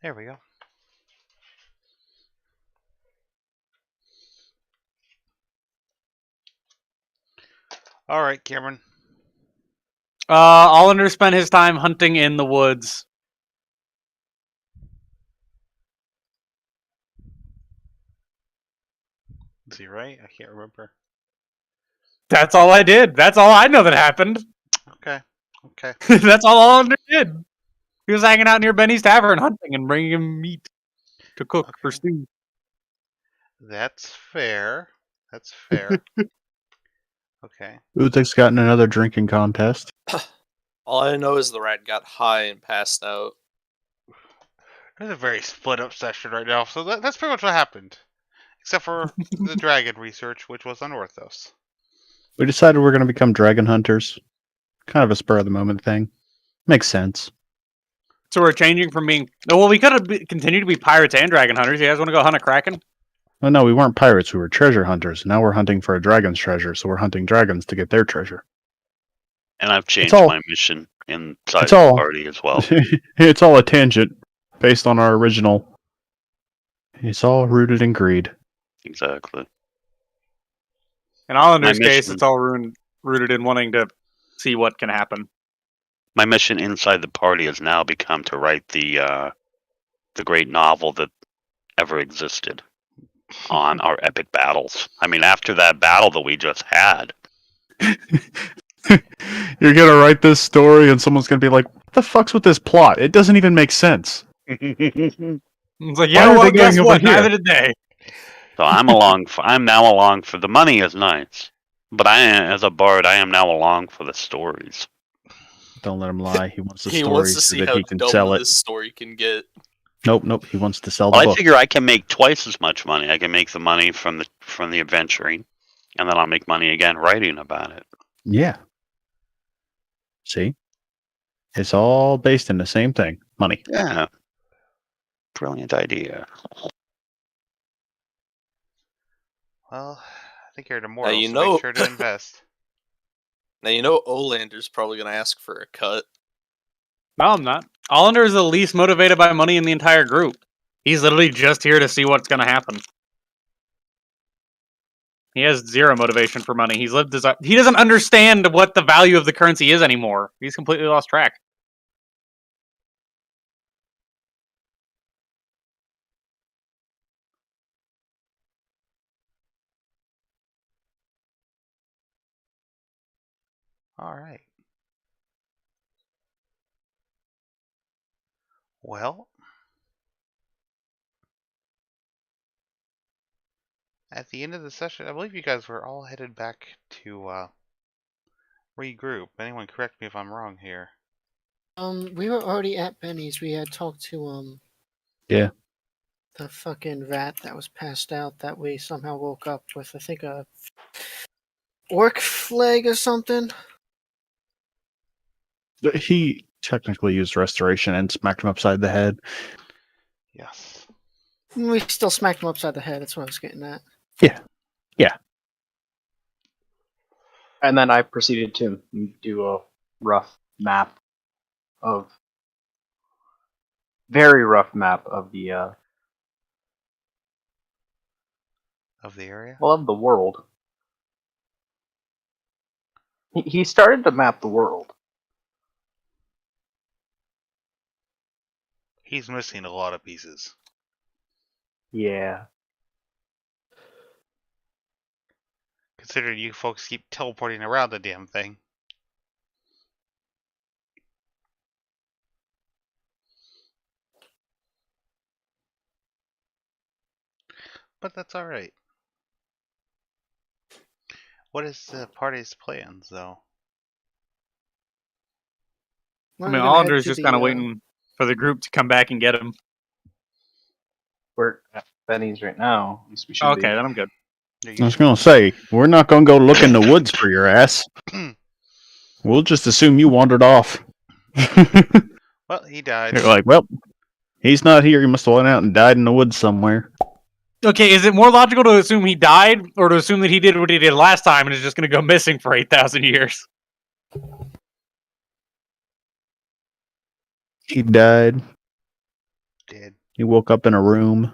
There we go. All right, Cameron. Olander spent his time hunting in the woods. Is he right? I can't remember. That's all I did. That's all I know that happened. Okay. Okay. That's all Olander did. He was hanging out near Benny's Tavern hunting and bringing him meat to cook for stew. That's fair. That's fair. Okay. Uthik's gotten another drinking contest. All I know is the rat got high and passed out. It's a very split up session right now, so that's pretty much what happened. Except for the dragon research, which was unorthos. We decided we're going to become dragon hunters. Kind of a spur of the moment thing. Makes sense. So we're changing from being... Well, we could have continued to be pirates and dragon hunters. You guys want to go hunt a kraken? Oh no, we weren't pirates, we were treasure hunters. Now we're hunting for a dragon's treasure, so we're hunting dragons to get their treasure. And I've changed my mission inside the party as well. It's all a tangent based on our original. It's all rooted in greed. Exactly. In Olander's case, it's all rooted in wanting to see what can happen. My mission inside the party has now become to write the great novel that ever existed on our epic battles. I mean, after that battle that we just had. You're going to write this story and someone's going to be like, what the fuck's with this plot? It doesn't even make sense. It's like, yeah, well, guess what? Neither did they. So I'm now along for the money is nice. But as a bard, I am now along for the stories. Don't let him lie. He wants the He story wants to so see that how he can sell dumb it. this story can get. Nope. He wants to sell the book. I figure I can make twice as much money. I can make the money from the adventuring, and then I'll make money again writing about it. Yeah. See? It's all based in the same thing. Money. Yeah. Brilliant idea. Well, I think you're an immortal, you so know- make sure to invest. Now you know Olander's probably going to ask for a cut. No, I'm not. Olander is the least motivated by money in the entire group. He's literally just here to see what's going to happen. He has zero motivation for money. He doesn't understand what the value of the currency is anymore. He's completely lost track. All right. Well, at the end of the session, I believe you guys were all headed back to regroup. Anyone correct me if I'm wrong here. We were already at Benny's. We had talked to Yeah. the fucking rat that was passed out that we somehow woke up with, I think, a orc flag or something. He technically used restoration and smacked him upside the head. Yes. We still smacked him upside the head. That's what I was getting at. Yeah. And then I proceeded to do a very rough map of the area? Well, of the world. He started to map the world. He's missing a lot of pieces. Yeah. Considering you folks keep teleporting around the damn thing. But that's alright. What is the party's plans, though? I mean, Olander is just kind of waiting for the group to come back and get him. We're at Benny's right now. At least we should Okay, be. then I'm good. I was going to say, we're not going to go look in the woods for your ass. We'll just assume you wandered off. Well, he died. You're like, well, he's not here. He must have went out and died in the woods somewhere. Okay, is it more logical to assume he died, or to assume that he did what he did last time and is just going to go missing for 8,000 years? He died. Dead. He woke up in a room.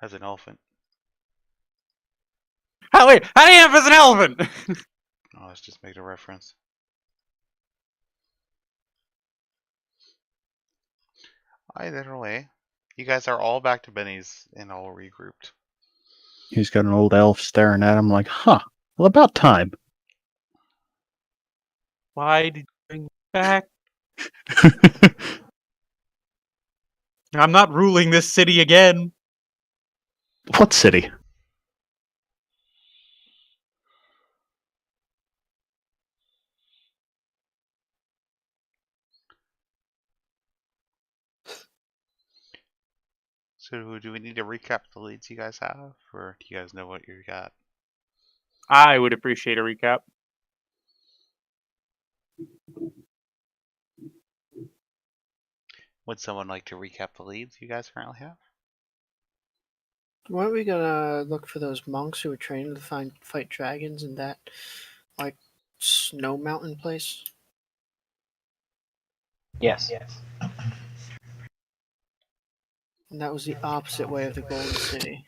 As an elephant. Wait, how do you have as an elephant? Oh, let's just make a reference. Either way, you guys are all back to Benny's and all regrouped. He's got an old elf staring at him like, huh, well, about time. Why did you bring me back? I'm not ruling this city again. What city? So do we need to recap the leads you guys have, or do you guys know what you got? I would appreciate a recap. Would someone like to recap the leads you guys currently have? Weren't we gonna look for those monks who were trained to fight dragons in that, like, snow mountain place? Yes. And that was the opposite way of the Golden City.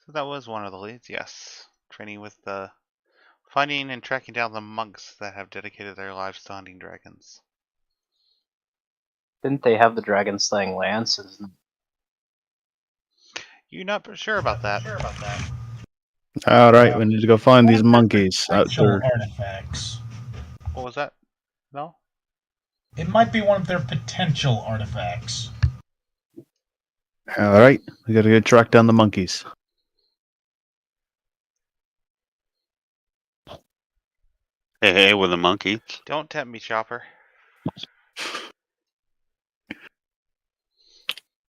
So that was one of the leads, yes. Training with the finding and tracking down the monks that have dedicated their lives to hunting dragons. Didn't they have the dragon slaying lances? You're not sure about that. All right, we need to go find these monkeys out Potential there. artifacts. What was that? No? It might be one of their potential artifacts. All right, we got to go track down the monkeys. Hey, with the monkeys. Don't tempt me, Chopper.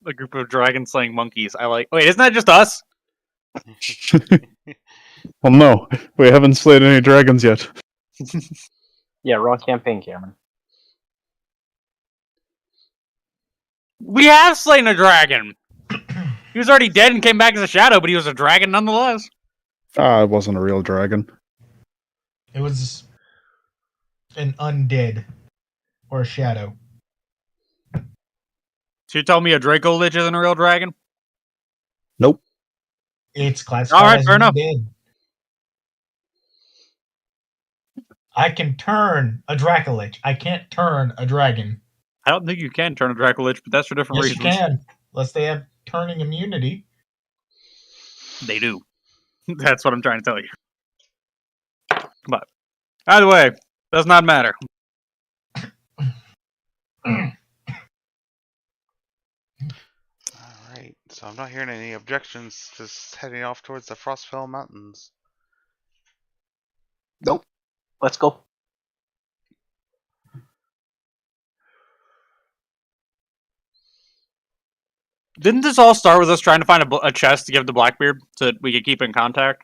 A group of dragon slaying monkeys. I like. Wait, isn't that just us? Well, no, we haven't slayed any dragons yet. Yeah, wrong campaign, Cameron. We have slain a dragon. He was already dead and came back as a shadow, but he was a dragon nonetheless. Ah, it wasn't a real dragon. It was an undead or a shadow. So you tell me a Draco Lich isn't a real dragon? Nope. It's classified Alright, as fair enough. undead. I can turn a Dracolich. I can't turn a dragon. I don't think you can turn a Draco Lich, but that's for different Yes, reasons. you can. Unless they have turning immunity. They do. That's what I'm trying to tell you. But either way, does not matter. Alright, so I'm not hearing any objections to heading off towards the Frostfell Mountains. Nope. Let's go. Didn't this all start with us trying to find a chest to give to Blackbeard so that we could keep in contact?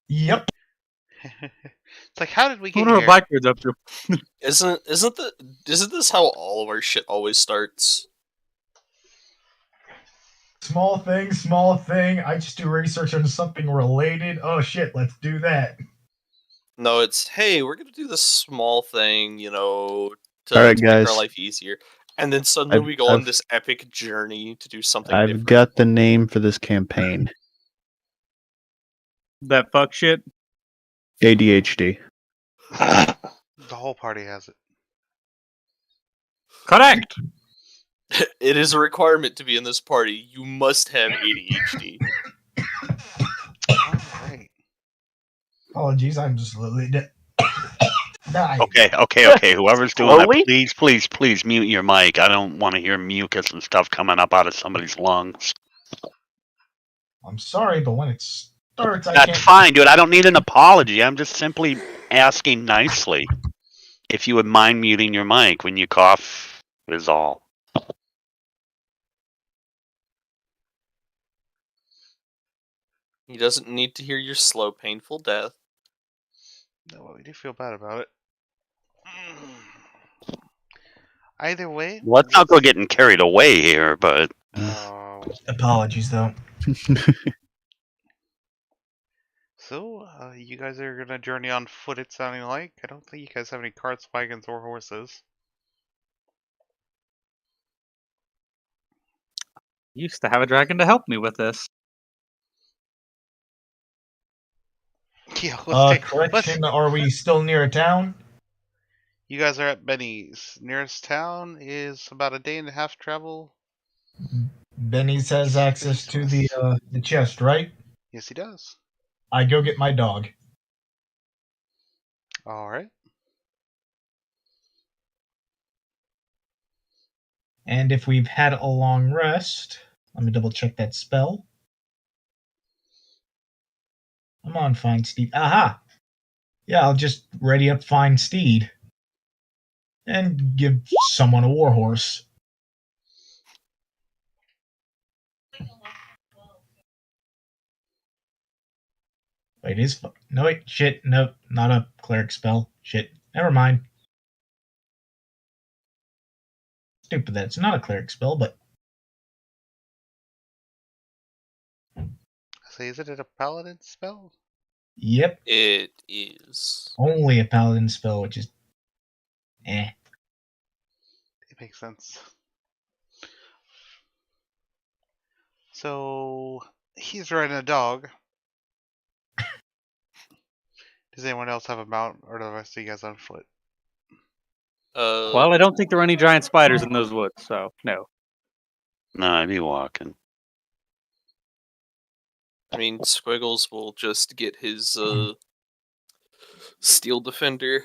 Yep. It's like, how did we I get wonder what here? Blackbeard's up to. Isn't this how all of our shit always starts? Small thing. I just do research on something related. Oh shit, let's do that. No, it's hey, we're gonna do this small thing, to All right, make our guys. life easier, and then suddenly we go on I've- this epic journey to do something I've different. got the name for this campaign. That fuck shit. ADHD. The whole party has it. Correct. It is a requirement to be in this party. You must have ADHD. Alright. Apologies, I'm just a little bit. Die. Okay. Whoever's doing Slowly? that, please mute your mic. I don't want to hear mucus and stuff coming up out of somebody's lungs. I'm sorry, but when it starts, I That's can't. fine, dude. I don't need an apology. I'm just simply asking nicely. If you would mind muting your mic when you cough, is all. He doesn't need to hear your slow, painful death. No, we do feel bad about it. Either way. Let's not go getting carried away here, but Oh. Apologies, though. So, you guys are gonna journey on foot, it's sounding like. I don't think you guys have any carts, wagons, or horses. Used to have a dragon to help me with this. Yeah, let's Correction, are we still near a town? You guys are at Benny's. Nearest town is about a day and a half travel. Benny's has access to the chest, right? Yes, he does. I go get my dog. Alright. And if we've had a long rest, let me double check that spell. Come on, Fine Steed. Aha! Yeah, I'll just ready up Fine Steed. And give someone a warhorse. Wait, no, wait, shit, no, not a cleric spell. Shit, never mind. Stupid that it's not a cleric spell, but So is it a paladin spell? yep, It is. only a paladin spell, which is eh. It makes sense. So, he's riding a dog. Does anyone else have a mount, or the rest of you guys on foot? Well, I don't think there are any giant spiders in those woods, so no. No, I'd be walking. I mean, Squiggles will just get his steel defender.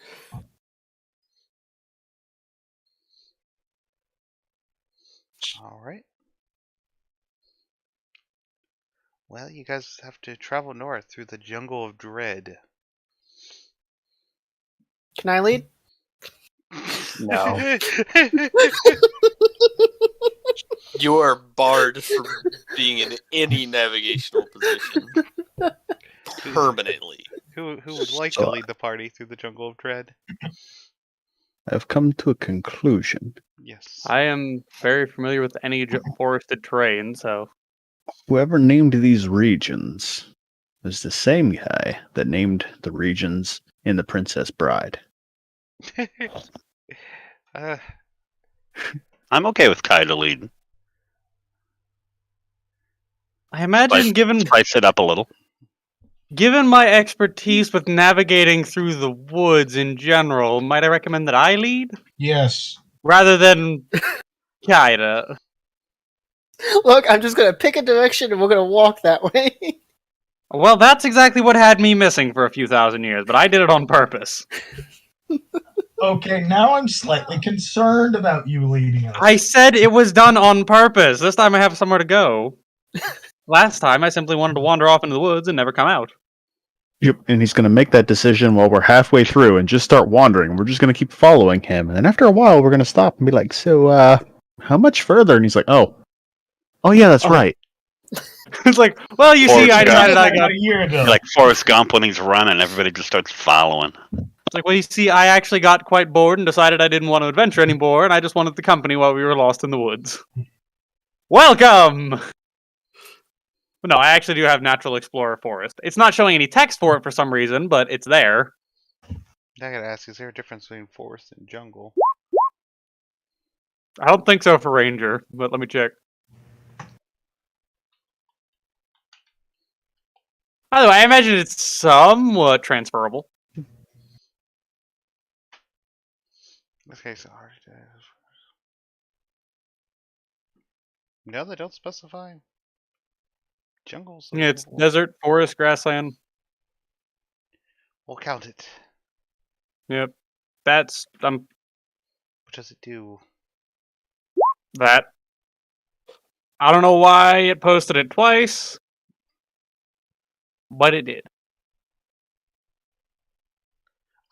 Alright. Well, you guys have to travel north through the jungle of dread. Can I lead? No. You are barred from being in any navigational position permanently. Who would like to lead the party through the jungle of dread? I've come to a conclusion. Yes. I am very familiar with any forested terrain, so Whoever named these regions is the same guy that named the regions in The Princess Bride. uh, I'm okay with Kaida leading. I imagine Spice it up a little. given my expertise with navigating through the woods in general, might I recommend that I lead Yes. rather than Kaida? Look, I'm just gonna pick a direction and we're gonna walk that way. Well, that's exactly what had me missing for a few thousand years, but I did it on purpose. Okay, now I'm slightly concerned about you leading us. I said it was done on purpose. This time I have somewhere to go. Last time I simply wanted to wander off into the woods and never come out. Yep, and he's going to make that decision while we're halfway through and just start wandering. We're just going to keep following him. And then after a while, we're going to stop and be like, so, how much further? And he's like, oh, yeah, that's right. It's like, well, you see, I decided I got... a year ago. Like Forrest Gump when he's running, everybody just starts following. It's like, well, you see, I actually got quite bored and decided I didn't want to adventure anymore, and I just wanted the company while we were lost in the woods. Welcome! No, I actually do have Natural Explorer Forest. It's not showing any text for it for some reason, but it's there. I gotta ask, is there a difference between forest and jungle? I don't think so for Ranger, but let me check. By the way, I imagine it's somewhat transferable. Okay, so no, they don't specify. Jungles. Yeah, it's desert, forest, grassland. We'll count it. Yep. That's What does it do? that. I don't know why it posted it twice, but it did.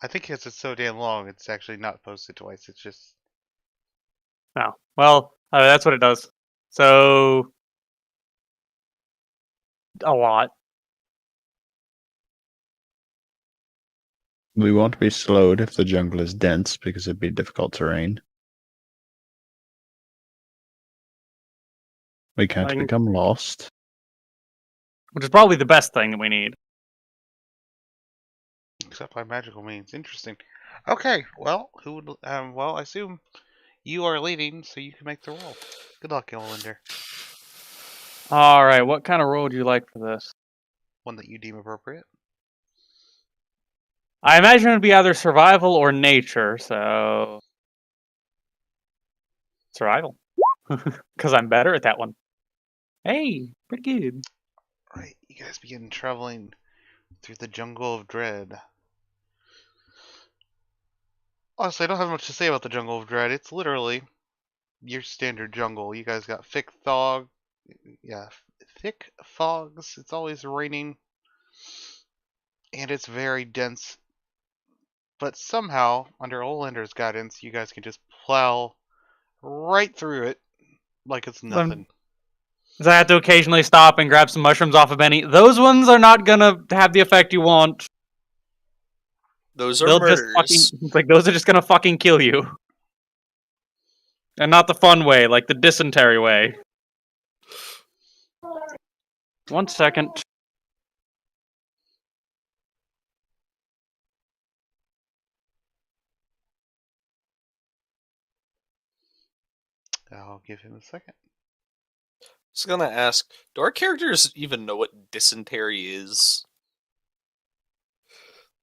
I think because it's so damn long, it's actually not posted twice. It's just No. Well, that's what it does. So a lot. We won't be slowed if the jungle is dense because it'd be difficult terrain. We can't become lost. Which is probably the best thing that we need. Except by magical means. Interesting. Okay, well, who would? Well, I assume you are leading, so you can make the roll. Good luck, Elander. All right, what kind of roll would you like for this? One that you deem appropriate. I imagine it would be either survival or nature, so survival, because I'm better at that one. Hey, pretty good. Right, you guys begin traveling through the jungle of dread. Honestly, I don't have much to say about the jungle of dread. It's literally your standard jungle. You guys got thick fogs. It's always raining, and it's very dense. But somehow, under Olander's guidance, you guys can just plow right through it like it's nothing. So I have to occasionally stop and grab some mushrooms off of Benny. Those ones are not gonna have the effect you want. Those are They'll murders. just fucking those are just gonna fucking kill you. And not the fun way, like the dysentery way. 1 second. I'll give him a second. I was gonna ask, do our characters even know what dysentery is?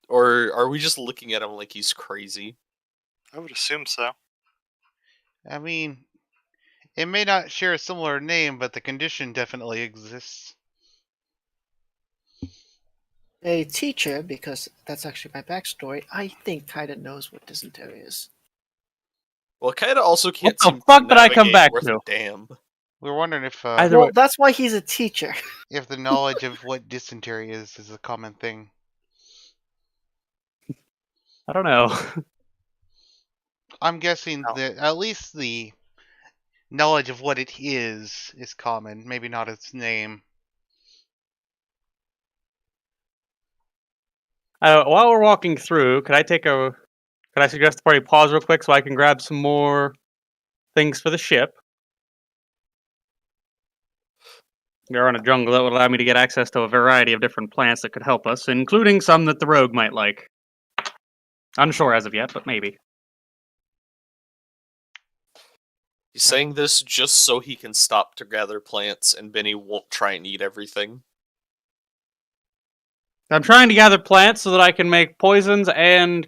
Or are we just looking at him like he's crazy? I would assume so. I mean, it may not share a similar name, but the condition definitely exists. A teacher, because that's actually my backstory, I think kinda knows what dysentery is. Well, Kaida also can't the seem fuck to did I come navigate back worth to? a damn. We were wondering if Either Well, way. that's why he's a teacher. if the knowledge of what dysentery is a common thing. I don't know. I'm guessing that at least the knowledge of what it is common, maybe not its name. While we're walking through, could I suggest the party pause real quick so I can grab some more things for the ship? We're in a jungle that would allow me to get access to a variety of different plants that could help us, including some that the rogue might like. Unsure as of yet, but maybe. He's saying this just so he can stop to gather plants and Benny won't try and eat everything. I'm trying to gather plants so that I can make poisons and,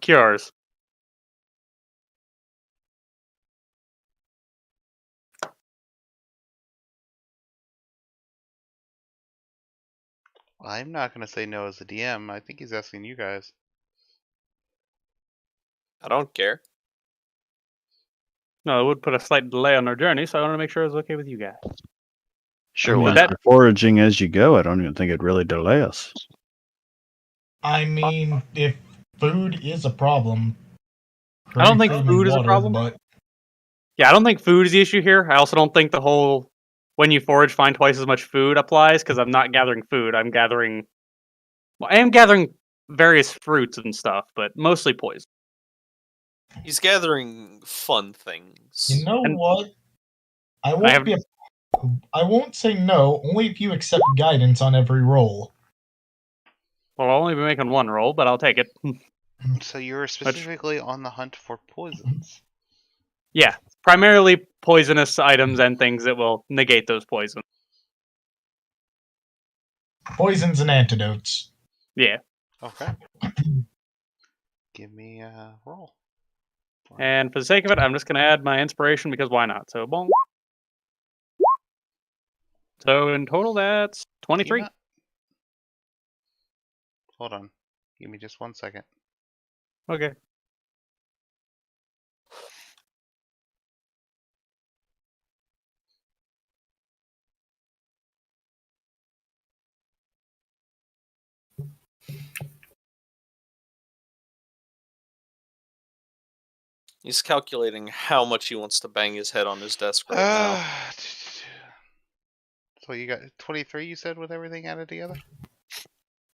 cures. I'm not going to say no as a DM. I think he's asking you guys. I don't care. No, it would put a slight delay on our journey, so I want to make sure it's okay with you guys. Sure I mean, was. that- you're foraging as you go. I don't even think it'd really delay us. I mean, if food is a problem, I don't think food and food is a water, problem. But Yeah, I don't think food is the issue here. I also don't think the whole when you forage find twice as much food applies because I'm not gathering food. I am gathering various fruits and stuff, but mostly poison. He's gathering fun things. you know And- what? I won't say no, only if you accept guidance on every roll. Well, I'll only be making one roll, but I'll take it. So you're specifically on the hunt for poisons. Yeah, primarily poisonous items and things that will negate those poisons. Poisons and antidotes. Yeah, Okay. Give me a roll. and for the sake of it, I'm just going to add my inspiration because why not? So, boom. So in total, that's 23. Tina? Hold on. Give me just 1 second. Okay. He's calculating how much he wants to bang his head on his desk right now. So you got 23, you said, with everything added together?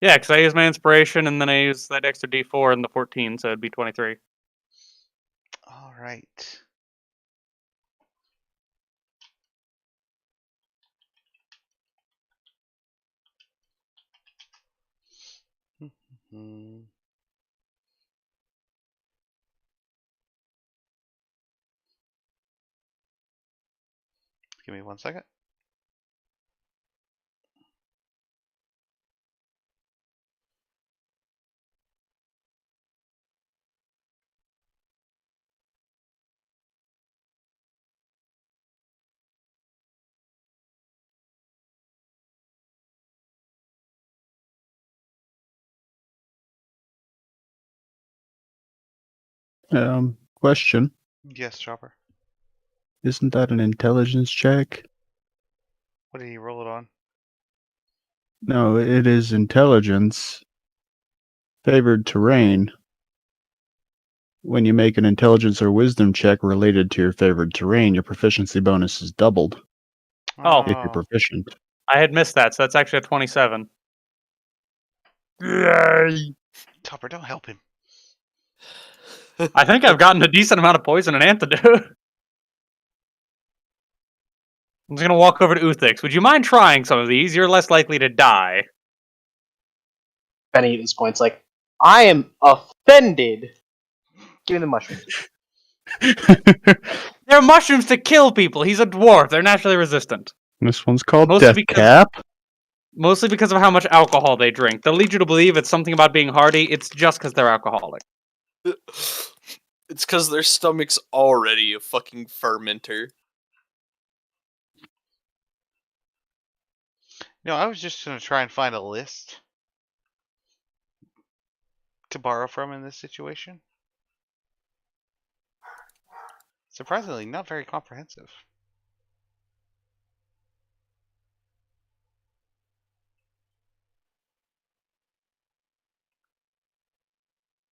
Yeah, because I used my inspiration and then I used that extra D4 and the 14, so it'd be 23. All right. Hmm. Give me 1 second. Question. Yes, Chopper. Isn't that an intelligence check? What did he roll it on? No, it is intelligence. Favored terrain. When you make an intelligence or wisdom check related to your favored terrain, your proficiency bonus is doubled Oh. if you're proficient. I had missed that, so that's actually a 27. Yay! Chopper, don't help him. I think I've gotten a decent amount of poison and antidote. I'm just gonna walk over to Uthix. Would you mind trying some of these? You're less likely to die. Benny at this point's like, I am offended. Give me the mushrooms. They're mushrooms to kill people. He's a dwarf. They're naturally resistant. This one's called Mostly Death because- Cap. Mostly because of how much alcohol they drink. They'll lead you to believe it's something about being hardy. It's just because they're alcoholic. It's because their stomach's already a fucking fermenter. No, I was just gonna try and find a list to borrow from in this situation. Surprisingly, not very comprehensive.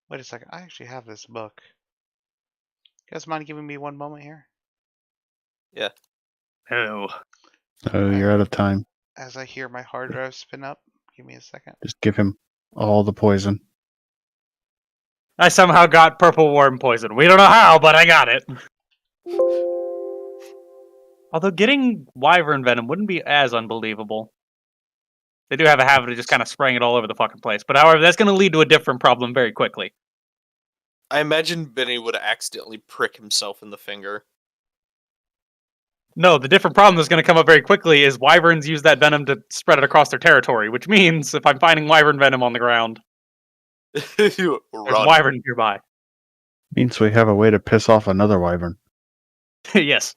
Wait a second, I actually have this book. You guys mind giving me 1 moment here? Oh. Oh, you're out of time. As I hear my hard drive spin up, give me a second. Just give him all the poison. I somehow got purple worm poison. We don't know how, but I got it. Although getting wyvern venom wouldn't be as unbelievable. They do have a habit of just kind of spraying it all over the fucking place. But however, that's going to lead to a different problem very quickly. I imagine Benny would accidentally prick himself in the finger. No, the different problem that's going to come up very quickly is wyverns use that venom to spread it across their territory, which means if I'm finding wyvern venom on the ground, there's Run. wyvern nearby. Means we have a way to piss off another wyvern. Yes.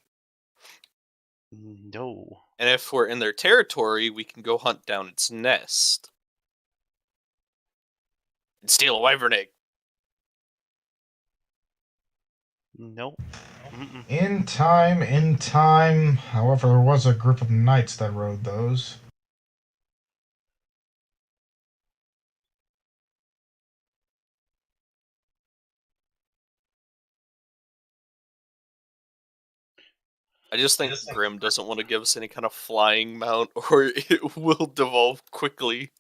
No. And if we're in their territory, we can go hunt down its nest. And steal a wyvern egg. Nope. Mm-mm. In time. However, there was a group of knights that rode those. I just think Grim doesn't want to give us any kind of flying mount, or it will devolve quickly.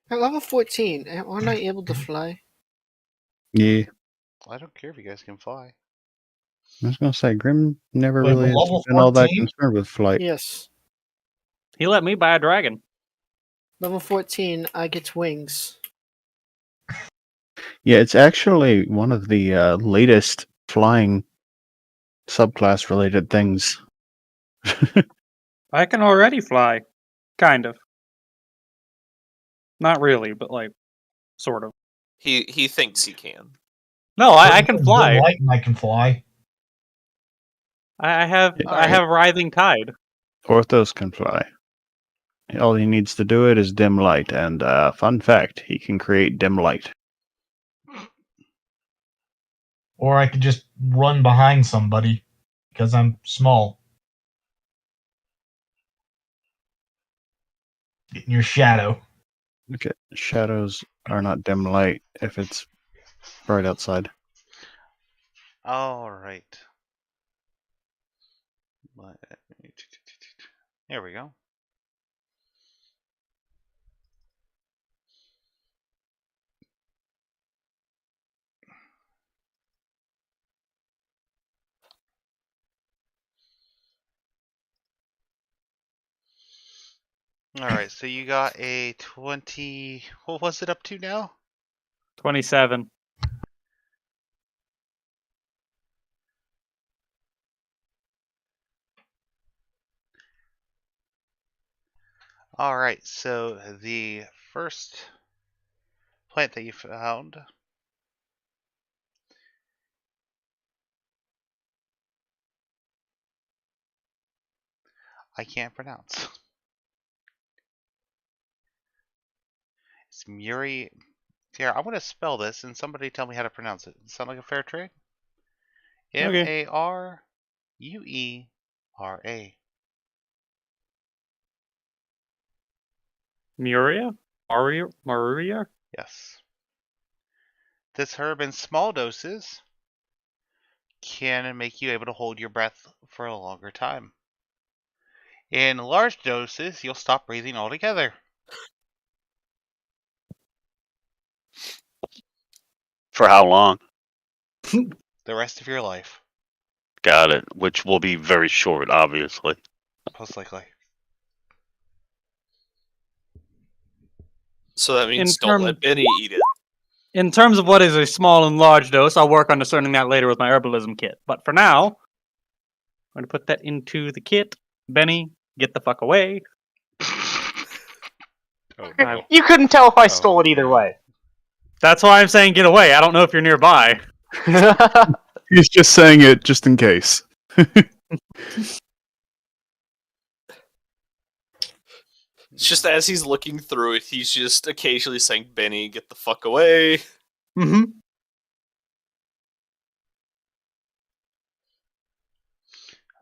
At level 14, aren't I able to fly? Yeah. I don't care if you guys can fly. I was gonna say Grim never Wait, really has level been all that 14? concerned with flight. Yes. He let me buy a dragon. Level 14, I get wings. Yeah, it's actually one of the latest flying subclass related things. I can already fly. Kind of. Not really, but like, sort of. He thinks he can. No, I can fly. Light and I can fly. I have Alright. writhing tide. Orthos can fly. All he needs to do it is dim light, and fun fact, he can create dim light. Or I could just run behind somebody because I'm small. Get in your shadow. Okay, shadows are not dim light if it's bright outside. Alright. There we go. Alright, so you got a 20. What was it up to now? 27. Alright, so the first plant that you found I can't pronounce. It's Muri. Here, I'm gonna spell this and somebody tell me how to pronounce it. Does it sound like a fair trade? Okay. Maruera. Muria? Maria? Yes. This herb in small doses can make you able to hold your breath for a longer time. In large doses, you'll stop breathing altogether. For how long? The rest of your life, Got it. Which will be very short, obviously. most likely. So that means In don't term- let Benny eat it. In terms of what is a small and large dose, I'll work on discerning that later with my herbalism kit. But for now, I'm going to put that into the kit. Benny, get the fuck away. Oh no. You couldn't tell if I stole it either way. That's why I'm saying get away. I don't know if you're nearby. He's just saying it just in case. It's just as he's looking through it, he's just occasionally saying, Benny, get the fuck away. Mm-hmm.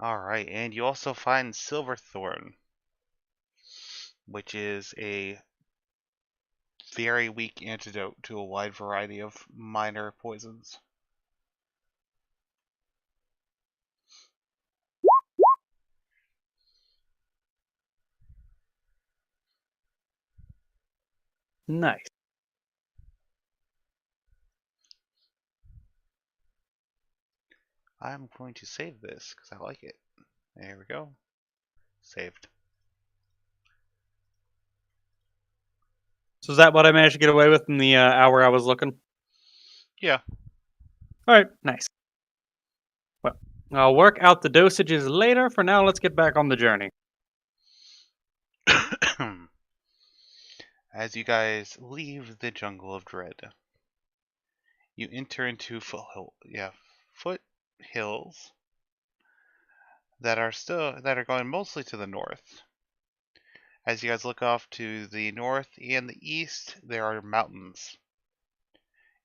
Alright, and you also find Silverthorn, which is a very weak antidote to a wide variety of minor poisons. Nice. I'm going to save this because I like it. There we go. Saved. So is that what I managed to get away with in the hour I was looking? Yeah. Alright, nice. Well, I'll work out the dosages later. For now, let's get back on the journey. As you guys leave the jungle of dread, you enter into foothills that are going mostly to the north. As you guys look off to the north and the east, there are mountains.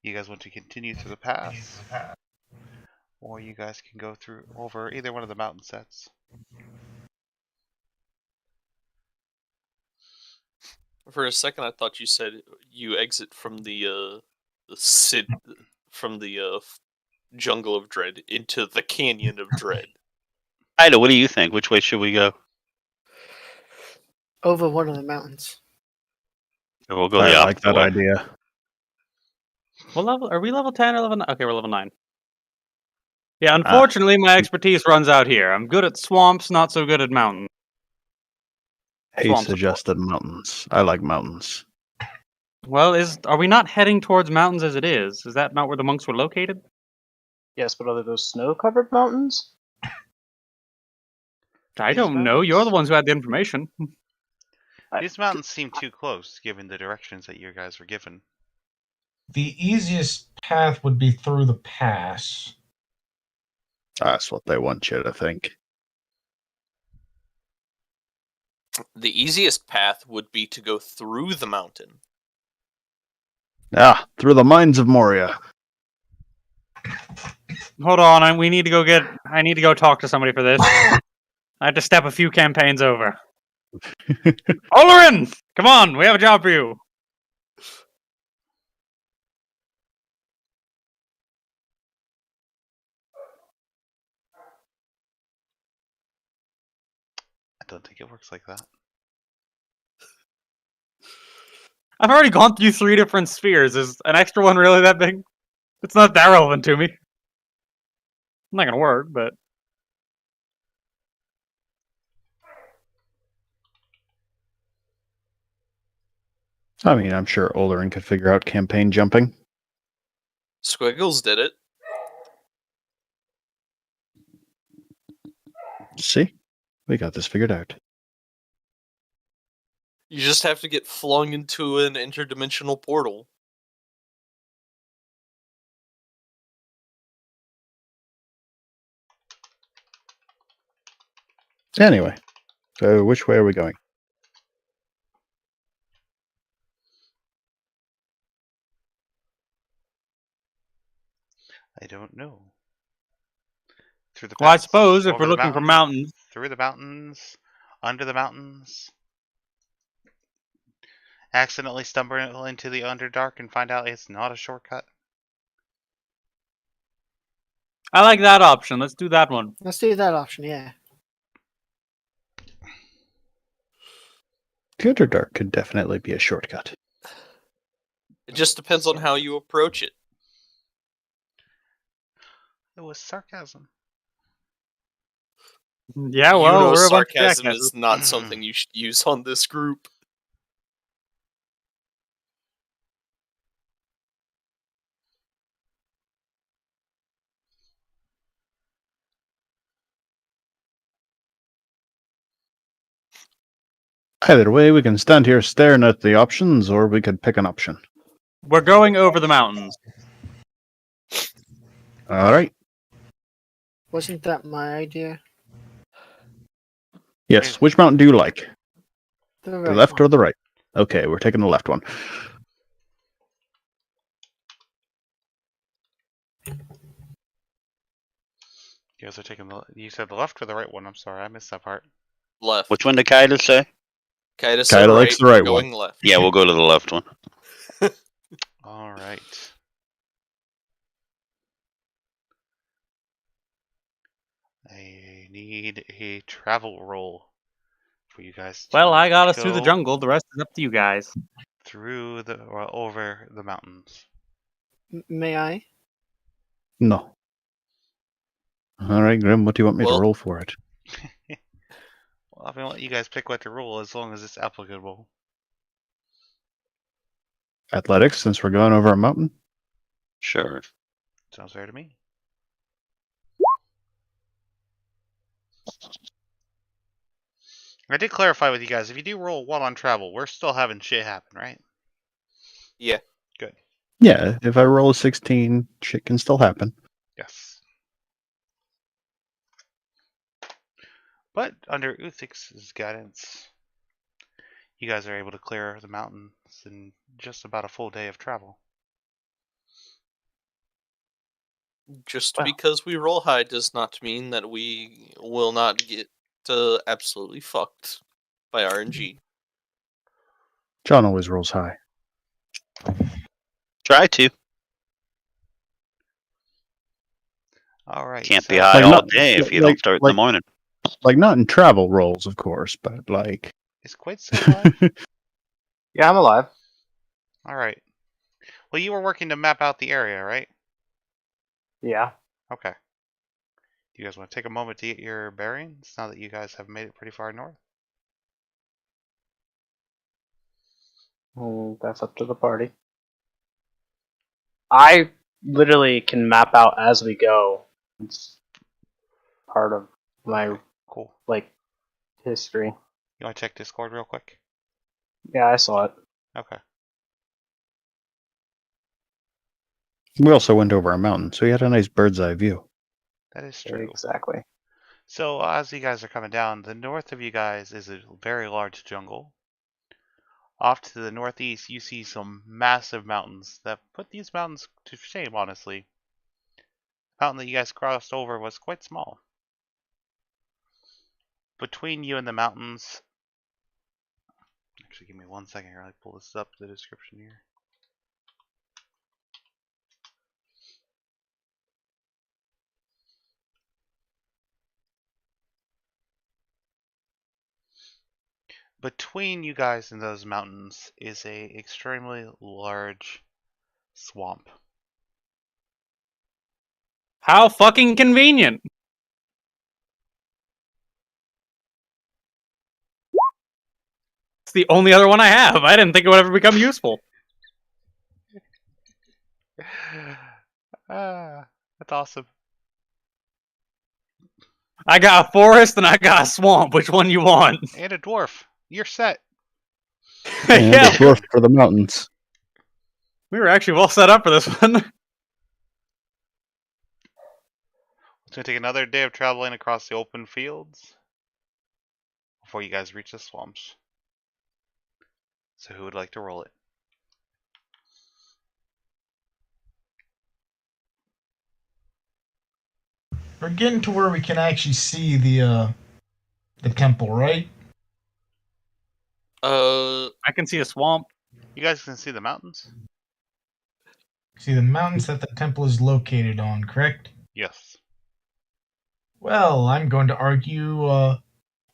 You guys want to continue through the pass, or you guys can go through over either one of the mountain sets. For a second, I thought you said you exit from the jungle of dread into the canyon of dread. Ida, what do you think? Which way should we go? Over one of the mountains. We'll go the I opposite like that way. idea. What level? Are we level 10 or level 9? Okay, we're level 9. Yeah, unfortunately, my expertise runs out here. I'm good at swamps, not so good at mountains. He Swamps. suggested mountains. I like mountains. Well, are we not heading towards mountains as it is? Is that not where the monks were located? Yes, but are those snow-covered mountains? I These don't know. You're the mountains- ones who had the information. These mountains seem too close, given the directions that you guys were given. The easiest path would be through the pass. That's what they want you to think. The easiest path would be to go through the mountain. Ah, through the mines of Moria. Hold on, I need to go talk to somebody for this. I have to step a few campaigns over. Olerin! Come on, we have a job for you. I don't think it works like that. I've already gone through 3 different spheres. Is an extra one really that big? It's not that relevant to me. I'm not gonna work, but... I mean, I'm sure Olerin could figure out campaign jumping. Squiggles did it. See? We got this figured out. You just have to get flung into an interdimensional portal. Anyway, so which way are we going? I don't know. Through the Well, I pass, suppose if over we're the looking for mountains, mountains, through the mountains, under the mountains, accidentally stumble into the Underdark and find out it's not a shortcut. I like that option. Let's do that one. Let's do that option, yeah. The Underdark could definitely be a shortcut. It just depends on how you approach it. It was sarcasm. Yeah, You well, know we're a bunch of sarcasm jackasses. is not something you should use on this group. Either way, we can stand here staring at the options, or we could pick an option. We're going over the mountains. All right. Wasn't that my idea? Yes. Which mountain do you like? The The right left one. or the right? Okay, we're taking the left one. You guys are taking the. You said the left or the right one? I'm sorry, I missed that part. Left. Which one did Kaida say? Kaida said Kaida right, likes the right going left. Yeah, we'll go to the left one. All right. I need a travel roll for you guys. Well, to I got us through the go jungle. The rest is up to you guys. through the over the mountains. May I? No. All right, Grim, what do you want me to Well- roll for it? Well, I'm gonna let you guys pick what to roll as long as it's applicable. Athletics, since we're going over a mountain? Sure. Sounds fair to me. I did clarify with you guys, if you do roll 1 on travel, we're still having shit happen, right? Yeah. Good. Yeah, if I roll a 16, shit can still happen. Yes. But under Uthix's guidance, you guys are able to clear the mountains in just about a full day of travel. Just Wow. because we roll high does not mean that we will not get absolutely fucked by RNG. John always rolls high. Try to. All right. Can't be so- high Like, all not- day if you like- don't start in like- the morning. Like, not in travel rolls, of course, but like. Is Quaid still alive? Yeah, I'm alive. All right. Well, you were working to map out the area, right? Yeah. Okay. Do you guys want to take a moment to get your bearings now that you guys have made it pretty far north? That's up to the party. I literally can map out as we go. It's part of my Okay, cool. history. You want to check Discord real quick? Yeah, I saw it. Okay. We also went over a mountain, so you had a nice bird's eye view. That is true. Exactly. So as you guys are coming down, the north of you guys is a very large jungle. Off to the northeast, you see some massive mountains that put these mountains to shame, honestly. The mountain that you guys crossed over was quite small. Between you and the mountains... Actually, give me 1 second here. I'll pull this up, the description here. Between you guys and those mountains is a extremely large swamp. How fucking convenient. It's the only other one I have. I didn't think it would ever become useful. That's awesome. I got a forest and I got a swamp. Which one you want? And a dwarf. You're set. And Yeah, a dwarf for the mountains. we were actually well set up for this one. It's going to take another day of traveling across the open fields before you guys reach the swamps. So who would like to roll it? We're getting to where we can actually see the temple, right? I can see a swamp. You guys can see the mountains? See the mountains that the temple is located on, correct? Yes. Well, I'm going to argue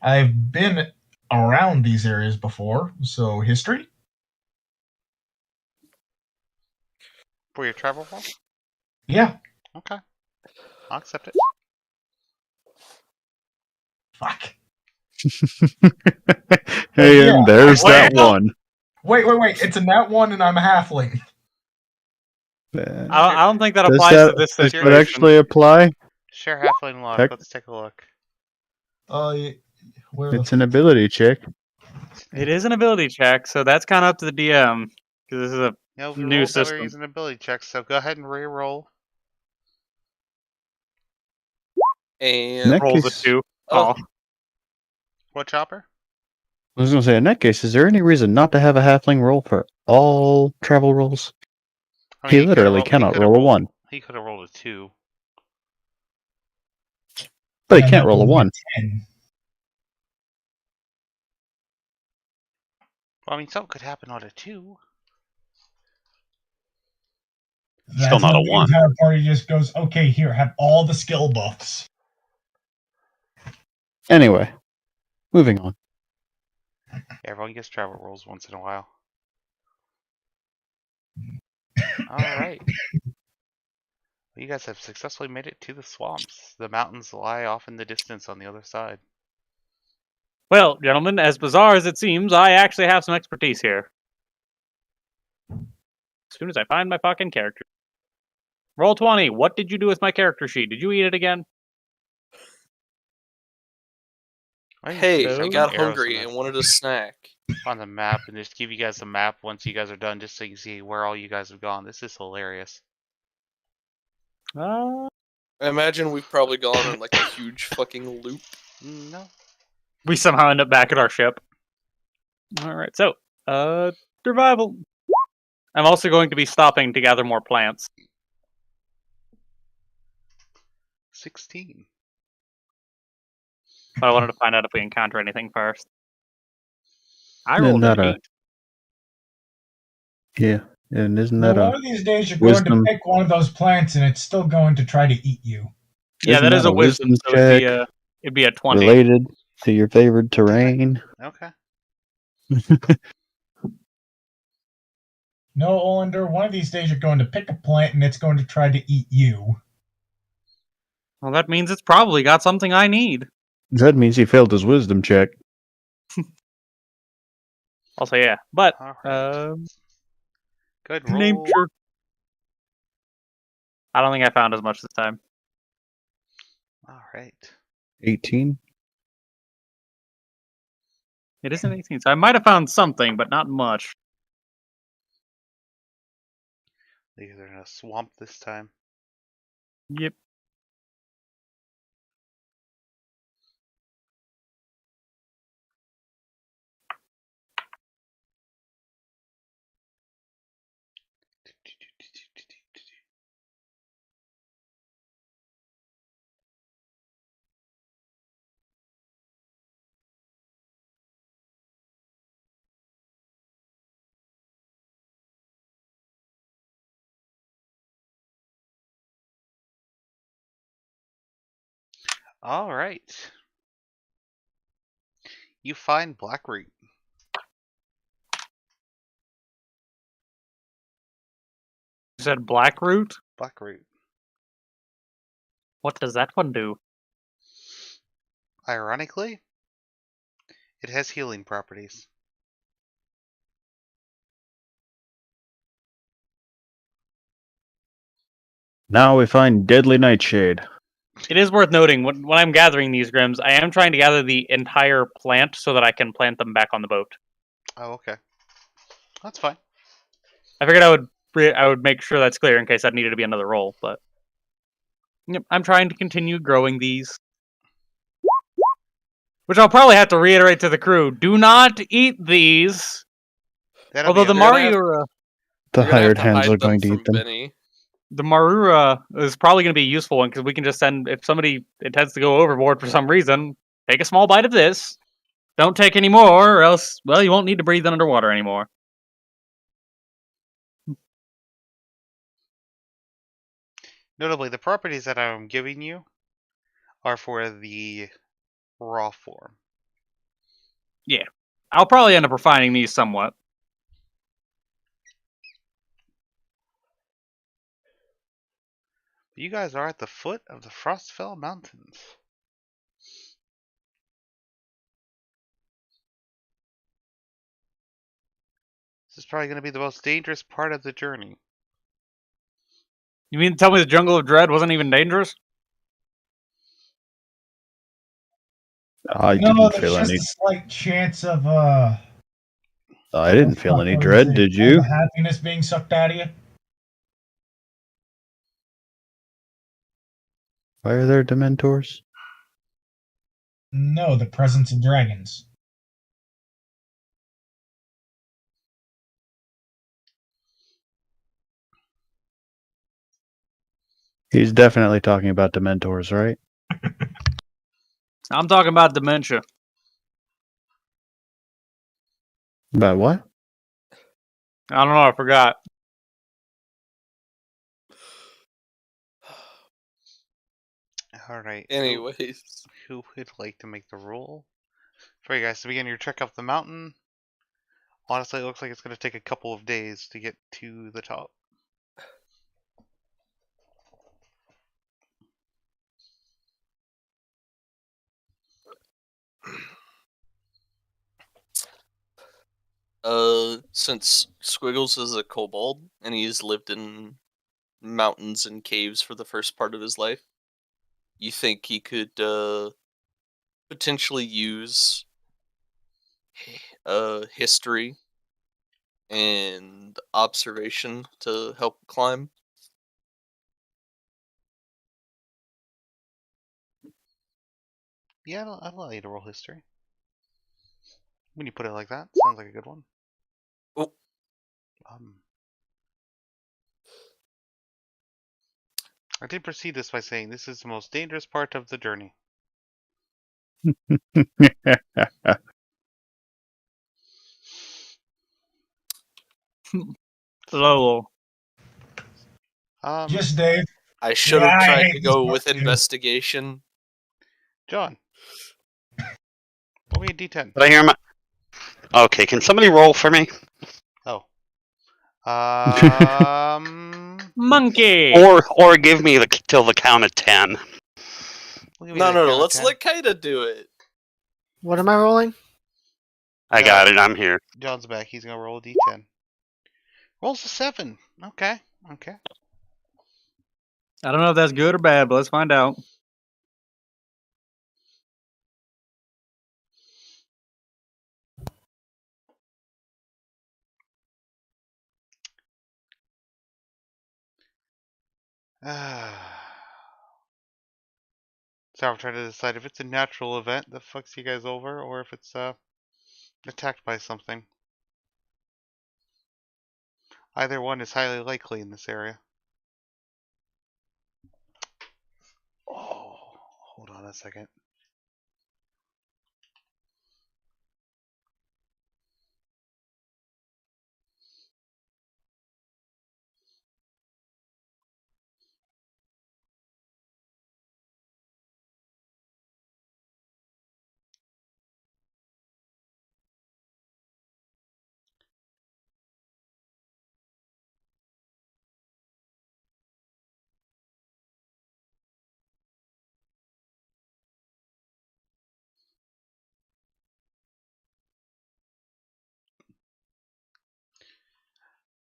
I've been around these areas before, so history? For your travel roll? Yeah. Okay. I'll accept it. Fuck. Hey, Yeah. and there's Well- that one. Wait. It's a nat 1 and I'm a halfling. I don't think that Does applies that, to this does situation. that actually apply? Share halfling luck. Heck. Let's take a look. Where It's an ability check. It is an ability check, so that's kind of up to the DM because this is a No, we new rolled that we're system. using ability checks, so go ahead and re-roll. And Next- rolls a case- 2. Oh. Oh, What, Chopper? I was going to say, in that case, is there any reason not to have a halfling roll for all travel rolls? I He could've literally rolled- cannot could've roll a rolled- 1. He could have rolled a 2. But he And can't that roll a will be 1. 10. Well, I mean, something could happen on a 2. Still not a when 1. The entire party just goes, okay, here, have all the skill buffs. Anyway, moving on. Everyone gets travel rolls once in a while. Alright. You guys have successfully made it to the swamps. The mountains lie off in the distance on the other side. well, gentlemen, as bizarre as it seems, I actually have some expertise here. As soon as I find my fucking character. Roll 20. What did you do with my character sheet? Did you eat it again? Why don't you hey, just I put got arrows hungry on and the- wanted a snack. on the map and just give you guys a map once you guys are done, just so you can see where all you guys have gone. This is hilarious. I imagine we've probably gone on like a huge fucking loop. No. We somehow end up back at our ship. Alright, so, survival. I'm also going to be stopping to gather more plants. 16. But I wanted to find out if we encounter anything first. I Isn't rolled that an a- 8. Yeah, and isn't Now, that one a of these days you're wisdom- going to pick one of those plants and it's still going to try to eat you. Yeah, Isn't that is that a a wisdom, wisdom so check it'd be a 20. related to your favored terrain? Okay. No, Olander, one of these days you're going to pick a plant and it's going to try to eat you. Well, that means it's probably got something I need. That means he failed his wisdom check. Also, yeah. But, Alright. Good roll. nature. I don't think I found as much this time. Alright. 18. It is an 18, so I might have found something, but not much. They're in a swamp this time. Yep. Alright. You find blackroot. You said blackroot? Blackroot. What does that one do? Ironically, it has healing properties. Now we find deadly nightshade. It is worth noting when I'm gathering these Grims, I am trying to gather the entire plant so that I can plant them back on the boat. Oh, okay. That's fine. I figured I would make sure that's clear in case that needed to be another roll, but yep, I'm trying to continue growing these. Which I'll probably have to reiterate to the crew: do not eat these. That'll Although be the You're gonna have- Marura, The You're gonna have hired to hands hide are them going to from eat them. Benny. the Marura is probably going to be a useful one because we can just send if somebody intends to go overboard for some reason. Take a small bite of this. Don't take any more, or else, well, you won't need to breathe underwater anymore. Notably, the properties that I'm giving you are for the raw form. I'll probably end up refining these somewhat. You guys are at the foot of the Frostfell Mountains. This is probably going to be the most dangerous part of the journey. You mean to tell me the Jungle of Dread wasn't even dangerous? I No, didn't there's feel just any. a slight chance of I didn't feel any what is dread. it? Did All you? the happiness being sucked out of you. Why are there Dementors? No, the presence of dragons. He's definitely talking about Dementors, right? I'm talking about dementia. About what? I don't know, I forgot. Alright. Anyways, Who would like to make the roll? For you guys to begin your trek up the mountain. Honestly, it looks like it's going to take a couple of days to get to the top. since Squiggles is a kobold and he's lived in mountains and caves for the first part of his life, you think he could potentially use history and observation to help climb? Yeah, I'll allow you to roll history. When you put it like that, sounds like a good one. Oh. I did proceed this by saying this is the most dangerous part of the journey. Lowell. Just Dave. I should Yeah, have I tried hate to this go part with too. investigation. John. Roll me a d10. Did I hear my? Okay, can somebody roll for me? Oh. Monkey! Or give me till the count of 10. We'll give you No, the no, no. count of Let's 10. let Kaida do it. What am I rolling? I got it. I'm here. John's back. He's gonna roll a d10. Rolls a 7. Okay. Okay. I don't know if that's good or bad, but let's find out. So I'm trying to decide if it's a natural event that fucks you guys over, or if it's attacked by something. Either one is highly likely in this area. Oh, hold on a second.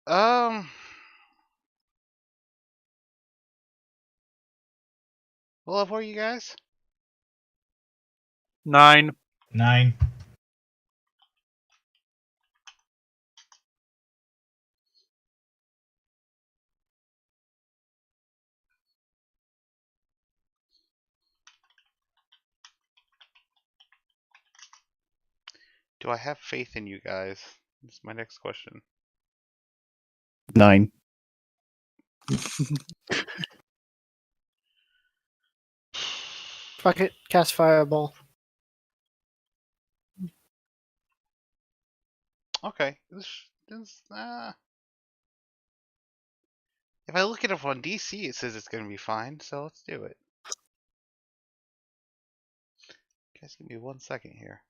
Um, What level are you guys? 9. 9. Do I have faith in you guys? That's my next question. 9. Fuck it, cast fireball. Okay. If I look it up on DC, it says it's going to be fine, so let's do it. Guys, give me 1 second here.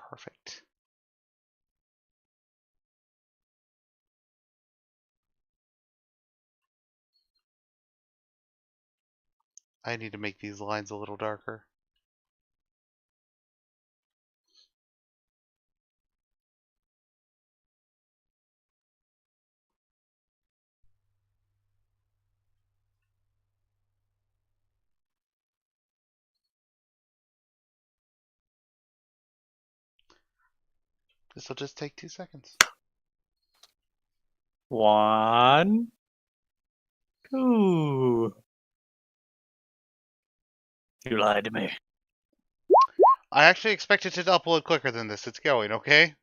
Perfect. I need to make these lines a little darker. This will just take 2 seconds. 1, 2. You lied to me. I actually expected it to upload quicker than this. It's going, okay?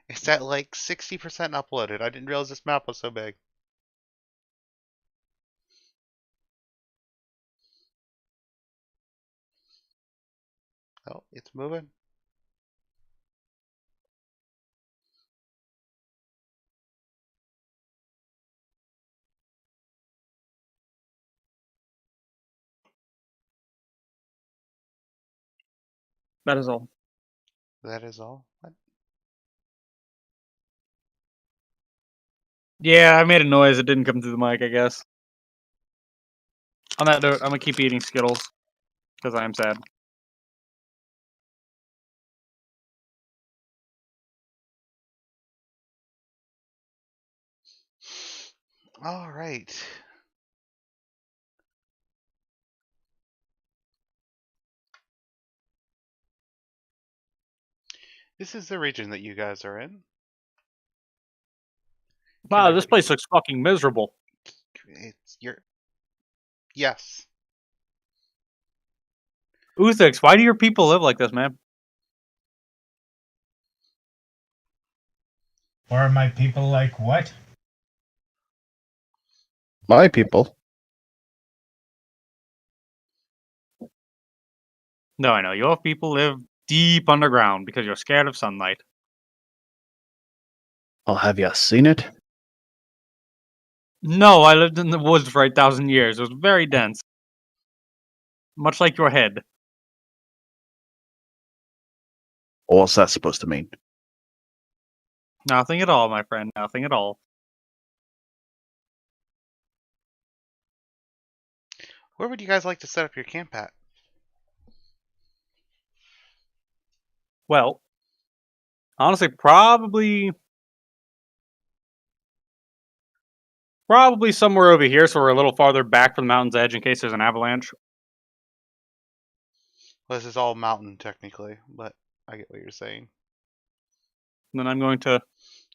It's at like 60% uploaded. I didn't realize this map was so big. Oh, it's moving. That is all. That is all. What? Yeah, I made a noise. It didn't come through the mic, I guess. On that note, I'm gonna keep eating Skittles because I am sad. All right. This is the region that you guys are in. Wow, this place looks fucking miserable. It's your. Yes. Uthix, why do your people live like this, man? Or are my people like what? My people. No, I know. Your people live deep underground because you're scared of sunlight. Well, have you seen it? No, I lived in the woods for 8,000 years. It was very dense. Much like your head. What's that supposed to mean? Nothing at all, my friend. Nothing at all. Where would you guys like to set up your camp at? Well, honestly, probably somewhere over here, so we're a little farther back from the mountain's edge in case there's an avalanche. Well, this is all mountain technically, but I get what you're saying. And then I'm going to.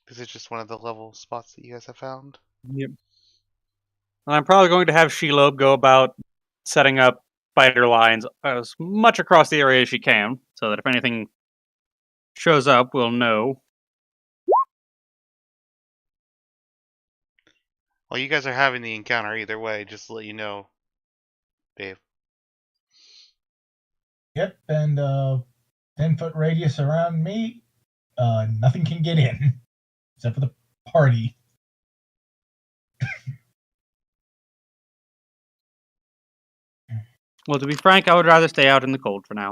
This is just one of the level spots that you guys have found. Yep. And I'm probably going to have Shelob go about setting up spider lines as much across the area as she can, so that if anything shows up, we'll know. Well, you guys are having the encounter either way, just to let you know, Dave. Yep, and 10-foot radius around me, nothing can get in except for the party. Well, to be frank, I would rather stay out in the cold for now.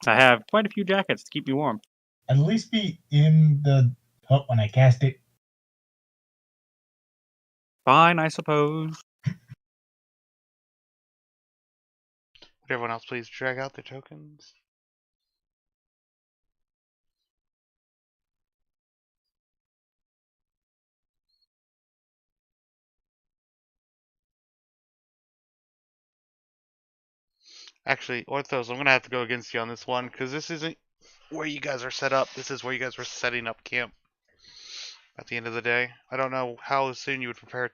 I have quite a few jackets to keep me warm. at least be in the hut when I cast it. Fine, I suppose. Would everyone else please drag out their tokens? Actually, Orthos, I'm going to have to go against you on this one, because this isn't where you guys are set up. This is where you guys were setting up camp at the end of the day. I don't know how soon you would prepare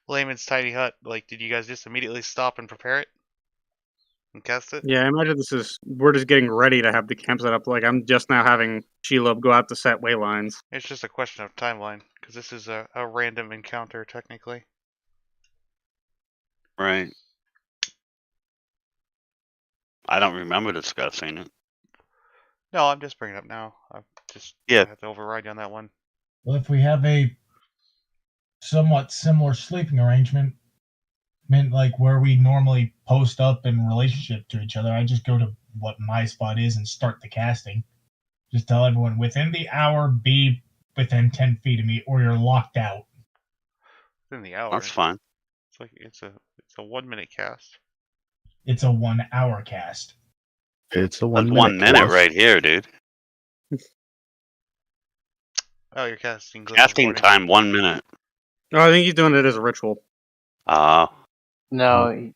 Layman's tiny hut. Like, did you guys just immediately stop and prepare it? And cast it? Yeah, I imagine we're just getting ready to have the camp set up. Like, I'm just now having Shelob go out to set waylines. It's just a question of timeline, because this is a random encounter, technically. Right. I don't remember discussing it. No, I'm just bringing it up now. I just Yeah. have to override you on that one. Well, if we have a somewhat similar sleeping arrangement, meant like where we normally post up in relationship to each other, I just go to what my spot is and start the casting. Just tell everyone within the hour, be within 10 feet of me, or you're locked out. Within the hour. That's fine. It's like it's a 1 minute cast. It's a 1 hour cast. It's a That's 1 minute. 1 minute cast. right here, dude. Oh, you're casting. Glyph of Casting Warding. time 1 minute. Oh, I think he's doing it as a ritual. No, he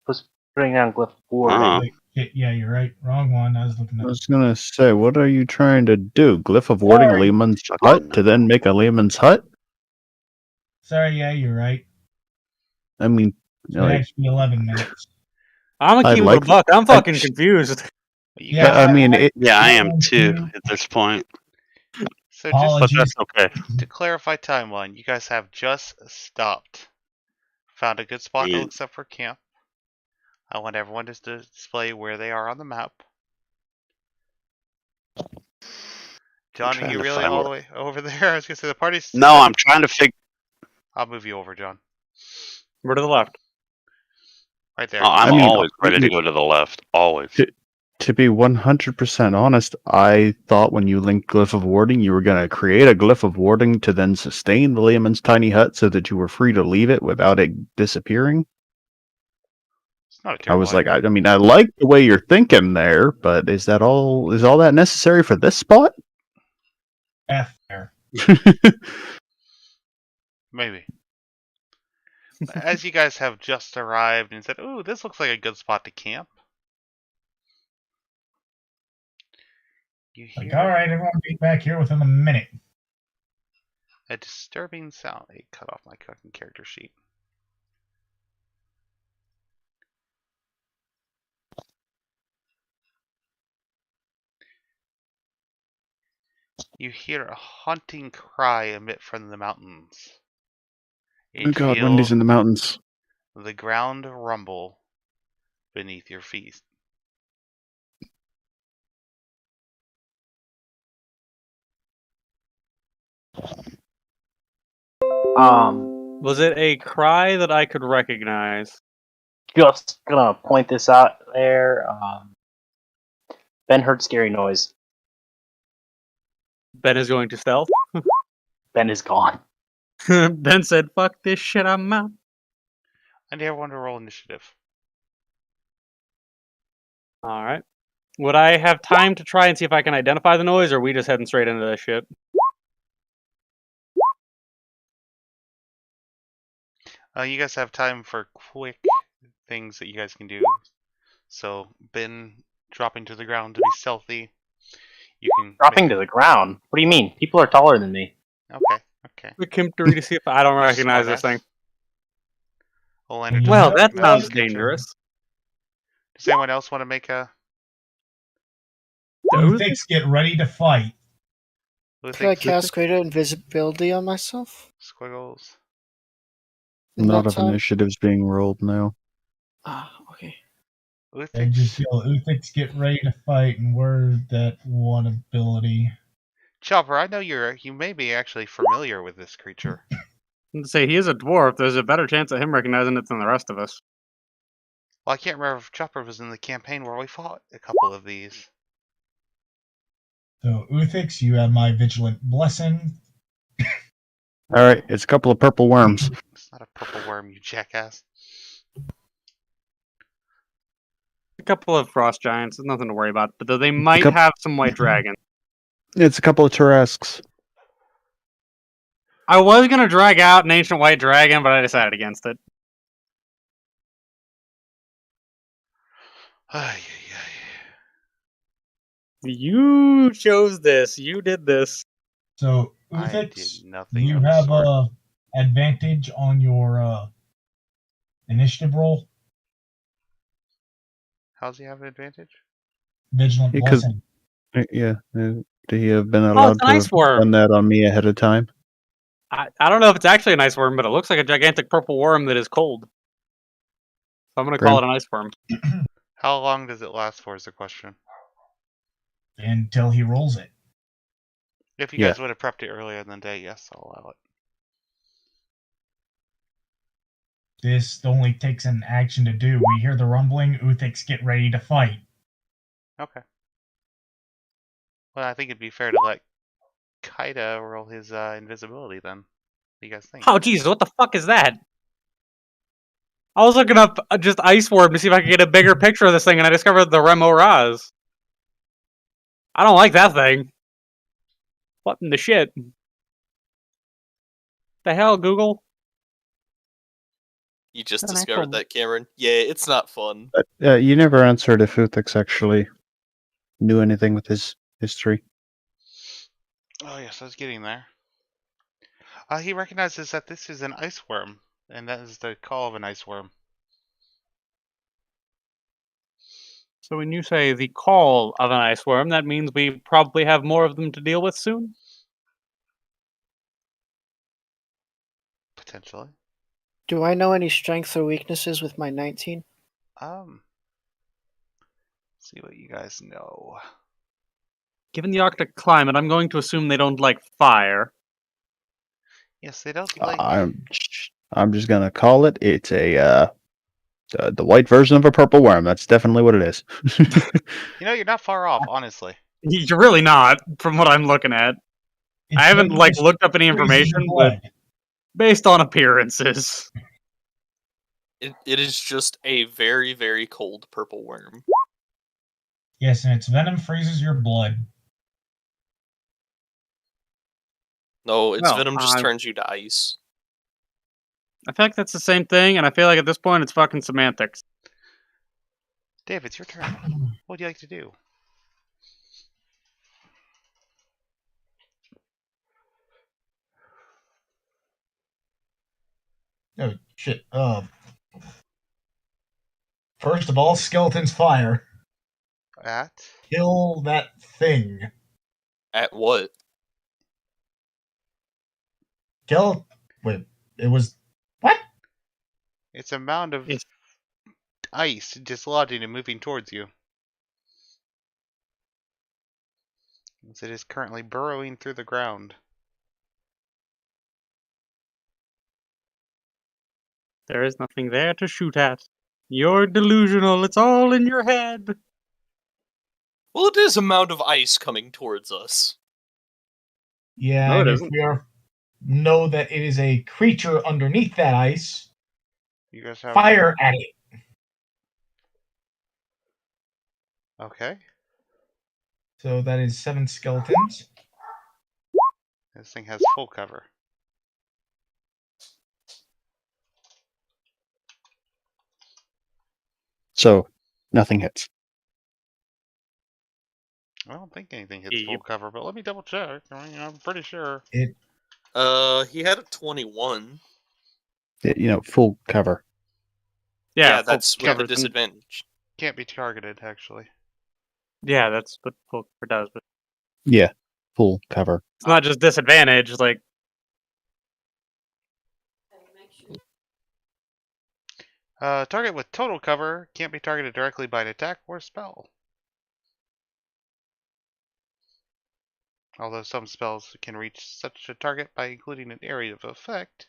was putting on Glyph Warding. Uh-huh. Wait, shit, yeah, you're right. Wrong one. I was looking I at. was gonna say, what are you trying to do? Glyph of warding Sorry. Lehman's hut to then make a Lehman's hut? Sorry, yeah, you're right. I mean, It's like, actually 11 minutes. I'm a I king like of the buck. I'm I- fucking confused. You Yeah, guys- I mean, it, Yeah, I am That one too too. at this point. so just But Apologies. that's okay. to clarify timeline, you guys have just stopped. Found a good spot that Yeah. looks up for camp. I want everyone just to display where they are on the map. John, are trying you to really find all what- the way over there? I was gonna say the party's. No, I'm trying to figure. I'll move you over, John. We're to the left. Right there. Oh, I'm I mean, always ready to go to the left. Always. to be 100% honest, I thought when you linked Glyph of Warding, you were going to create a Glyph of Warding to then sustain the Lehman's tiny hut so that you were free to leave it without it disappearing. It's not a I terrible was like, idea. I mean, I like the way you're thinking there, but is all that necessary for this spot? F there. Maybe. As you guys have just arrived and said, "Ooh, this looks like a good spot to camp," you Like, hear all right, everyone be back here within a minute. a disturbing sound. It cut off my fucking character sheet. You hear a haunting cry emit from the mountains. Oh You god, feel Wendy's in the mountains. the ground rumble beneath your feet. Was it a cry that I could recognize? Just gonna point this out there. Ben heard scary noise. Ben is going to stealth. Ben is gone. Ben said, "Fuck this shit, I'm out." I need everyone to roll initiative. All right. Would I have time to try and see if I can identify the noise, or are we just heading straight into this shit? You guys have time for quick things that you guys can do. So, Ben dropping to the ground to be stealthy. You can Dropping to the ground? What do you mean? People are taller than me. Okay. We came to read to see if I don't You're a recognize this smartass. thing. Olander Well, doesn't that recognize sounds this creature. dangerous. Does anyone else want to make a? Who thinks get ready to fight? Who Could I thinks cast greater invisibility on myself? squiggles? In Not that of time? initiatives being rolled now. Ah, okay. Who They just thinks? yell, who thinks get ready to fight and word that one ability. Chopper, I know you may be actually familiar with this creature. Say he is a dwarf. There's a better chance of him recognizing it than the rest of us. Well, I can't remember if Chopper was in the campaign where we fought a couple of these. So, Uthix, you have my vigilant blessing. All right, it's a couple of purple worms. It's not a purple worm, you jackass. A couple of frost giants. There's nothing to worry about. But they might coup- have some white dragons. It's a couple of Tarasques. I was gonna drag out an ancient white dragon, but I decided against it. Ay, ay, ay. You chose this. You did this. So, I did Uthix, nothing you of the have sort. advantage on your initiative roll. How's he have an advantage? Vigilant Because blessing. yeah, do you have been Oh, it's allowed an to ice have worm. done that on me ahead of time? I don't know if it's actually an ice worm, but it looks like a gigantic purple worm that is cold. So I'm gonna call it an ice worm. How long does it last for is the question. Until he rolls it. If you Yeah. guys would have prepped it earlier in the day, yes, I'll allow it. This only takes an action to do. We hear the rumbling. Uthix, get ready to fight. Okay. Well, I think it'd be fair to let Kaida roll his invisibility then. What do you guys think? Oh, Jesus, what the fuck is that? I was looking up just ice worm to see if I could get a bigger picture of this thing, and I discovered the Remo Raz. I don't like that thing. What in the shit? The hell, Google? You just An discovered actual- that, Cameron. Yeah, it's not fun. You never answered if Uthix actually knew anything with his history. Oh yes, I was getting there. He recognizes that this is an ice worm, and that is the call of an ice worm. So when you say the call of an ice worm, that means we probably have more of them to deal with soon? Potentially. Do I know any strengths or weaknesses with my 19? See what you guys know. Given the Arctic climate, I'm going to assume they don't like fire. Yes, they don't like. I'm just gonna call it. It's the white version of a purple worm. That's definitely what it is. You know, you're not far off, honestly. You're really not, from what I'm looking at. I haven't looked up any information, but based on appearances. It is just a very, very cold purple worm. Yes, and its venom freezes your blood. No, its Well, venom just turns you to ice. I feel like that's the same thing, and I feel like at this point it's fucking semantics. Dave, it's your turn. What would you like to do? Oh, shit. First of all, skeletons fire. At? Kill that thing. At what? Kill. Wait, it was. What? It's a mound of It's- ice dislodging and moving towards you. As it is currently burrowing through the ground. There is nothing there to shoot at. You're delusional, it's all in your head. Well, it is a mound of ice coming towards us. Yeah, No, it and if isn't. we know that it is a creature underneath that ice, You guys have fire at it. Okay. So that is 7 skeletons. This thing has full cover. So nothing hits. I don't think anything hits full Yep. cover, but let me double check. I mean, I'm pretty sure. He had a 21. Full cover. Yeah, full that's with the cover's- disadvantage. Can't be targeted, actually. Yeah, that's what full cover does, but Yeah, full cover. it's not just disadvantage, like Target with total cover can't be targeted directly by an attack or spell. Although some spells can reach such a target by including an area of effect.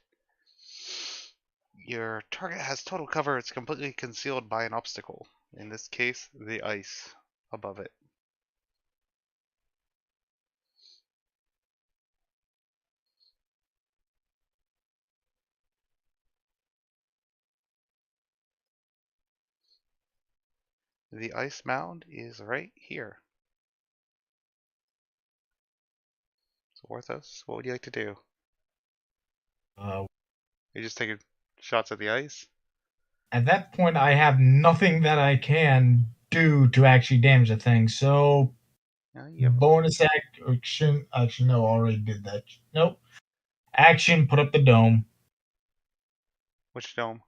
Your target has total cover, it's completely concealed by an obstacle. In this case, the ice above it. The ice mound is right here. So Orthos, what would you like to do? You just taking shots at the ice? At that point, I have nothing that I can do to actually damage the thing. So, You bonus action. Actually, no, I already did that. Nope. Action, put up the dome. Which dome?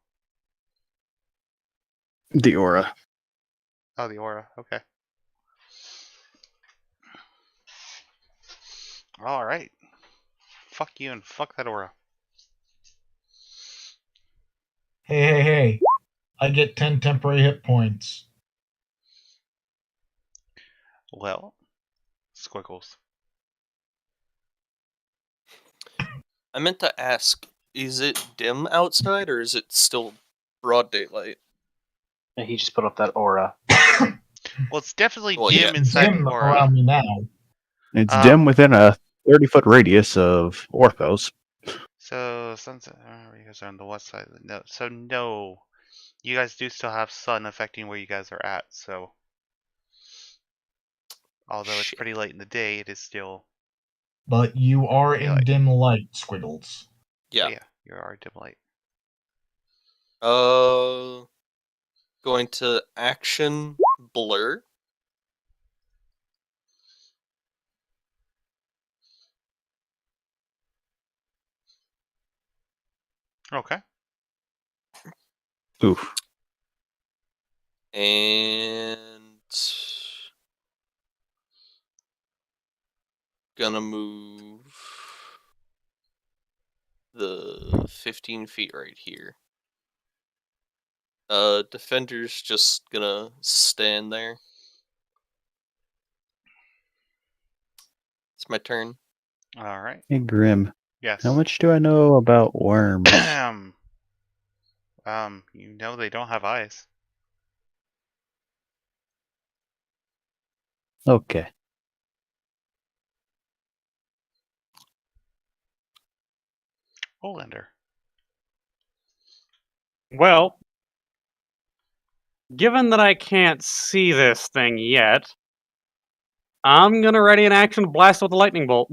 The aura. Oh, the aura. Okay. All right. Fuck you and fuck that aura. Hey. I get 10 temporary hit points. Well, Squiggles. I meant to ask, is it dim outside or is it still broad daylight? And he just put up that aura. Well, it's definitely Well, dim yeah. inside Dim the aura. around me now. It's dim within a 30-foot radius of Orthos. So, sunset. You guys are on the west side. No, so no, you guys do still have sun affecting where you guys are at. So, although it's Shit. pretty late in the day, it is still. But you are in Daylight. dim light, Squiggles. Yeah. Yeah, you are dim light. Going to action blur. Okay. Oof. And gonna move the 15 feet right here. Defender's just gonna stand there. It's my turn. All right. Hey, Grim. Yes. How much do I know about worms? You know they don't have eyes. Okay. Olander. Well, given that I can't see this thing yet, I'm gonna ready an action blast with a lightning bolt.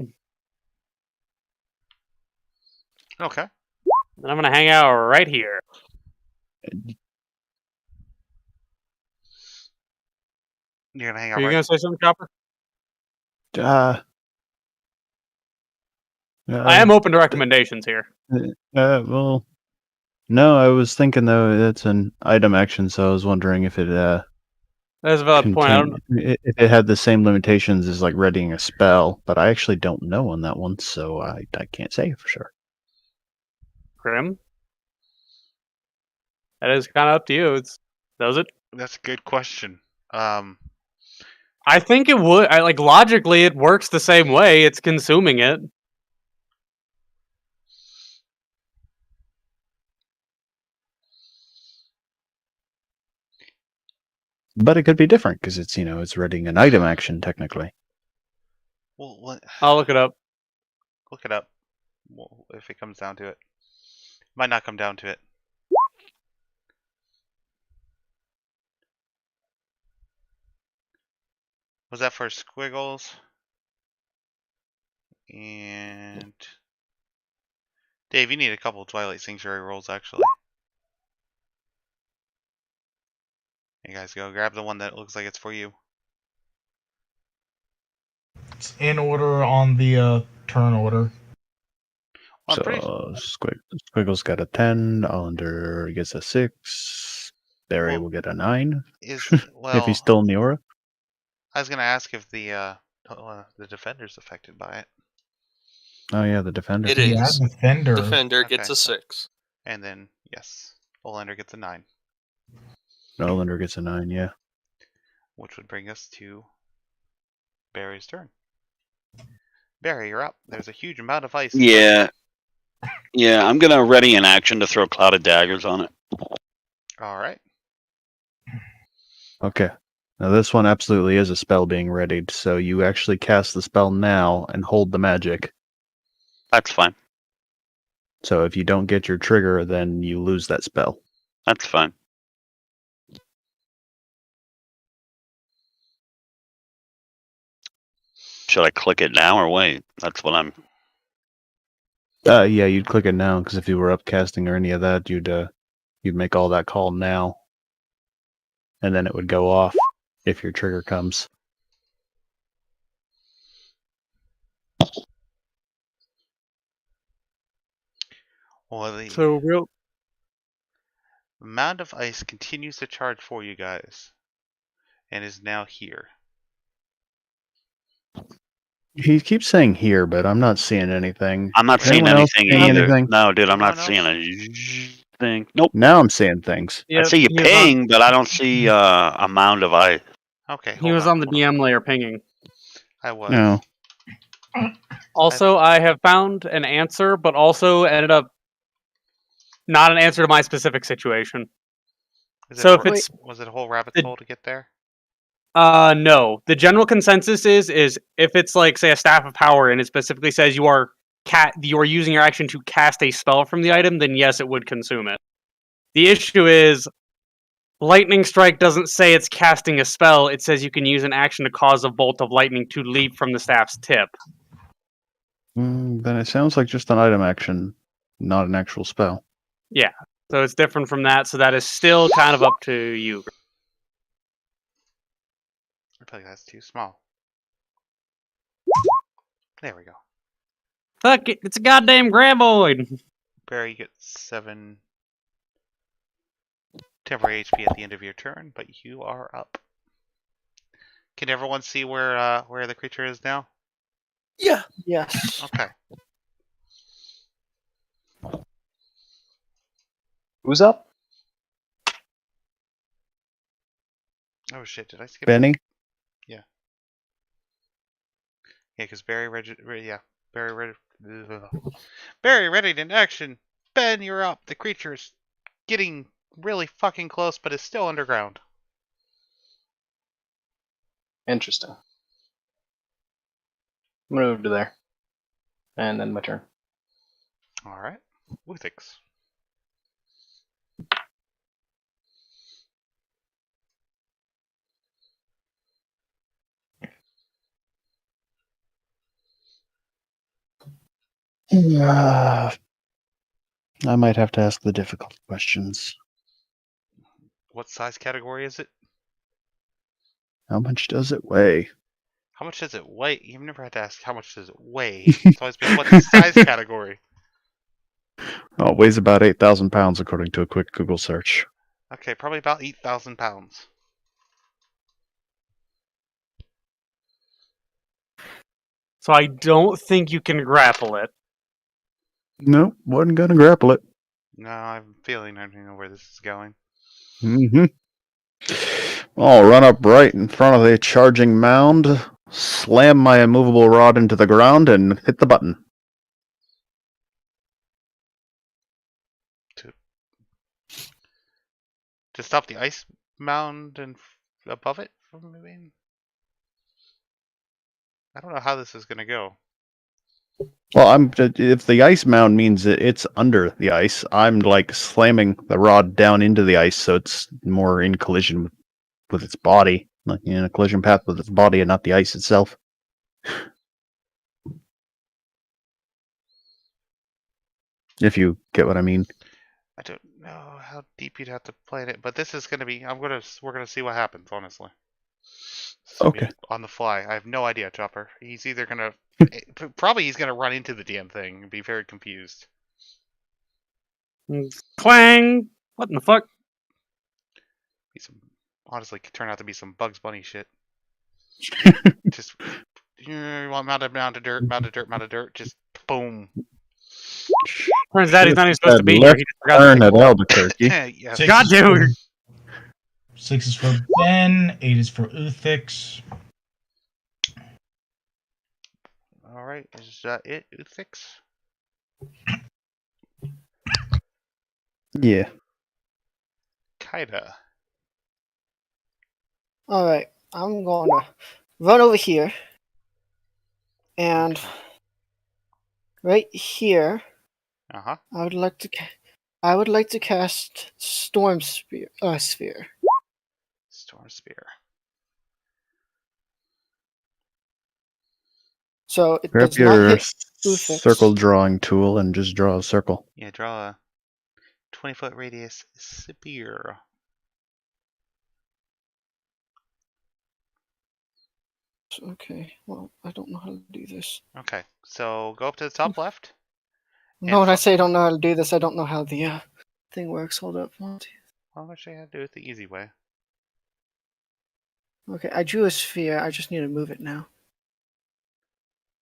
Okay. And I'm gonna hang out right here. You're gonna hang out Are you right. gonna say something, Chopper? I am open to recommendations here. Well, no, I was thinking though it's an item action, so I was wondering if it That's a valid point. I don't know. if it had the same limitations as like readying a spell, but I actually don't know on that one, so I can't say for sure. Grim? That is kind of up to you. Does it? That's a good question. I think it would. Logically, it works the same way. It's consuming it. But it could be different because it's it's readying an item action technically. Well, I'll look it up. Look it up. Well, if it comes down to it, might not come down to it. Was that for Squiggles? And Dave, you need a couple of Twilight Sanctuary rolls actually. You guys go grab the one that looks like it's for you. It's in order on the turn order. Well, So Squiggles got a 10, Allender gets a 6, Barry will get a 9. If he's still in the aura. I was gonna ask if the defender's affected by it. Oh yeah, the defender. It is. Yeah, defender. Defender gets Okay. a 6. And then yes, Olander gets a 9. Allender gets a 9, yeah. Which would bring us to Barry's turn. Barry, you're up. There's a huge amount of ice. Yeah. Yeah, I'm gonna ready an action to throw Cloud of Daggers on it. Alright. Okay. Now this one absolutely is a spell being readied, so you actually cast the spell now and hold the magic. That's fine. So if you don't get your trigger, then you lose that spell. That's fine. Should I click it now or wait? That's what I'm. Yeah, you'd click it now because if you were upcasting or any of that, you'd make all that call now, and then it would go off if your trigger comes. Well, the So real. mound of ice continues to charge for you guys, and is now here. He keeps saying here, but I'm not seeing anything. I'm not Is seeing anyone else anything seeing either. anything? No, dude, I'm not Anyone seeing a thing. Nope. Now I'm seeing things. I see you ping, but I don't see a mound of ice. Okay, He was on the DM layer pinging. I was. No. Also, I have found an answer, but also ended up not an answer to my specific situation. So if it's was it a whole rabbit's hole to get there? no. The general consensus is if it's like say a staff of power and it specifically says you are using your action to cast a spell from the item, then yes, it would consume it. The issue is lightning strike doesn't say it's casting a spell. It says you can use an action to cause a bolt of lightning to leap from the staff's tip. Then it sounds like just an item action, not an actual spell. Yeah. So it's different from that. So that is still kind of up to you. I feel like that's too small. There we go. Fuck it, it's a goddamn graboid. Barry gets 7 temporary HP at the end of your turn, but you are up. Can everyone see where the creature is now? Yeah. Yes. Okay. Who's up? Oh shit! Did I skip? Benny? Yeah. Yeah, because Barry readied in action. Ben, you're up. The creature's getting really fucking close, but is still underground. Interesting. I'm gonna move to there. And then my turn. Alright. Wuthix. I might have to ask the difficult questions. What size category is it? How much does it weigh? How much does it weigh? You've never had to ask how much does it weigh. It's always been what's the size category. Oh, it weighs about 8,000 pounds according to a quick Google search. Okay, probably about 8,000 pounds. So I don't think you can grapple it. Nope, wasn't gonna grapple it. No, I'm feeling I don't know where this is going. I'll run up right in front of the charging mound, slam my immovable rod into the ground, and hit the button. To stop the ice mound and above it from moving? I don't know how this is going to go. Well, if the ice mound means that it's under the ice, I'm like slamming the rod down into the ice, so it's more in collision with its body, like in a collision path with its body and not the ice itself. If you get what I mean. I don't know how deep you'd have to play it, but this is going to be. We're gonna see what happens. Honestly. Okay. On the fly, I have no idea, Chopper. He's either gonna, probably he's gonna run into the damn thing and be very confused. Clang! What in the fuck? Honestly, could turn out to be some Bugs Bunny shit. Just, you want mound of dirt, just boom. Turns out he's not even supposed to be here. He just forgot to Turn take at roll. Albuquerque. Yes. God damn it. 6 is for Ben, 8 is for Uthix. Alright, is that it, Uthix? Yeah. Kaida. Alright, I'm gonna run over here. And right here, Uh-huh. I would like to cast Storm Sphere. Storm Spear. So it Grab does not your hit Uthix. circle drawing tool and just draw a circle. Yeah, draw a 20-foot radius spear. Okay, well, I don't know how to do this. Okay, so go up to the top left. No, when I say I don't know how to do this, I don't know how the thing works. Hold up. One, two. Well, actually, I had to do it the easy way. Okay, I drew a sphere. I just need to move it now.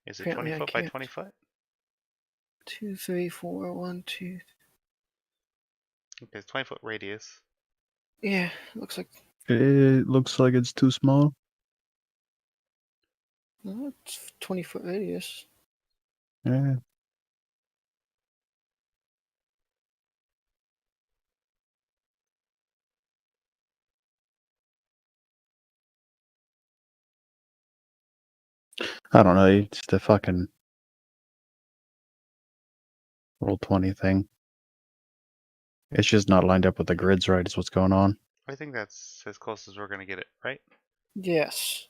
Is it Apparently 20 I foot by can't. 20 foot? 2, 3, 4, 1, 2. Okay, it's 20-foot radius. Yeah, looks like It looks like it's too small. it's 20-foot radius. Yeah. I don't know. It's the fucking Roll20 thing. It's just not lined up with the grids right, is what's going on. I think that's as close as we're going to get it, right? Yes.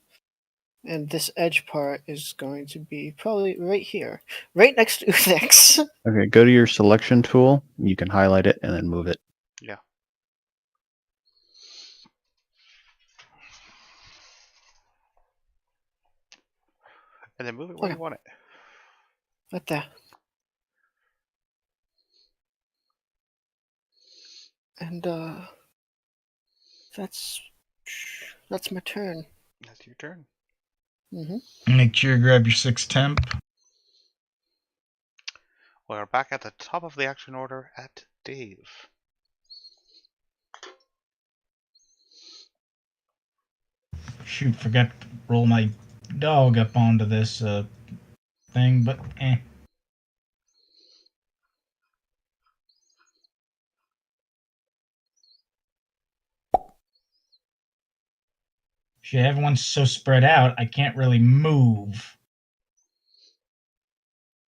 And this edge part is going to be probably right here. Right next to Uthix. Okay, go to your selection tool. You can highlight it and then move it. Yeah. And then move it where Okay. you want it. Right there. And that's my turn. That's your turn. Make sure you grab your 6 temp. We're back at the top of the action order at Dave. Shoot, forgot to roll my dog up onto this thing, but eh. Shit, everyone's so spread out, I can't really move.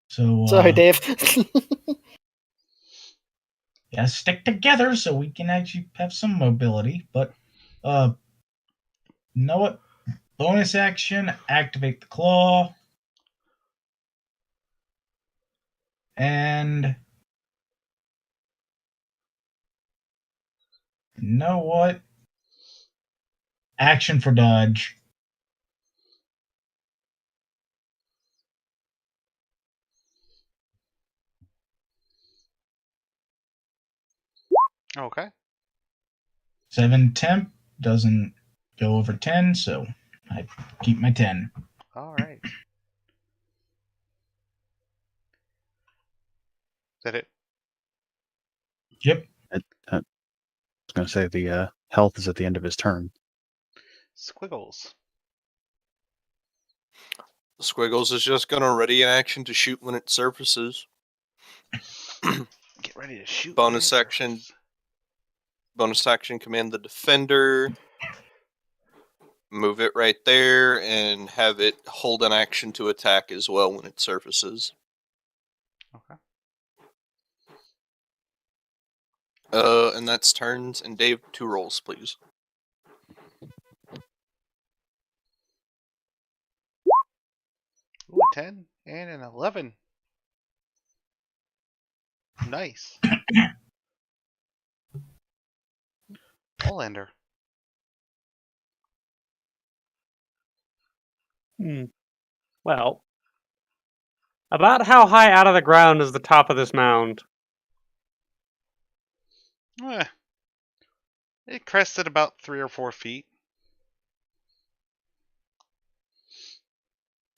So, Sorry, Dave. yeah, stick together so we can actually have some mobility. But, you know what? Bonus action, activate the claw. And, you know what? Action for dodge. Okay. 7 temp doesn't go over 10, so I keep my 10. All right. Is that it? Yep. I was going to say the health is at the end of his turn. Squiggles. Squiggles is just gonna ready an action to shoot when it surfaces. Get ready to shoot. Bonus action. Bonus action, command the defender. Move it right there and have it hold an action to attack as well when it surfaces. Okay. And that's turns. And Dave, 2 rolls, please. Ooh, 10 and an 11. Nice. Olander. Well, about how high out of the ground is the top of this mound? It crested about 3 or 4 feet.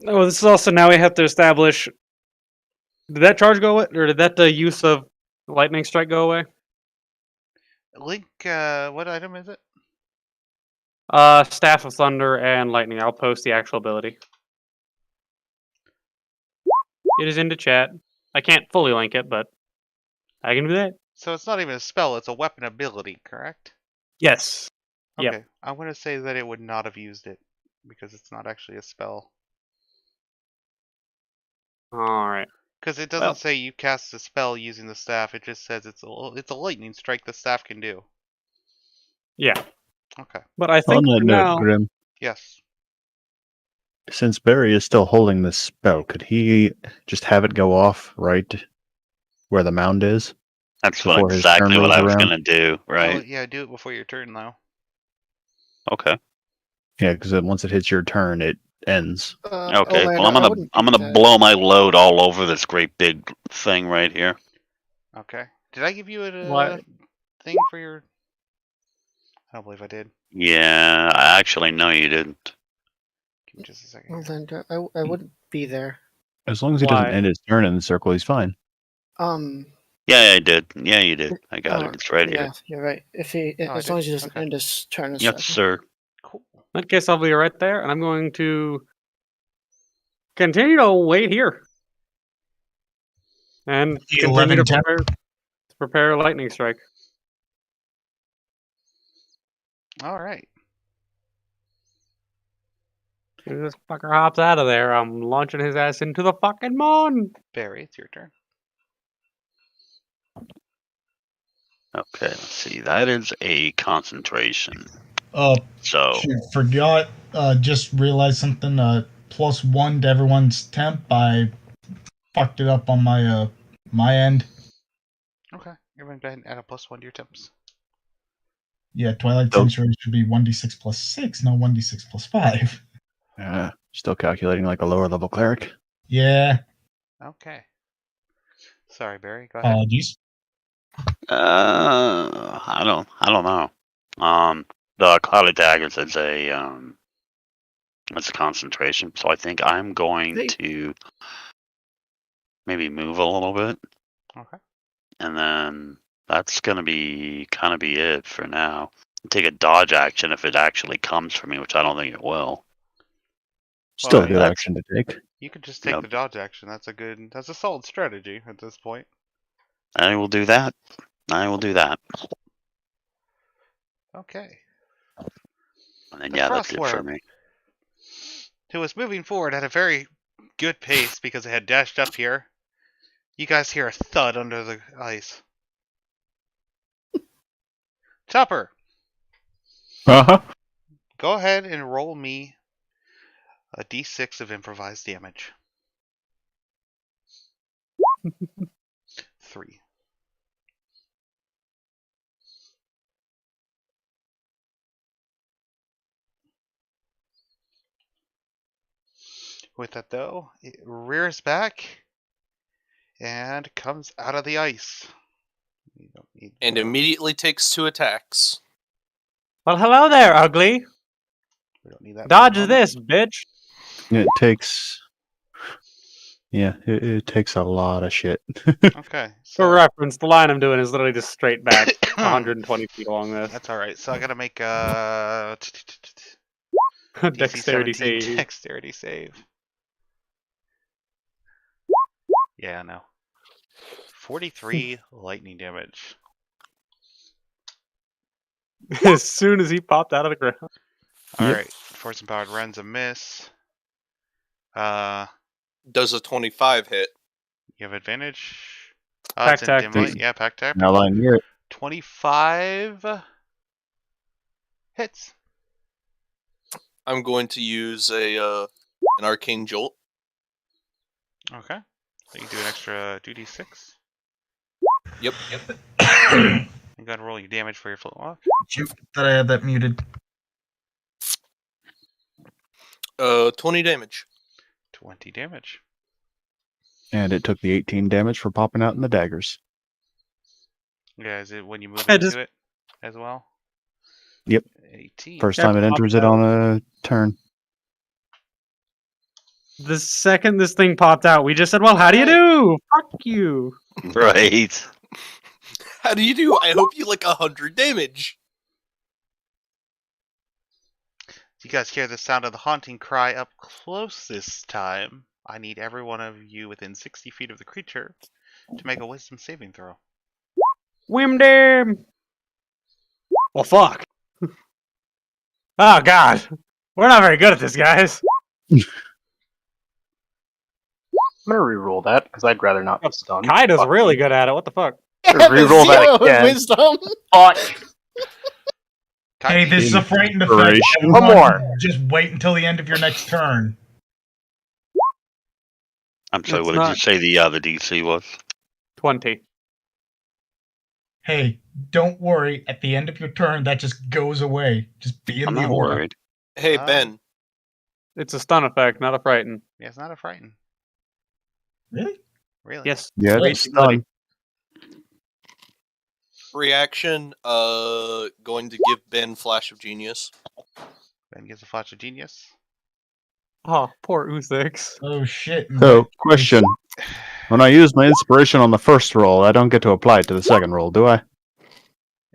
Oh, this is also now we have to establish. Did that charge go away, or did that use of lightning strike go away? Link, what item is it? Staff of Thunder and Lightning. I'll post the actual ability. It is into chat. I can't fully link it, but I can do that. So it's not even a spell, it's a weapon ability, correct? Yes. Okay. Yep. I'm going to say that it would not have used it because it's not actually a spell. All right. Because it doesn't say you cast a spell using the staff. It just says it's a lightning strike the staff can do. Yeah. Okay. But I think On that for note, now, Grim, Yes. since Barry is still holding this spell, could he just have it go off right where the mound is? That's Before his exactly turn what rolls I was around? gonna do. Oh, Right? yeah, do it before your turn, though. Okay. Yeah, because once it hits your turn, it ends. Okay. Olander, Well, I wouldn't I'm do gonna that. blow my load all over this great big thing right here. Okay. Did I give you a What? thing for your... I don't believe I did. Yeah, I actually know you didn't. Give me just a second. here. Olander, I wouldn't be there. As long as he doesn't Why? end his turn in the circle, he's fine. Yeah, I did. Yeah, you did. I got it. It's right Yeah, here. you're right. If he, Oh, I as long did? as he doesn't Okay. end his turn in a Yes, second. sir. Cool. In that case, I'll be right there, and I'm going to continue to wait here. And The continue 11 to temp. prepare a lightning strike. All right. As this fucker hops out of there, I'm launching his ass into the fucking moon. Barry, it's your turn. Okay, let's see. That is a concentration. Oh, So shoot, forgot. Just realized something. +1 to everyone's temp. I fucked it up on my end. Okay. Everyone go ahead and add a +1 to your temps. Yeah, Twilight So- Tincture should be 1d6 + 6, not 1d6 + 5. Still calculating like a lower level cleric. Yeah, Okay. Sorry, Barry. Go ahead. apologies. I don't know. The Clouded Daggers is it's a concentration, so I think I'm going Hey. to maybe move a little bit, Okay. and then that's gonna be kind of be it for now. Take a dodge action if it actually comes for me, which I don't think it will. Still Well, a good that's- action to take. You could just take Yep. the dodge action. That's a solid strategy at this point. I will do that. I will do that. Okay. And then The yeah, that's it for crossword. me. Who was moving forward at a very good pace because it had dashed up here. You guys hear a thud under the ice. Chopper, Uh-huh. go ahead and roll me a d6 of improvised damage. 3. With that, though, it rears back and comes out of the ice. You don't need And immediately takes 2 attacks. Well, hello there, ugly. we don't need that. for the Dodge moment. this, bitch. It takes. Yeah, it takes a lot of shit. Okay. For So reference, the line I'm doing is literally just straight back 120 feet along this. that's all right. So I gotta make a Dexterity DC 17 save. Dexterity save. Yeah, no. 43 lightning damage. As soon as he popped out of the ground. All Yep. right. Force empowered runs a miss. Does a 25 hit? You have advantage. Pack It's in tack. dim light. Yeah, pack tack. Now line near it. 25 hits. I'm going to use an arcane jolt. Okay. So you do an extra 2d6. Yep. You gotta roll your damage for your flint walk. Shoot, thought I had that muted. 20 damage. 20 damage. And it took the 18 damage for popping out in the daggers. Yeah, is it when you move I into just- it as well? Yep. 18. First Yeah, time it pop enters it it on a turn. The second this thing popped out, we just said, well, how do you do? Fuck you. Right. How do you do? I hope you like 100 damage. You guys hear the sound of the haunting cry up close this time. I need every one of you within 60 feet of the creature to make a wisdom saving throw. Wimdam. Well, fuck. Oh, God. We're not very good at this, guys. I'm gonna reroll that because I'd rather not be stunned. Kaido's Fuck really you. good at it. What the fuck? Reroll that again. Wisdom. Fuck. Hey, this is a frightened effect. Inspiration. Everyone One more. Just wait until the end of your next turn. I'm sorry, It's what did you not- say the DC was? 20. Hey, don't worry. At the end of your turn, that just goes away. Just be in I'm the not aura. worried. Hey, Um, Ben. It's a stun effect, not a frighten. Yeah, it's not a frighten. Really? Really? Yes. Yeah, Well, it's done. Reaction, going to give Ben Flash of Genius. Ben gets a flash of genius. Oh, poor Uthix. Oh shit. So, question. When I use my inspiration on the first roll, I don't get to apply it to the second roll, do I?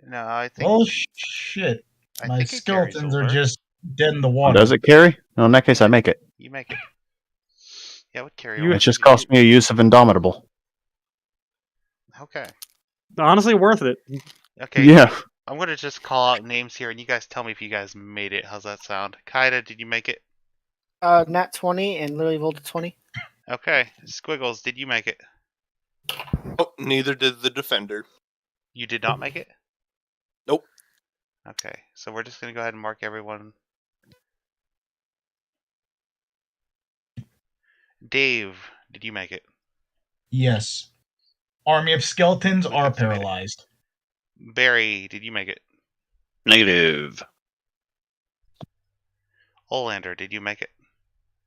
No, I think Oh shit. I My think it carries skeletons are over. just dead in the water. Does it carry? No, in that case, I make it. You make it. Yeah, it would carry You- over. It just cost me a use of Indomitable. Okay. Honestly, worth it. Okay. Yeah. I'm gonna just call out names here, and you guys tell me if you guys made it. How's that sound? Kaida, did you make it? Nat 20 and literally rolled a 20. Okay. Squiggles, did you make it? Oh, neither did the Defender. You did not make it? Nope. Okay, so we're just gonna go ahead and mark everyone. Dave, did you make it? Yes. Army of skeletons We are can submit it. paralyzed. Barry, did you make it? Negative. Olander, did you make it?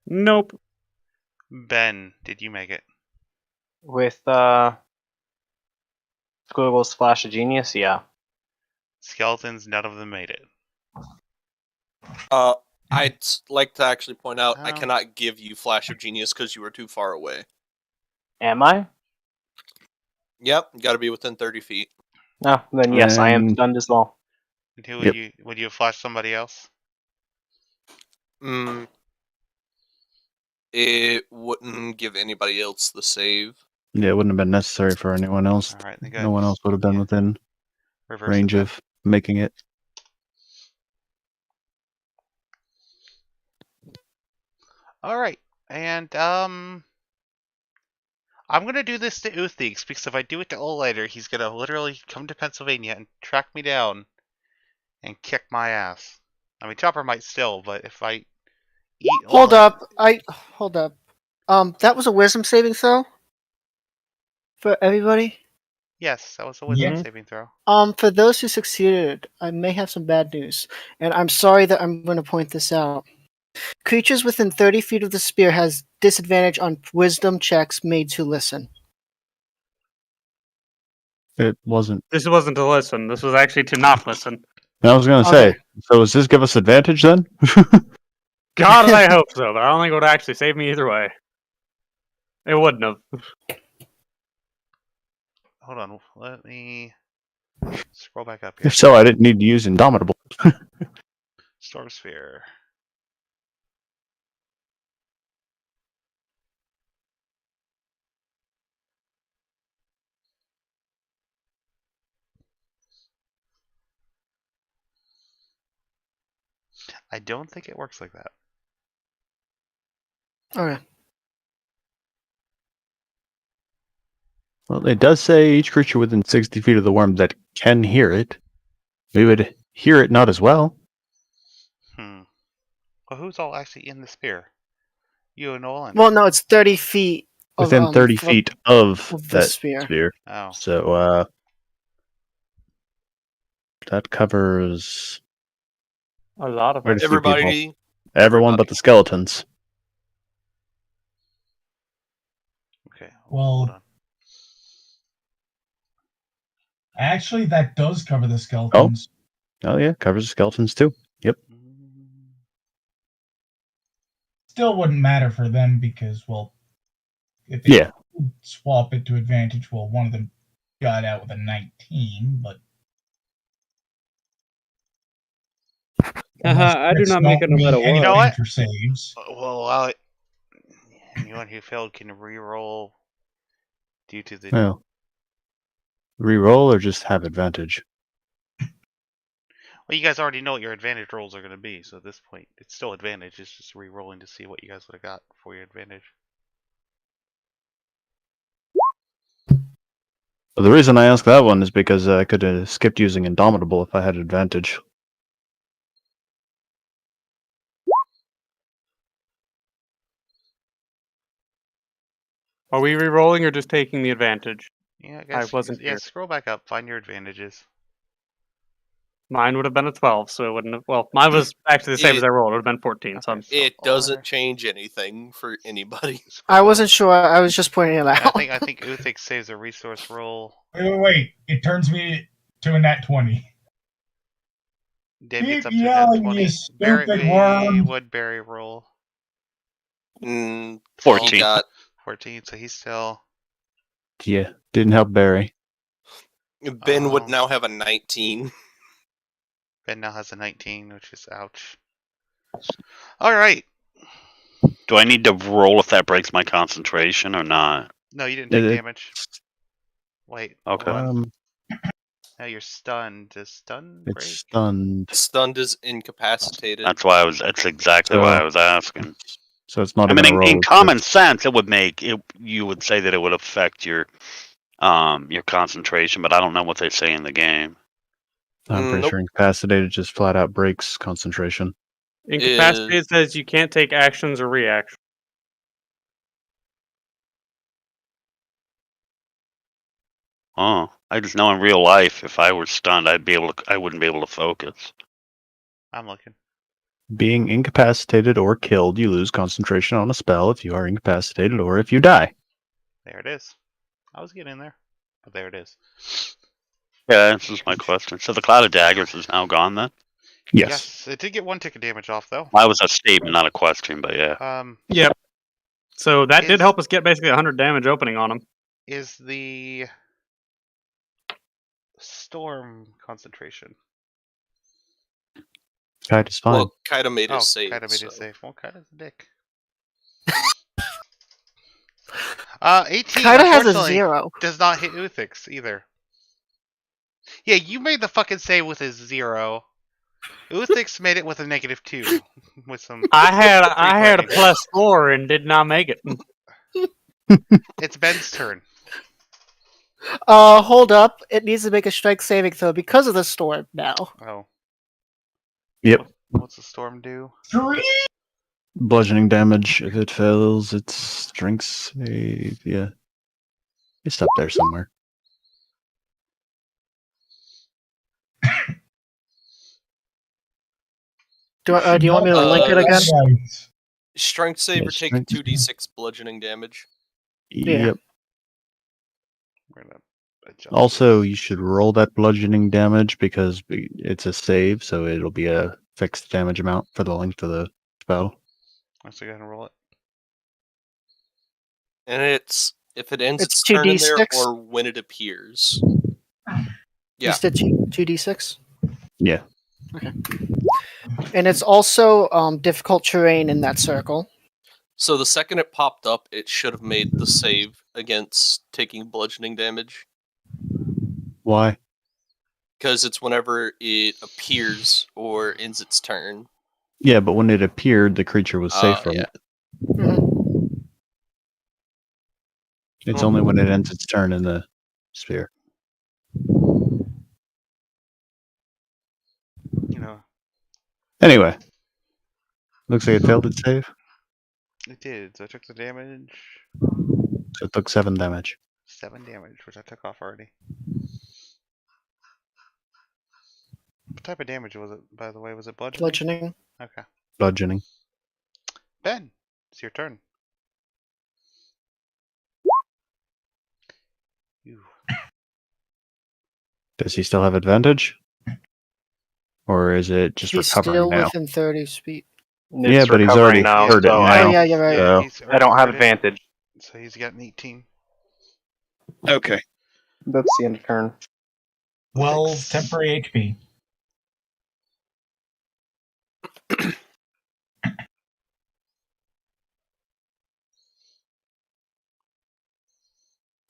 Nope. Ben, did you make it? With Squiggle's Flash of Genius, yeah. Skeletons, none of them made it. I'd like to actually point out I Oh. cannot give you Flash of Genius because you were too far away. Am I? Yep, you got to be within 30 feet. No, then yes, I am And- stunned as well. And who Yep. would you have flashed somebody else? It wouldn't give anybody else the save. Yeah, it wouldn't have been necessary for anyone else. Alright, then go No ahead one and else would have been yeah, within reverse range it then. of making it. Alright, and I'm gonna do this to Uthix because if I do it to Olander, he's gonna literally come to Pennsylvania and track me down and kick my ass. I mean, Chopper might still, but if I eat Hold Olander- up. Hold up. That was a wisdom saving throw for everybody. Yes, that was a wisdom Yeah. saving throw. For those who succeeded, I may have some bad news, and I'm sorry that I'm going to point this out. Creatures within 30 feet of the spear has disadvantage on wisdom checks made to listen. It wasn't. This wasn't to listen. This was actually to not listen. I was going to Okay. say, so does this give us advantage then? God, I hope so, but I don't think it would actually save me either way. It wouldn't have. Hold on, let me scroll back up here. If so, I didn't need to use Indomitable. Storm Sphere. I don't think it works like that. Okay. Well, it does say each creature within 60 feet of the worm that can hear it. We would hear it not as well. Well, who's all actually in the spear? You and Nolan. Well, no, it's 30 feet. Within 30 from- feet of of the that spear. sphere. Oh, So, that covers A lot of Where it. does- few people. Everybody, everyone but the skeletons. okay. Well- Hold on. Actually, that does cover the skeletons. Oh, yeah, covers the skeletons too. Still wouldn't matter for them because, well, if they Yeah. swap it to advantage, well, one of them got out with a 19, but. I do not make it no matter what. Any You know what? danger saves. Well, allow it. Anyone who failed can re-roll due to the. Well, reroll or just have advantage. Well, you guys already know what your advantage rolls are going to be, so at this point, it's still advantage. It's just re-rolling to see what you guys would have got for your advantage. But the reason I asked that one is because I could have skipped using Indomitable if I had advantage. Are we re-rolling or just taking the advantage? Yeah, I guess. wasn't Yeah, here. scroll back up. Find your advantages. Mine would have been a 12, so it wouldn't have. Well, mine was actually the same as I rolled. It would have been 14. So Okay, so It doesn't R, change anything for anybody. scroll I wasn't up. sure. I was just pointing it out. I think Uthix saves a resource roll. Wait. It turns me to a nat 20. Dave gets up Keep to a nat yelling, 20. you stupid Barry worm. would Barry roll. 14. He got 14, so he's still. Yeah, didn't help Barry. Ben would Oh. now have a 19. Ben now has a 19, which is ouch. Alright. Do I need to roll if that breaks my concentration or not? No, you didn't take It- damage. Wait. Okay. Hold on. Um, Now you're stunned. Does stun it's break? stunned, Stunned is incapacitated. That's why that's exactly why I was asking. so it's not I even mean, a roll. in it's common just- sense, it would make it. You would say that it would affect your concentration, but I don't know what they say in the game. I'm pretty Nope. sure incapacitated just flat out breaks concentration. incapacitated says you can't take actions or reactions. Oh, I just know in real life, if I were stunned, I wouldn't be able to focus. I'm looking. Being incapacitated or killed, you lose concentration on a spell if you are incapacitated or if you die. There it is. I was getting there. But there it is. Yeah, this is my question. So the cloud of daggers is now gone then? Yes. It did get 1 tick of damage off, though. That was a statement, not a question, but yeah. Yep. So that did Is- help us get basically 100 damage opening on him. Is the storm concentration? Kite is fine. Well, Kaida made Oh, his save. Kaida made so. it safe. Well, Kaida's a dick. 18 Kaida has a unfortunately, 0. does not hit Uthix either. Yeah, you made the fucking save with a 0. Uthix made it with a -2 with some. I had a pointing. +4 and did not make it. It's Ben's turn. Hold up. It needs to make a strike saving throw because of the storm now. Oh. Yep. What's the storm do? 3. Bludgeoning damage. If it fails, it's strength save. Yeah. It's up there somewhere. Do you want me to link it again? Guys. Strength save Yeah, or take strength. 2d6 bludgeoning damage. Yeah. Yep. We're gonna adjust Also, this. you should roll that bludgeoning damage because it's a save, so it'll be a fixed damage amount for the length of the spell. Let's go ahead and roll it. And it's if it ends It's its turn in there 2d6? or when it appears. Yeah. You said 2d6? Yeah. And it's also difficult terrain in that circle. So the second it popped up, it should have made the save against taking bludgeoning damage. Why? Because it's whenever it appears or ends its turn. Yeah, but when it appeared, the creature was safe Oh, from yeah. it. Mhm. It's only when it ends its turn in the sphere. You know, Anyway. Looks like it failed its save. it did. So I took the damage. So it took 7 damage. 7 damage, which I took off already. What type of damage was it, by the way? Was it bludgeoning? Bludgeoning. Okay. Bludgeoning. Ben, it's your turn. Ooh. Does he still have advantage? Or is it just He's recovering still now? within 30 feet. Yeah, It's but he's recovering already now, heard it so now. Oh, yeah, you're right. So- he's I don't have already heard it, advantage. So he's got an 18. Okay. That's the end of turn. 12 temporary HP.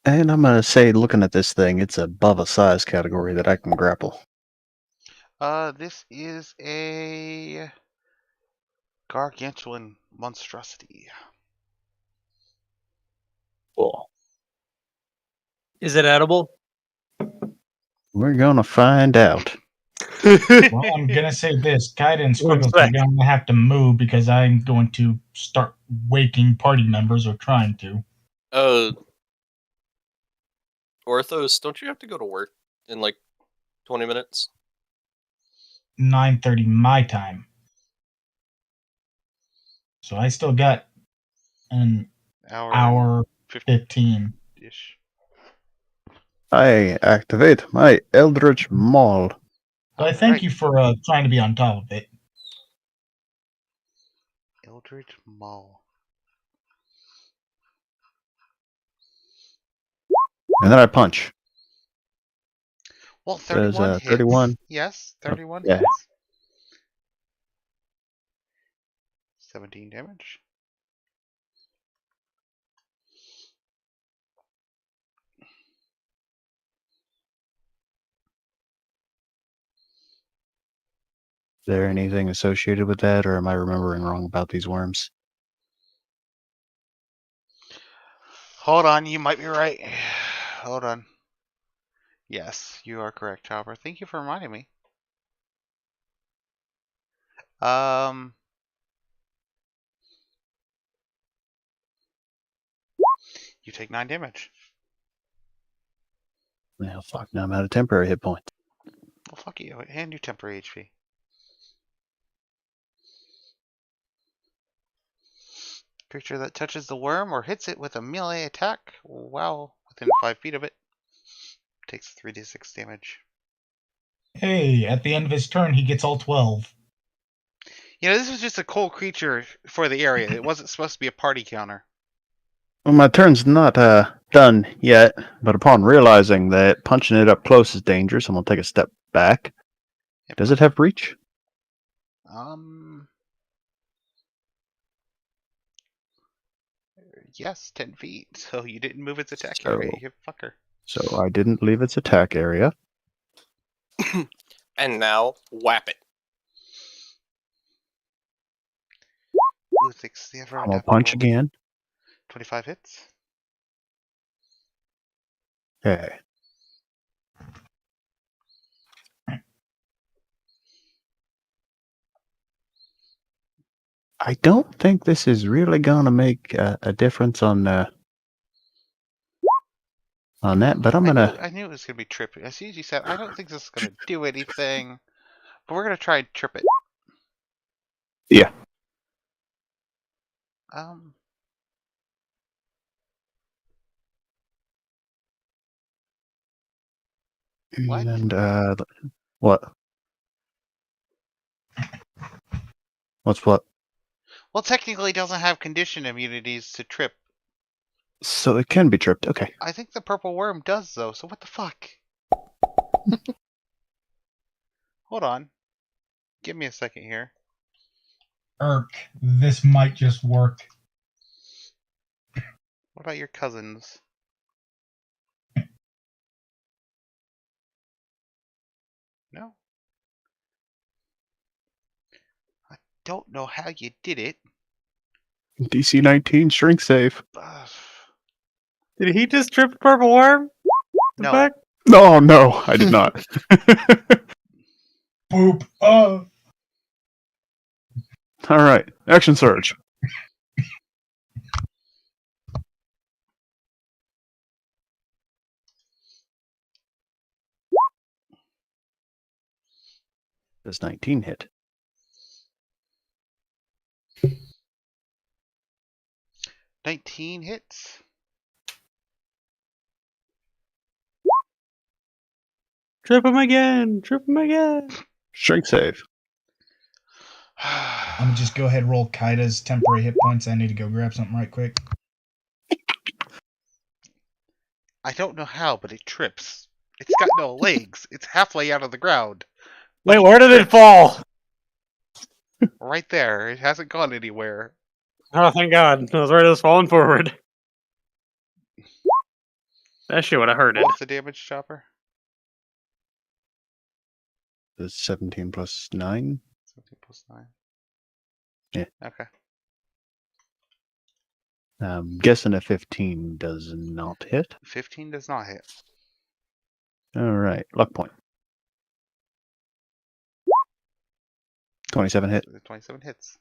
And I'm going to say, looking at this thing, it's above a size category that I can grapple. This is a gargantuan monstrosity. Cool. Is it edible? We're going to find out. Well, I'm going to say this. Kaida and Squiggles are Respect. going to have to move because I'm going to start waking party members or trying to. Orthos, don't you have to go to work in like 20 minutes? 9:30 my time. So I still got an hour 15. Ish. I activate my Eldritch Maul. But I thank Alright. you for trying to be on top of it. Eldritch Maul. And then I punch. Well, Says, 31 hits. 31. Yes, 31 yeah. hits. 17 damage. Is there anything associated with that, or am I remembering wrong about these worms? Hold on, you might be right. Hold on. Yes, you are correct, Chopper. Thank you for reminding me. You take 9 damage. Well, fuck, now I'm out of temporary hit points. Well, fuck you, and your temporary HP. Creature that touches the worm or hits it with a melee attack while within 5 feet of it takes 3d6 damage. Hey, at the end of his turn, he gets all 12. You know, this was just a cool creature for the area. It wasn't supposed to be a party counter. Well, my turn's not done yet, but upon realizing that punching it up close is dangerous, I'm going to take a step back. Yep. Does it have reach? Yes, 10 feet. So you didn't move its attack So- area, you fucker. So I didn't leave its attack area. And now, whap it. Ooh, thanks the ever I'm going to punch adaptable. again. 25 hits. Okay. I don't think this is really going to make a difference on that, but I'm going to... I knew it was going to be trippy. As soon as you said, I don't think this is going to do anything, but we're going to try and trip it. Yeah. What? And, what? What's what? Well, technically it doesn't have condition immunities to trip. So it can be tripped. Okay. I think the purple worm does, though, so what the fuck? Hold on. Give me a second here. This might just work. What about your cousins? No? I don't know how you did it. DC 19 shrink save. Ugh. Did he just trip purple worm? The No. fuck? Oh, no, I did not. Boop. All right. Action surge. Does 19 hit? 19 hits. Trip him again! Trip him again! Shrink save. I'm gonna just go ahead and roll Kaida's temporary hit points. I need to go grab something right quick. I don't know how, but it trips. It's got no legs. It's halfway out of the ground. Wait, where did it fall? Right there. It hasn't gone anywhere. Oh, thank God. I was right as falling forward. That shit would have hurt it. What's the damage, Chopper? Does 17 plus 9? 17 plus 9. Yeah. Okay. I'm guessing a 15 does not hit. 15 does not hit. All right. Luck point. 27 hit. 27 hits.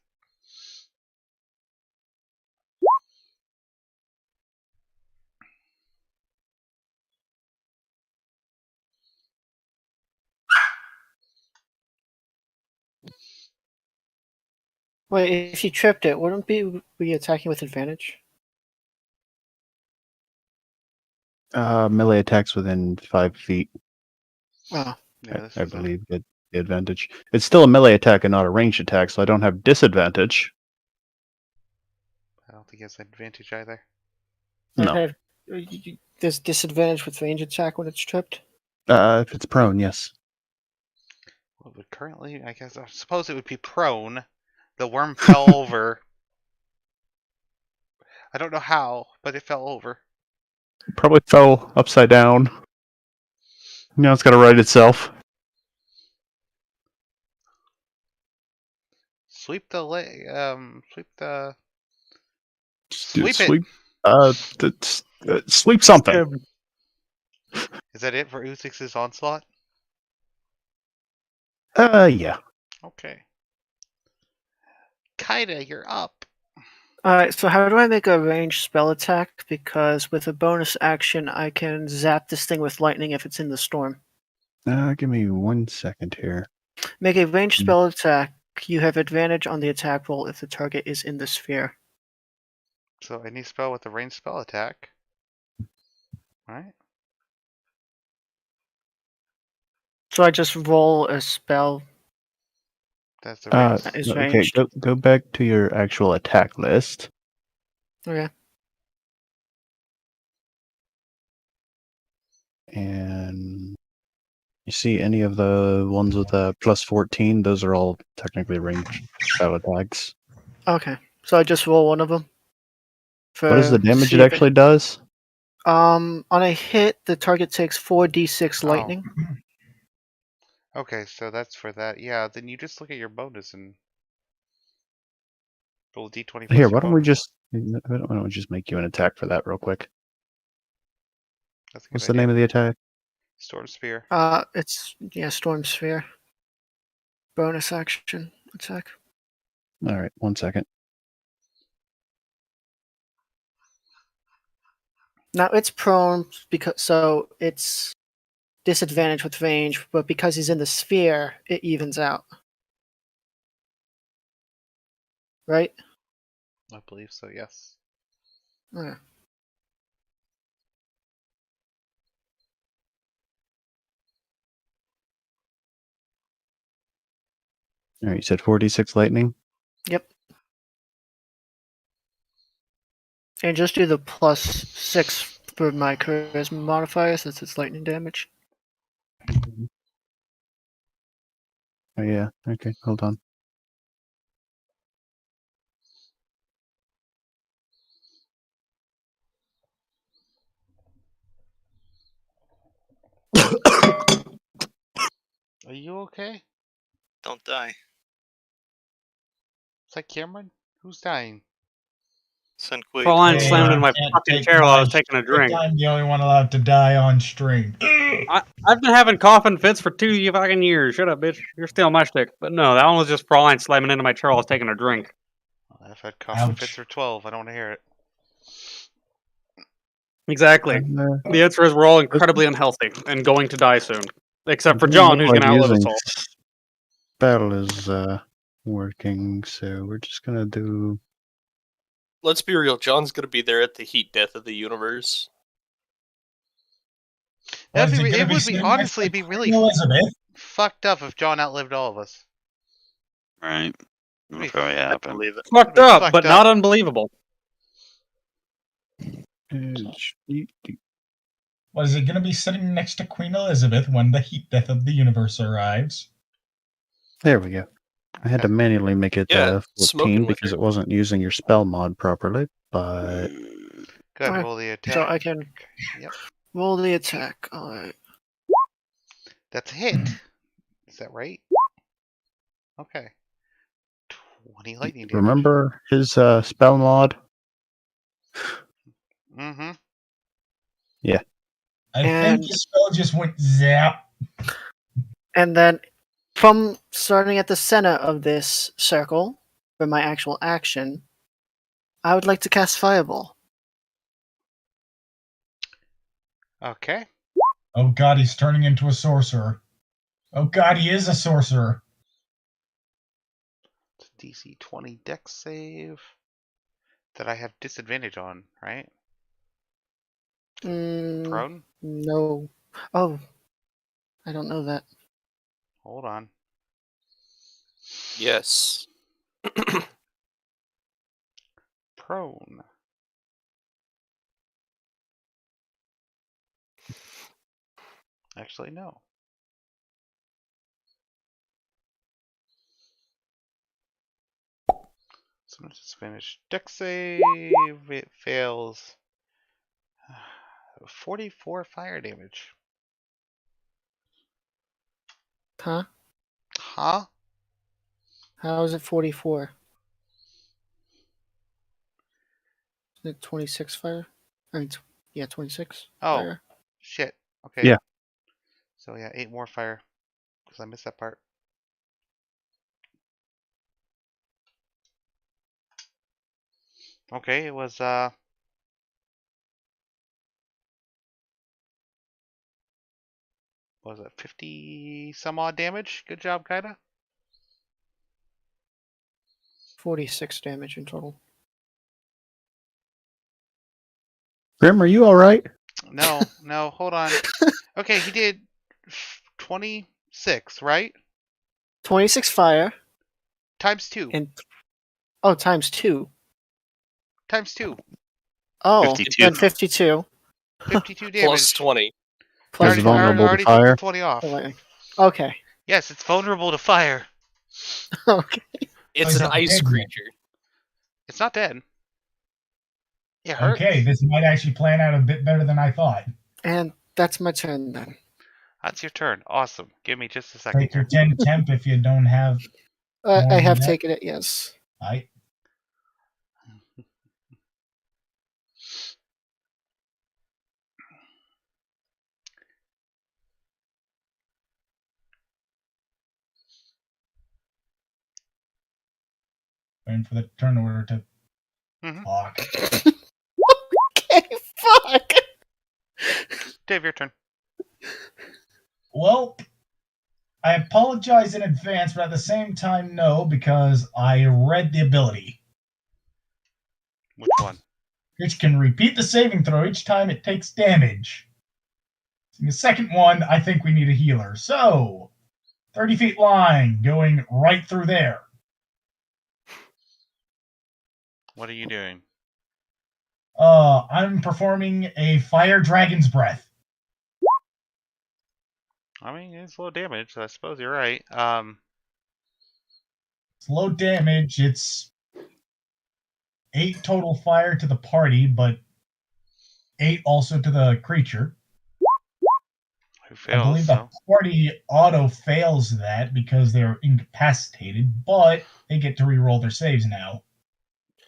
Wait, if you tripped it, wouldn't be attacking with advantage? Melee attacks within 5 feet. Oh, Yeah, this I is believe get the advantage. It's still a melee attack and not a ranged attack, so I don't have disadvantage. I don't think he has advantage either. No. okay. There's disadvantage with range attack when it's tripped. If it's prone, yes. What would currently? I guess I suppose it would be prone. The worm fell over. I don't know how, but it fell over. Probably fell upside down. Now it's got to right itself. Sweep the sweep the. Dude, Sweep it. Sleep something. Is that it for Uzix's onslaught? Yeah. Okay. Kaida, you're up. Alright, so how do I make a ranged spell attack? Because with a bonus action, I can zap this thing with lightning if it's in the storm. Give me 1 second here. Make a ranged spell attack. You have advantage on the attack roll if the target is in the sphere. So any spell with a ranged spell attack. Alright. So I just roll a spell That's the range. that is Okay, ranged. go back to your actual attack list. Okay. And you see any of the ones with the plus 14? Those are all technically ranged spell attacks. Okay. So I just roll one of them. What is the damage see it if actually does? On a hit, the target takes 4d6 lightning. Okay, so that's for that. Yeah, then you just look at your bonus and roll a d20 plus Here, your why don't we bonus. just make you an attack for that real quick? That's a good What's the idea. name of the attack? Storm Spear. It's Storm Sphere. Bonus action attack. All right, 1 second. Now it's prone so it's disadvantage with range, but because he's in the sphere, it evens out. Right? I believe so, yes. Okay. All right, you said 4d6 lightning? Yep. And just do the +6 for my charisma modifier since it's lightning damage. Oh, yeah. Okay, hold on. Are you okay? Don't die. Is that Cameron? Who's dying? Sunquake. Fraulein Hey, slammed into my can't fucking take chair while I was my taking a shit. drink. I'm the only one allowed to die on stream. I've been having coughing fits for 2 fucking years. Shut up, bitch. You're stealing my shtick. But no, that one was just Fraulein slamming into my chair while I was taking a drink. I've had coughing Ouch. fits for 12. I don't want to hear it. Exactly. The answer is we're all incredibly unhealthy and going to die soon. Except for John, who's going to outlive us all. Battle is working, so we're just gonna do. Let's be real. John's gonna be there at the heat death of the universe. That'd Is be, gonna it would be sitting honestly next be to really Queen Elizabeth? fucked up if John outlived all of us. Right? Wait, That'll probably I happen. believe it. Fucked Fucked up, but up. not unbelievable. What is it going to be sitting next to Queen Elizabeth when the heat death of the universe arrives? There we go. I had to manually make it Yeah, smoking 14 with because her. it wasn't using your spell mod properly, but Go ahead Okay, and roll the attack. So I can Yep. roll the attack. Alright. That's a hit. Is that right? Okay. 20 lightning damage. remember his spell mod? Mm-hmm. I And- think his spell just went zap. And then from starting at the center of this circle, for my actual action, I would like to cast Fireball. Okay. Oh god, he's turning into a sorcerer. Oh god, he is a sorcerer. DC 20 dex save that I have disadvantage on, right? Prone? No. Oh, I don't know that. Hold on. Yes. Prone. Actually, no. So I'm just finish dex save. It fails. 44 fire damage. Huh? Huh? How is it 44? Is it 26 fire? I mean, yeah, 26 Oh, fire. shit. Okay. Yeah. So yeah, 8 more fire. Because I missed that part. Okay, it was what was it, 50 some odd damage? Good job, Kaida. 46 damage in total. Grim, are you all right? No, no, hold on. Okay, he did 26, right? 26 fire Times 2. and times 2. Times 2. Oh, 52. then 52 52 damage. Plus 20. Is plus it 20. vulnerable to already fire? took the 20 off. Okay. Yes, it's vulnerable to fire. Okay. It's is an it ice dead yet? creature. It's not dead. It hurts. Okay, this might actually plan out a bit better than I thought. And that's my turn then. That's your turn. Awesome. Give me just a second Take your here. 10 temp if you don't have. I More have than that? taken it, yes. I waiting for the turn order to Mhm. talk. Okay, fuck. Dave, your turn. Well, I apologize in advance, but at the same time, no, because I read the ability. Which one? Which can repeat the saving throw each time it takes damage. In the second one, I think we need a healer. So, 30 feet line going right through there. What are you doing? I'm performing a Fire Dragon's Breath. I mean, it's low damage, so I suppose you're right. It's low damage. It's 8 total fire to the party, but 8 also to the creature. Who I fails, believe the so. party auto fails that because they're incapacitated, but they get to re-roll their saves now.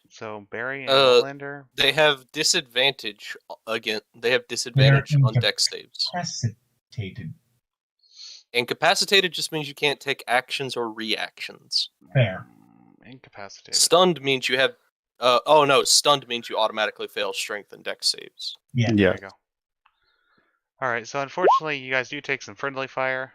So, Barry and Uh, Olander. They have disadvantage again. They have disadvantage on dex saves. Incapacitated. Incapacitated just means you can't take actions or reactions. Fair. Incapacitated. Stunned means you have. Stunned means you automatically fail strength and dex saves. Yeah. There you go. Alright, so unfortunately, you guys do take some friendly fire.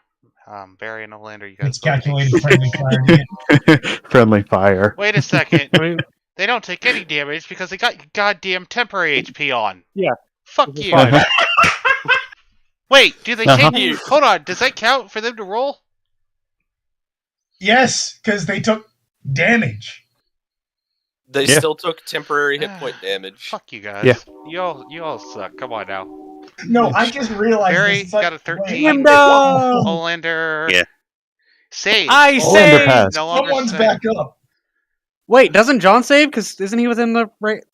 Barry and Olander, you guys It's both calculated take... friendly fire to hit. Friendly fire. Wait a second. I mean, They don't take any damage because they got goddamn temporary HP on. Yeah. Fuck This is you. fine. Wait, do they Uh-huh. take... Hold on, does that count for them to roll? Yes, because they took damage. They Yeah. still took temporary hit point damage. Fuck you guys. Yeah. You all suck. Come on now. No, I just realized Barry this. It's like, got a 13. wait, Damn dog. Olander. Yeah. Save. I Olander say. passed. No longer Someone's save. back up. Wait, doesn't John save? Because isn't he within the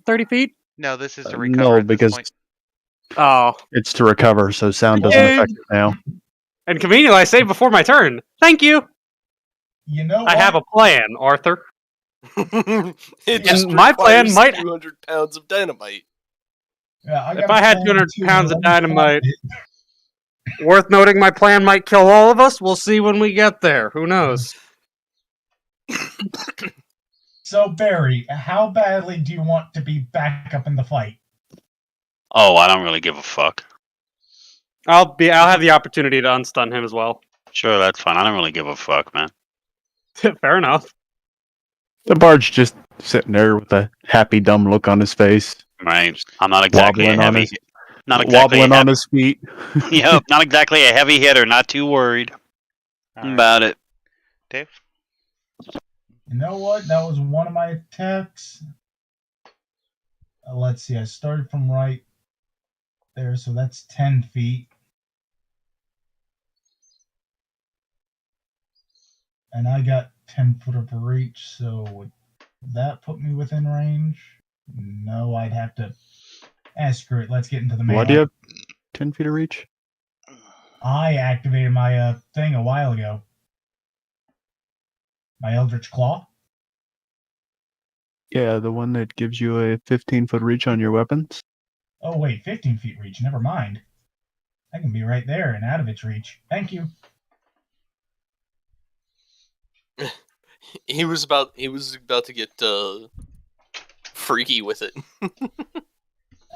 30 feet? No, this is to No, recover at this because- point. Oh. It's to recover, so sound doesn't Yay. affect it now. And conveniently, I saved before my turn. Thank you. You know I what? have a plan, Arthur. It just my plan requires might- 200 pounds of dynamite. Yeah, If I had 200 200 pounds of dynamite- Worth noting, my plan might kill all of us. We'll see when we get there. Who knows? So, Barry, how badly do you want to be back up in the fight? Oh, I don't really give a fuck. I'll have the opportunity to unstun him as well. Sure, that's fine. I don't really give a fuck, man. Fair enough. The bard's just sitting there with a happy, dumb look on his face, Right. I'm not exactly a wobbling on heavy. his, Not exactly a wobbling on heavy. his feet. Yep. Not exactly a heavy hitter. Not too worried All right. about it. Dave? You know what? That was one of my attacks. Let's see. I started from right there, so that's 10 feet. And I got 10 foot of reach, so would that put me within range? No, I'd have to. Screw it. Let's get into the melee. Why do you have 10 feet of reach? I activated my thing a while ago. My Eldritch Claw. Yeah, the one that gives you a 15-foot reach on your weapons. Oh, wait, 15 feet reach. Never mind. I can be right there and out of its reach. Thank you. He was about to get freaky with it.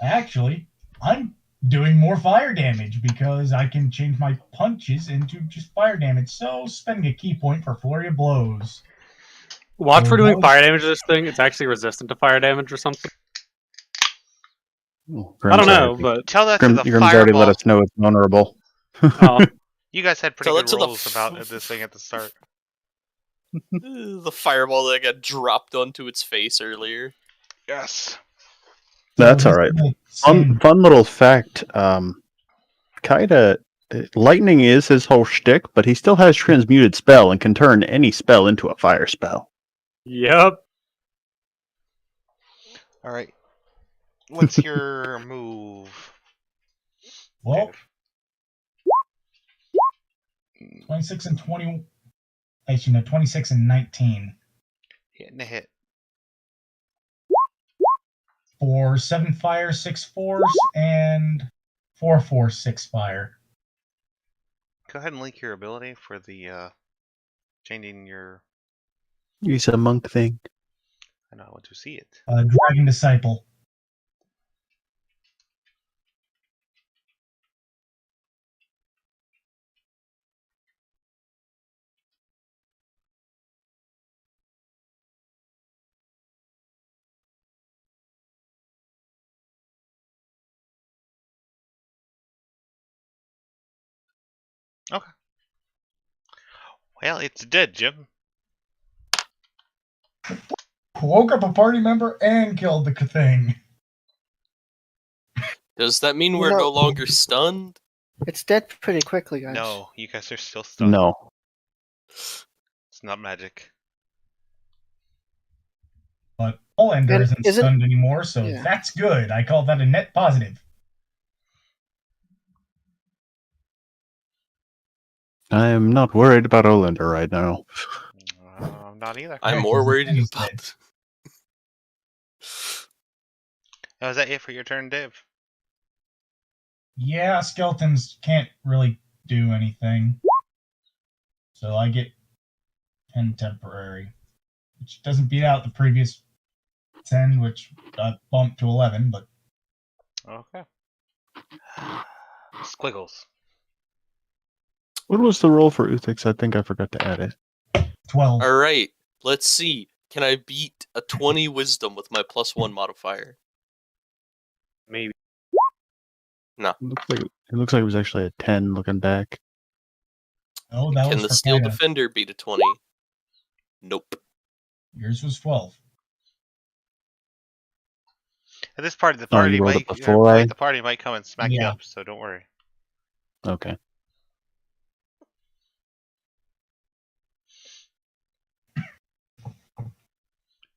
Actually, I'm doing more fire damage because I can change my punches into just fire damage. So, spending a key point for Flurry of Blows. Watch for Oh, doing no. fire damage to this thing. It's actually resistant to fire damage or something. Oh, I don't Grim's know, already- but Tell that Grim, to the Grim's already let fireball. us know it's vulnerable. oh, You guys had pretty Tell that good to the rolls about this thing at the start. The fireball that got dropped onto its face earlier. Yes. That's So all this right. is a sand- Fun little fact. Kaida, lightning is his whole shtick, but he still has transmuted spell and can turn any spell into a fire spell. yep. All right. What's your move? Well, Dave? 26 and 20. Actually, no, 26 and 19. Hitting a hit. For 7 fire, 6 force, and 4 force, 6 fire. Go ahead and link your ability for the changing your. He's a monk thing. I know I want to see it. Dragon Disciple. Okay. Well, it's dead, Jim. Woke up a party member and killed the thing. Does that mean You we're know- no longer stunned? It's dead pretty quickly, guys. No, you guys are still stunned. No. It's not magic. But Olander And isn't isn't- stunned anymore, so yeah. that's good. I call that a net positive. I am not worried about Olander right now. I'm not either. I'm Yeah, more 'cause the worried thing's about. dead. Oh, is that it for your turn, Dave? Yeah, skeletons can't really do anything. So I get 10 temporary, which doesn't beat out the previous 10, which got bumped to 11, but Okay. Squiggles. What was the roll for Uthix? I think I forgot to add it. 12. All right, let's see. Can I beat a 20 wisdom with my +1 modifier? Maybe. It looks like it was actually a 10 looking back. Oh, that Can was the for steel Kaida. defender beat a 20? Nope. Yours was 12. At this part of the Oh, party, you rolled might, it before I- the party might come and smack you Yeah. up, so don't worry. Okay.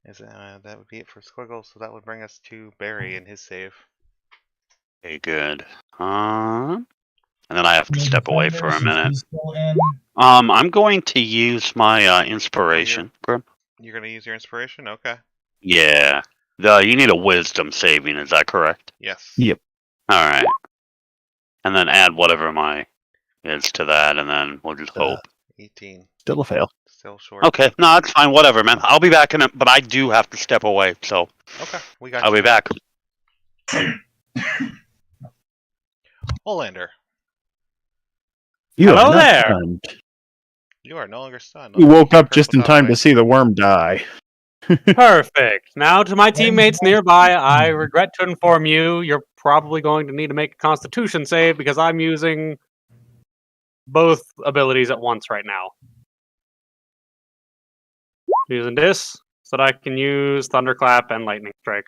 That would be it for Squiggles, so that would bring us to Barry and his save. Okay, good. And then I have to The step away defender, for a since minute. he's still in. I'm going to use my inspiration. Grim. You're gonna use your inspiration? Okay. Yeah. You need a wisdom saving, is that correct? Yes. Yep. Alright. And then add whatever my is to that, and then we'll just hope. 18. Still a fail. Still short. Okay, no, it's fine, whatever, man. I'll be back in it, but I do have to step away, so Okay, we got I'll you. be back. Olander, You Hello are not there. stunned. you are no longer stunned. You woke Take a up just in critical time to damage. see the worm die. Perfect. Now to my teammates Dragonborn. nearby, I regret to inform you, you're probably going to need to make a Constitution save because I'm using both abilities at once right now. Using this so that I can use Thunderclap and Lightning Strike.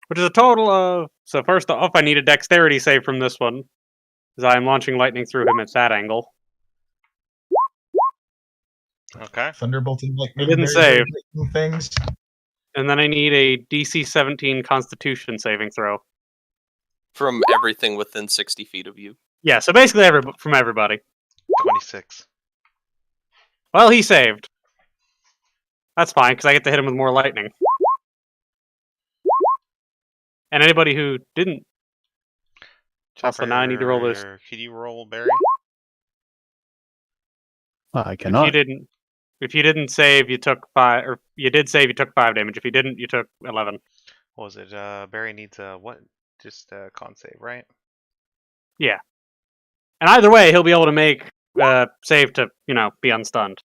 Which is a total of... So first off, I need a Dexterity save from this one, because I am launching lightning through him at that angle. Okay. Thunderbolt and lightning. didn't very, very save. lightning things. And then I need a DC 17 Constitution saving throw. From everything within 60 feet of you. Yeah, so basically from everybody. 26. Well, he saved. That's fine, because I get to hit him with more lightning. And anybody who didn't... Also, now I need to roll this. Could you roll, Barry? I If cannot. you didn't save, you took 5... Or you did save, you took 5 damage. If you didn't, you took 11. What was it? Barry needs a what? Just a con save, right? Yeah. And either way, he'll be able to make save to, be unstunned.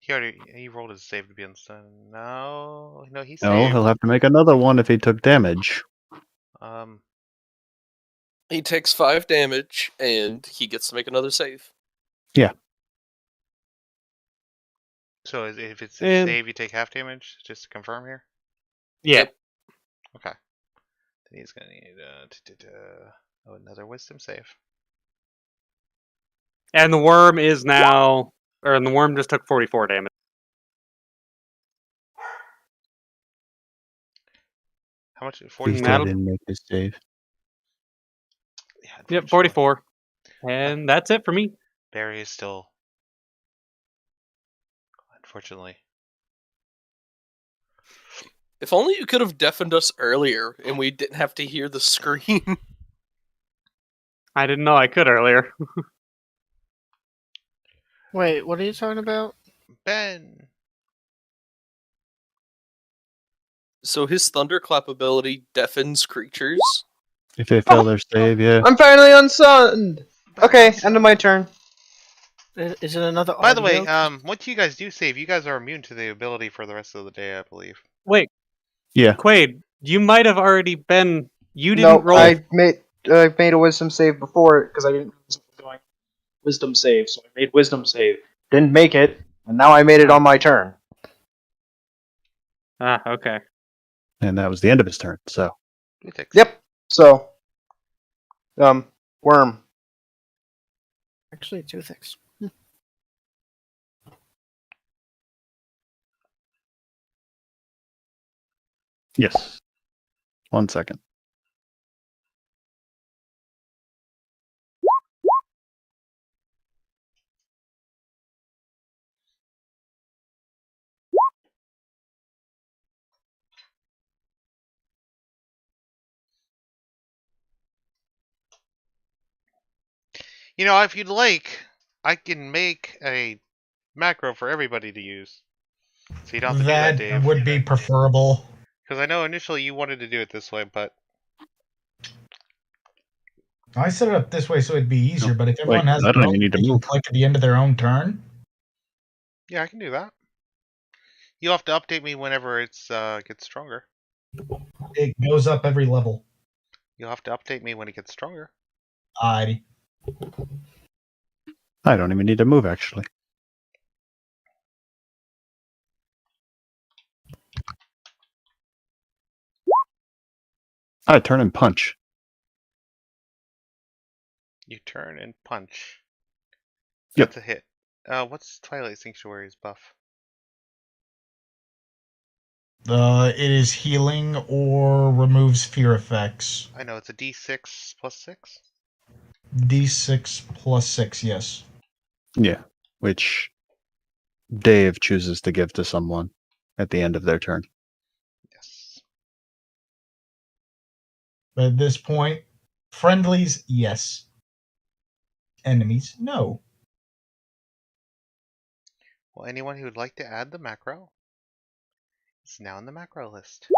He rolled his save to be unstunned. No, he No, saved. he'll have to make another one if he took damage. He takes 5 damage, and he gets to make another save. Yeah. So if it's a save, you take half damage. Just to confirm here. Yeah. Yep. Okay. Then he's gonna need another wisdom save. And the worm is now... Or the worm just took 44 damage. How much? He 44. still didn't make his save. Yeah, Yep, 44. And that's it for me. Barry is still, unfortunately. If only you could have deafened us earlier, and we didn't have to hear the scream. I didn't know I could earlier. Wait, what are you talking about? Ben. So his Thunderclap ability deafens creatures. If they fail their save, yeah. I'm finally unsunned! Okay, end of my turn. Is it another By the way, audio? once you guys do save, you guys are immune to the ability for the rest of the day, I believe. Wait, Yeah. Quaid, you might have already been... You didn't No, roll... I made a wisdom save before it because I didn't going wisdom save, so I made wisdom save. Didn't make it, and now I made it on my turn. Ah, okay. And that was the end of his turn, so. Yep. So, worm. Actually, 2 things. Yes. 1 second. If you'd like, I can make a macro for everybody to use. So you don't have to do that, Dave. Would be preferable. Because I know initially you wanted to do it this way, but... I set it up this way so it'd be easier, but if everyone Wait, has I don't their own, even need to they can move. click at the end of their own turn. Yeah, I can do that. You'll have to update me whenever it's gets stronger. It goes up every level. You'll have to update me when it gets stronger. Alrighty. I don't even need to move, actually. I turn and punch. You turn and punch. Yep. That's a hit. What's Twilight Sanctuary's buff? It is healing or removes fear effects. I know, it's a d6 plus 6? D6 plus 6, yes. Yeah. Which Dave chooses to give to someone at the end of their turn. Yes. But at this point, friendlies, yes. Enemies, no. Well, anyone who would like to add the macro is now in the macro list.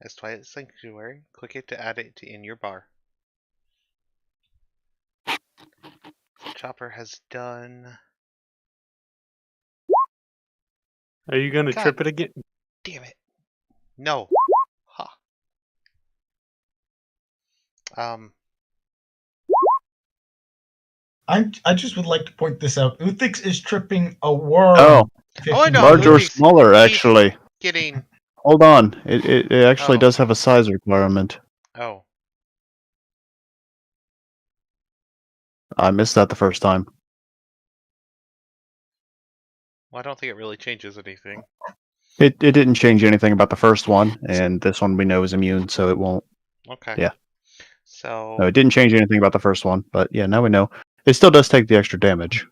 as Twilight Sanctuary. Click it to add it in your bar. Chopper has done. Are you gonna God. trip it again? Damn it. No. Ha. I just would like to point this out. Uthix is tripping a worm. Oh, 50 I know. larger or Uthix, smaller, he's actually. Getting. Hold on. It actually Oh. does have a size requirement. Oh. I missed that the first time. Well, I don't think it really changes anything. It didn't change anything about the first one, and this one we know is immune, so it won't. Okay. Yeah. So. No, it didn't change anything about the first one, but yeah, now we know. It still does take the extra damage.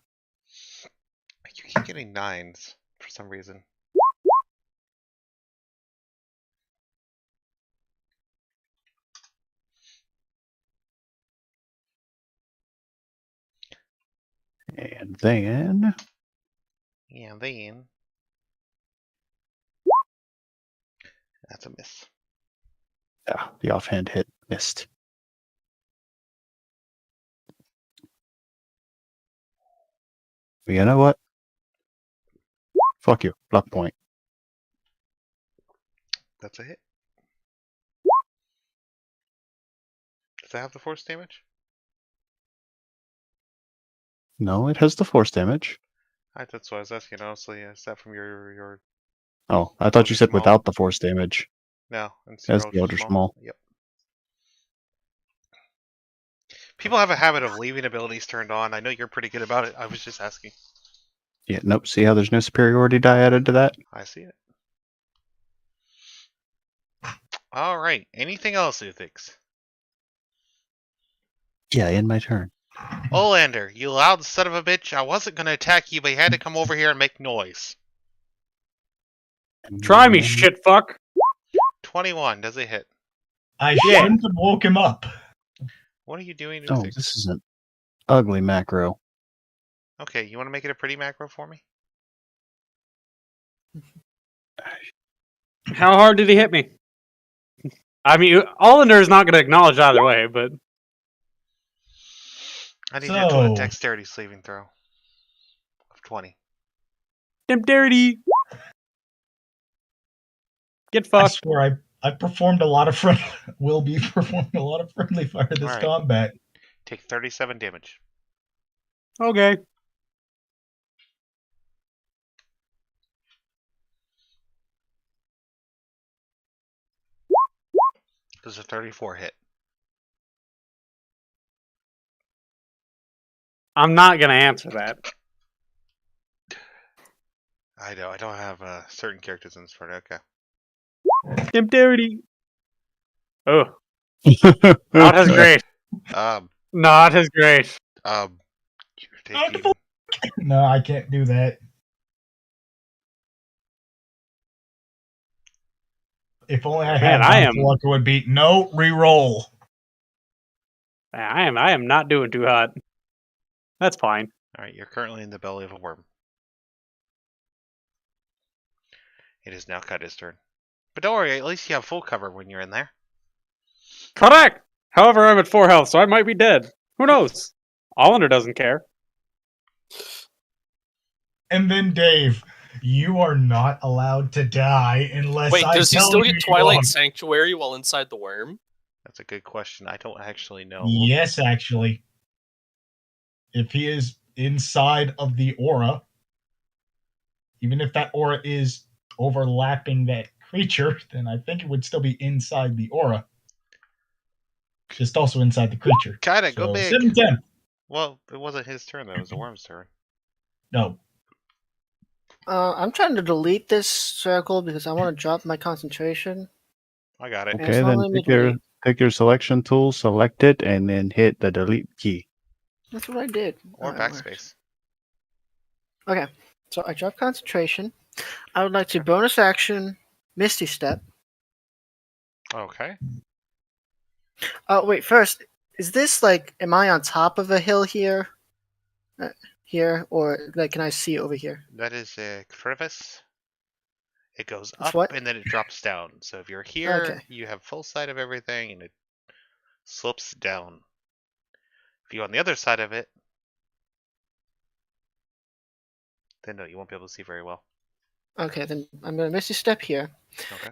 You keep getting 9s for some reason. And then. And then. That's a miss. Yeah, the offhand hit missed. But you know what? Fuck you. Luck point. That's a hit. Does that have the force damage? No, it has the force damage. That's what I was asking, honestly. Is that from your... Oh, I thought you Eldritch said Maul. without the force damage. No, it's That's your the Eldritch Maul. Yep. People have a habit of leaving abilities turned on. I know you're pretty good about it. I was just asking. Yeah, nope. See how there's no superiority die added to that? I see it. Alright. Anything else, Uthix? Yeah, in my turn. Olander, you loud son of a bitch. I wasn't going to attack you, but you had to come over here and make noise. Try me, shit fuck. 21. Does it hit? I shouldn't have woke him up. What are you doing, Oh, Uthix? this is an ugly macro. Okay, you want to make it a pretty macro for me? How hard did he hit me? I mean, Olander is not going to acknowledge either way, but I need you to do a dexterity saving throw of 20. damn dirty. Get I fucked. swear I performed a lot of will be performing a lot of friendly fire this Alright. combat. Take 37 damage. Okay. Does a 34 hit? I'm not going to answer that. I know, I don't have certain characters in this part. Okay. Damn dirty. Oh. Not as great. Not as great. You're taking... No, I can't do that. If only I had luck, it would be no reroll. I am not doing too hot. That's fine. Alright, you're currently in the belly of a worm. It is now Cut's turn. But don't worry, at least you have full cover when you're in there. Correct! However, I'm at 4 health, so I might be dead. Who knows? Olander doesn't care. And then Dave, you are not allowed to die unless Wait, I does he tell still you get you are. Twilight Sanctuary while inside the worm? That's a good question. I don't actually know. Yes, actually. If he is inside of the aura, even if that aura is overlapping that creature, then I think it would still be inside the aura. Just also inside the creature. Kinda, go big. 7-10. Well, it wasn't his turn, though. It was the worm's turn. No. I'm trying to delete this circle because I want to drop my concentration. I got it. And Okay, it's then only take your selection tool, select it, and then hit the delete key. That's what I did. Or That backspace. works. Okay, so I dropped concentration. I would like to bonus action Misty Step. Okay. Oh, wait, first, is this like, am I on top of a hill here? Here, or like, can I see over here? That is a crevice. It goes It's up what? and then it drops down. So if you're here, Okay. you have full sight of everything, and it slopes down. If you're on the other side of it, then no, you won't be able to see very well. Okay, then I'm gonna miss a step here. Okay.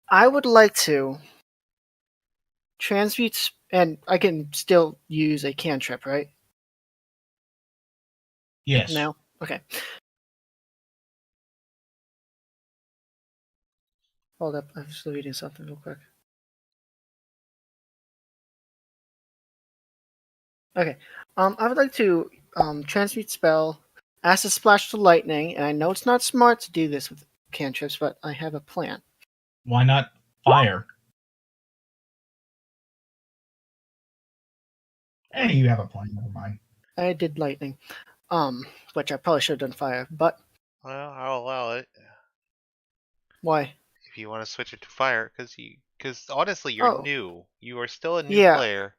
I would like to transmute, and I can still use a cantrip, right? Yes. Now? Okay. Hold up, I'm just reading something real quick. Okay. I would like to transmute spell, acid splash to lightning, and I know it's not smart to do this with cantrips, but I have a plan. Why not fire? Hey, you have a plan. Never mind. I did lightning, which I probably should have done fire, but Well, I'll allow it why? if you want to switch it to fire, because honestly, you're Oh. new. You are still a new Yeah. player.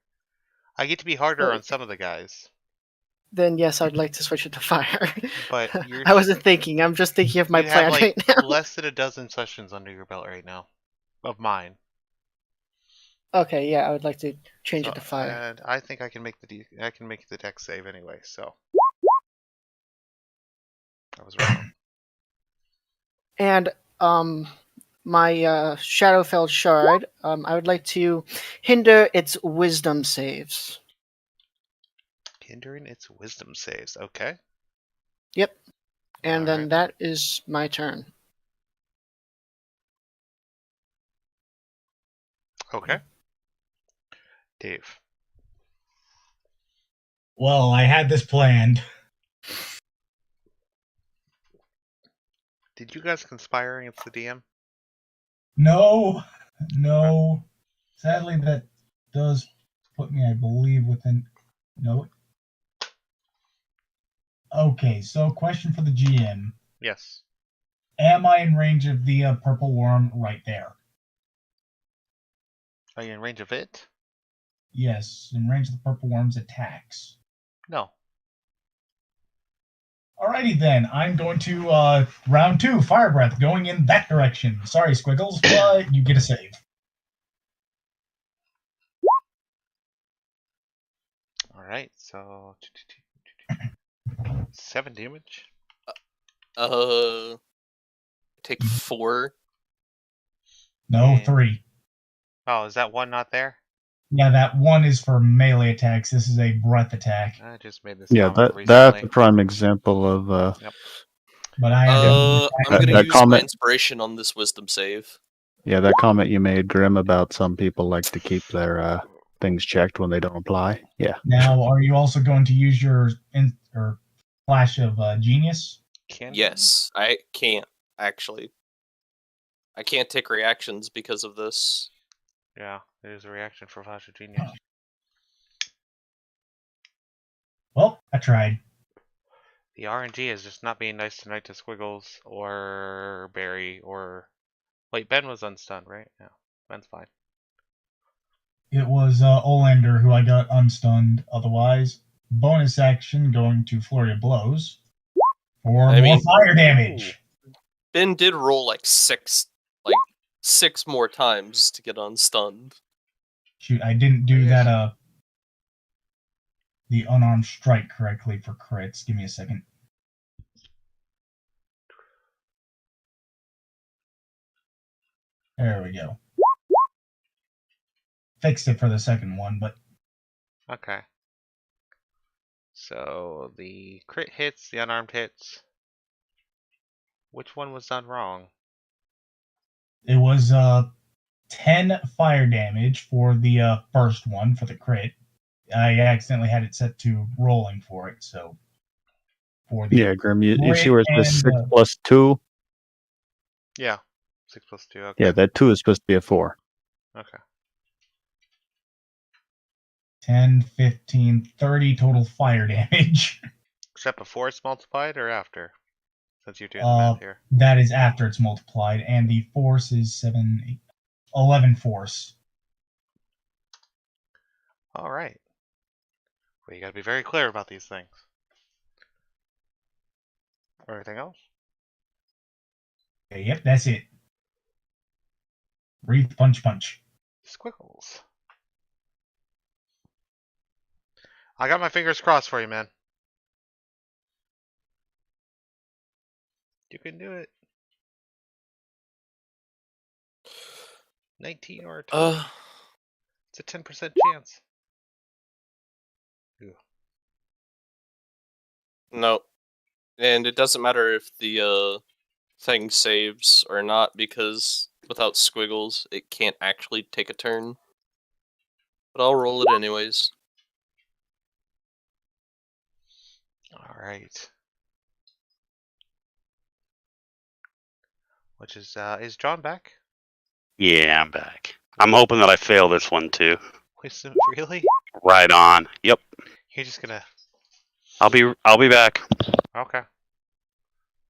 I get to be harder Well, on some of the guys, Then yes, I'd like to switch it to fire. but you're I wasn't thinking. I'm just thinking of my you have plan like right now. less than a dozen sessions under your belt right now, of mine. Okay, yeah, I would like to change So, it to fire. and I think I can make I can make the deck save anyway. So I was wrong. And my Shadowfell shard, I would like to hinder its wisdom saves. Hindering its wisdom saves. Okay. Yep. And then Alright. that is my turn. Okay. Dave. Well, I had this planned. Did you guys conspire against the DM? No. Sadly, that does put me, I believe, within. No. Okay, so question for the GM. Yes. Am I in range of the purple worm right there? Are you in range of it? Yes, in range of the purple worm's attacks. No. Alrighty then, I'm going to round 2, fire breath, going in that direction. Sorry, Squiggles, but you get a save. Alright, so 7 damage. Take 4. No, And- 3. Oh, is that one not there? Yeah, that one is for melee attacks. This is a breath attack. I just made this Yeah, comment that's a recently. prime example of But I have I'm That- gonna that use my comment- inspiration on this wisdom save. yeah, that comment you made, Grim, about some people like to keep their things checked when they don't apply. Yeah. Now, are you also going to use your flash of genius? Can Yes, I can't actually. I can't take reactions because of this. Yeah, there's a reaction for Flash of Genius. Well, I tried. The RNG is just not being nice tonight to Squiggles or Barry or... Wait, Ben was unstunned, right? Yeah, Ben's fine. It was Olander who I got unstunned. Otherwise, bonus action going to Flurry of Blows for I more mean- fire damage. Ben did roll like six more times to get unstunned. Shoot, I didn't do Yes. that the unarmed strike correctly for crits. Give me a second. There we go. Fixed it for the second one, but Okay. So the crit hits, the unarmed hits. Which one was done wrong? it was 10 fire damage for the first one for the crit. I accidentally had it set to rolling for it, so for the Yeah, Grim, you see where it says and, 6 plus 2? Yeah. 6 plus 2, okay. Yeah, that 2 is supposed to be a 4. Okay. 10, 15, 30 total fire damage. Except before it's multiplied or after? Since you're doing the math here. That is after it's multiplied, and the force is 7, 8, 11 force. Alright. Well, you gotta be very clear about these things. Anything else? Yep, that's it. Breathe, punch, punch. Squiggles. I got my fingers crossed for you, man. You can do it. 19 or 20. It's a 10% chance. Ew. No. And it doesn't matter if the thing saves or not, because without squiggles, it can't actually take a turn. But I'll roll it anyways. Alright. Which is John back? Yeah, I'm back. I'm hoping that I fail this one too. Wait, really? Right on. Yep. You're just gonna... I'll be back. Okay.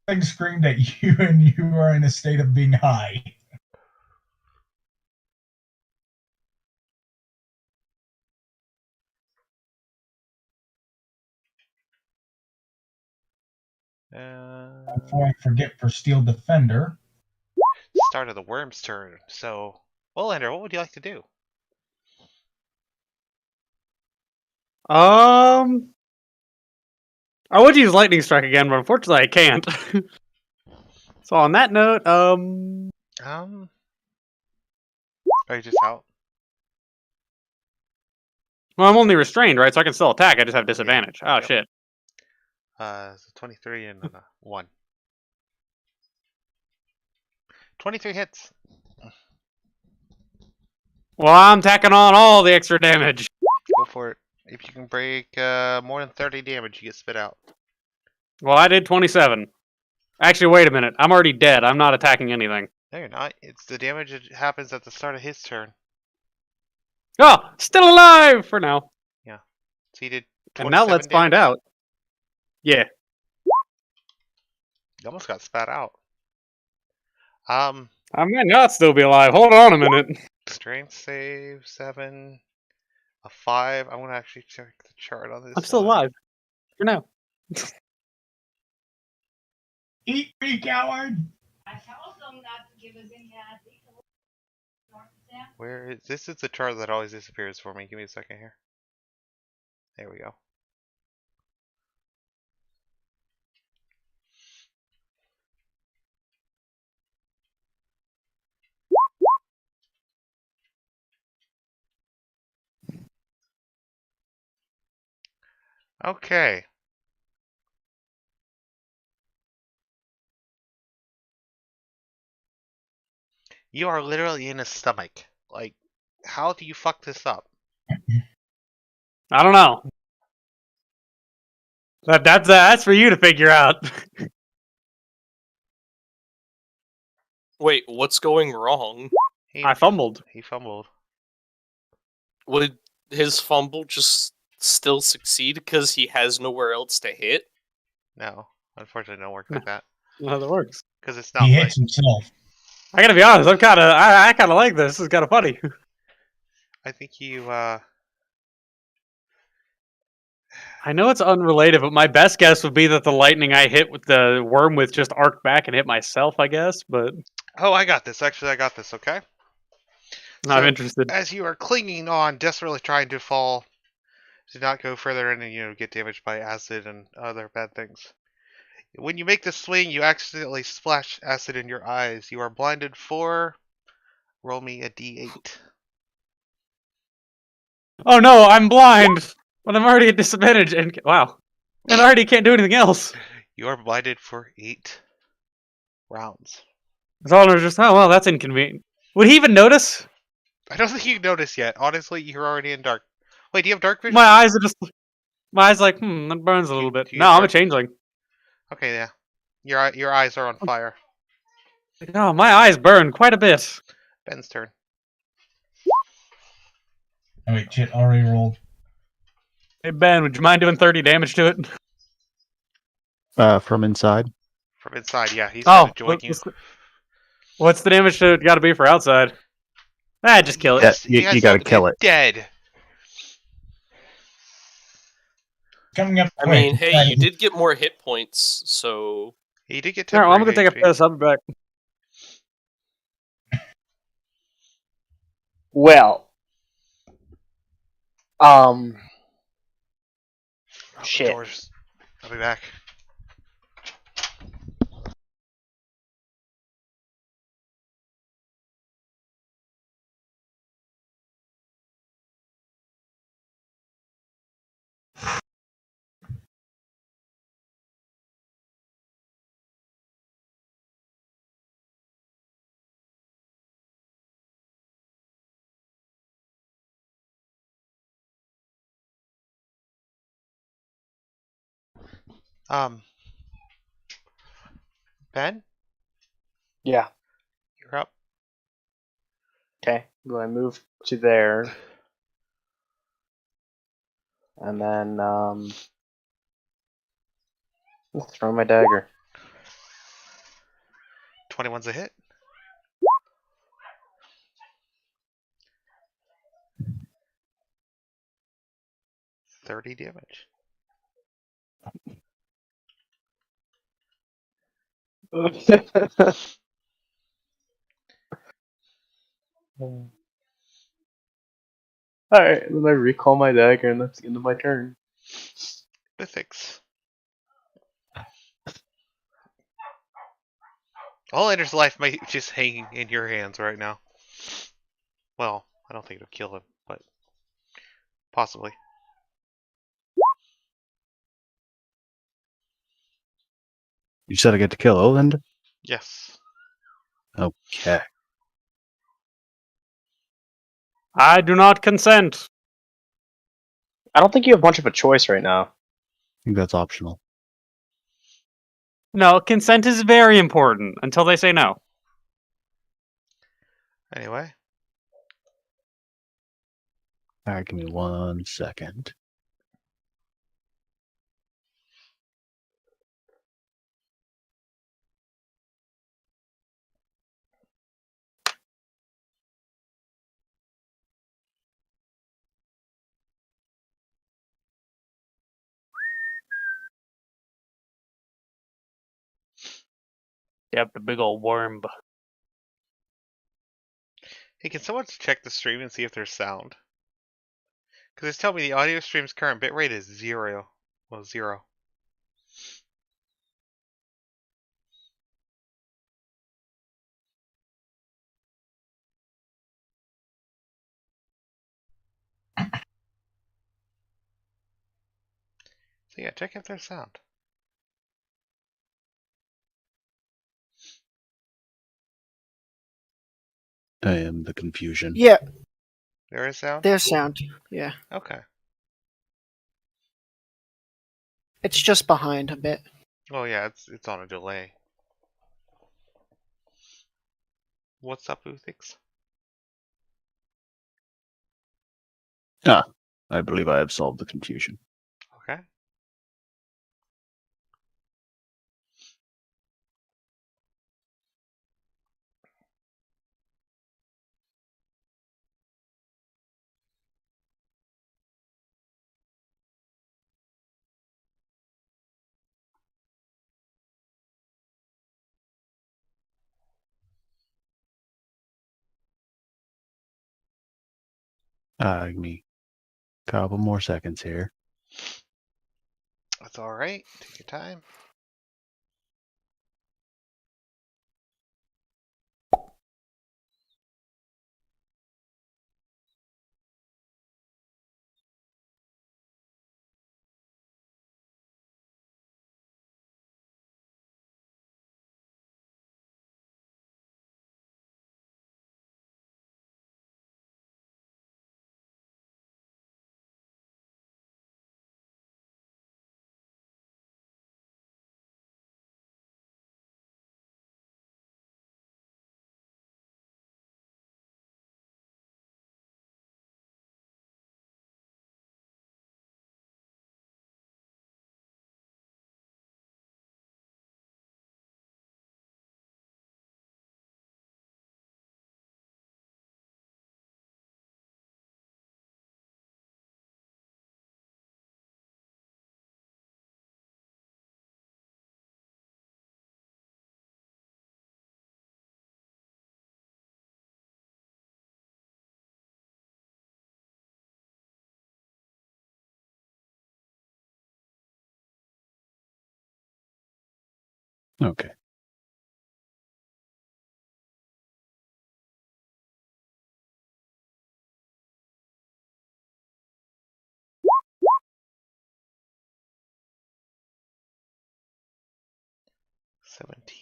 Thing screamed at you, and you are in a state of being high. Before I forget, for Steel Defender. Start of the worm's turn. So, Olander, what would you like to do? I would use lightning strike again, but unfortunately I can't. So on that note, Are you just out? well, I'm only restrained, right? So I can still attack. I just have disadvantage. Oh Yep. shit. So 23 and 1. 23 hits. Well, I'm tacking on all the extra damage. Go for it. If you can break more than 30 damage, you get spit out. Well, I did 27. Actually, wait a minute. I'm already dead. I'm not attacking anything. No, you're not. It's the damage that happens at the start of his turn. Oh, still alive for now. Yeah. So you did 27 And now let's find damage? out. Yeah. You almost got spat out. I might not still be alive. Hold on a minute. Strength save 7, a 5. I want to actually check the chart on this. I'm still alive. For now. Eat me, coward! Where is this? Is the chart that always disappears for me. Give me a second here. There we go. Okay. You are literally in his stomach. Like, how do you fuck this up? I don't know. That's for you to figure out. Wait, what's going wrong? I fumbled. He fumbled. Would his fumble just still succeed because he has nowhere else to hit? No, unfortunately, it don't work like that. No, that works. Because it's not He like... hits himself. I gotta be honest. I kind of like this. This is kind of funny. I think you, I know it's unrelated, but my best guess would be that the lightning I hit with the worm with just arced back and hit myself, I guess, but... Oh, I got this. Actually, I got this, okay? I'm interested. As you are clinging on, desperately trying to fall, to not go further in and, get damaged by acid and other bad things. When you make the swing, you accidentally splash acid in your eyes. You are blinded 4. Roll me a d8. Oh no, I'm blind! But I'm already at disadvantage, and... Wow. And I already can't do anything else. You are blinded for 8 rounds. So I was just, oh well, that's inconvenient. Would he even notice? I don't think you noticed yet. Honestly, you're already in dark. Wait, do you have dark vision? My eyes are just... My eyes like, that burns a little bit. do you No, have I'm a dark- changeling. Okay, yeah. Your eyes are on fire. Oh, my eyes burn quite a bit. Ben's turn. Oh wait, shit, already rolled. Hey Ben, would you mind doing 30 damage to it? From inside. From inside, yeah. He's Oh, trying to join you. what's the damage to it got to be for outside? Just kill it. Yeah, you gotta kill it. Dead. Coming up I quick. mean, hey, you did get more hit points, so... He did get Alright, well, I'm gonna temporary take a piss. I'll be back. Well, Oh, shit. Doors. I'll be back. Ben, Yeah. you're up. Okay. I'm going to move to there, and then throw my dagger. 21's a hit. 30 damage. Alright, then I recall my dagger, and that's the end of my turn. Mythics. All Ender's life might just hang in your hands right now. Well, I don't think it'll kill him, but possibly. You said I get to kill Olander? Yes. Okay. I do not consent. I don't think you have much of a choice right now. I think that's optional. No, consent is very important until they say no. Anyway, Alright, give me 1 second. Yep, the big old worm. hey, can someone check the stream and see if there's sound? Because it's telling me the audio stream's current bitrate is 0. Well, 0. So yeah, check if there's sound. I am the confusion. Yeah, There is sound? there's sound. Yeah. Okay. It's just behind a bit. Oh yeah, it's on a delay. What's up, Uthix? I believe I have solved the confusion. Okay. Give me a couple more seconds here. That's alright. Take your time. Okay.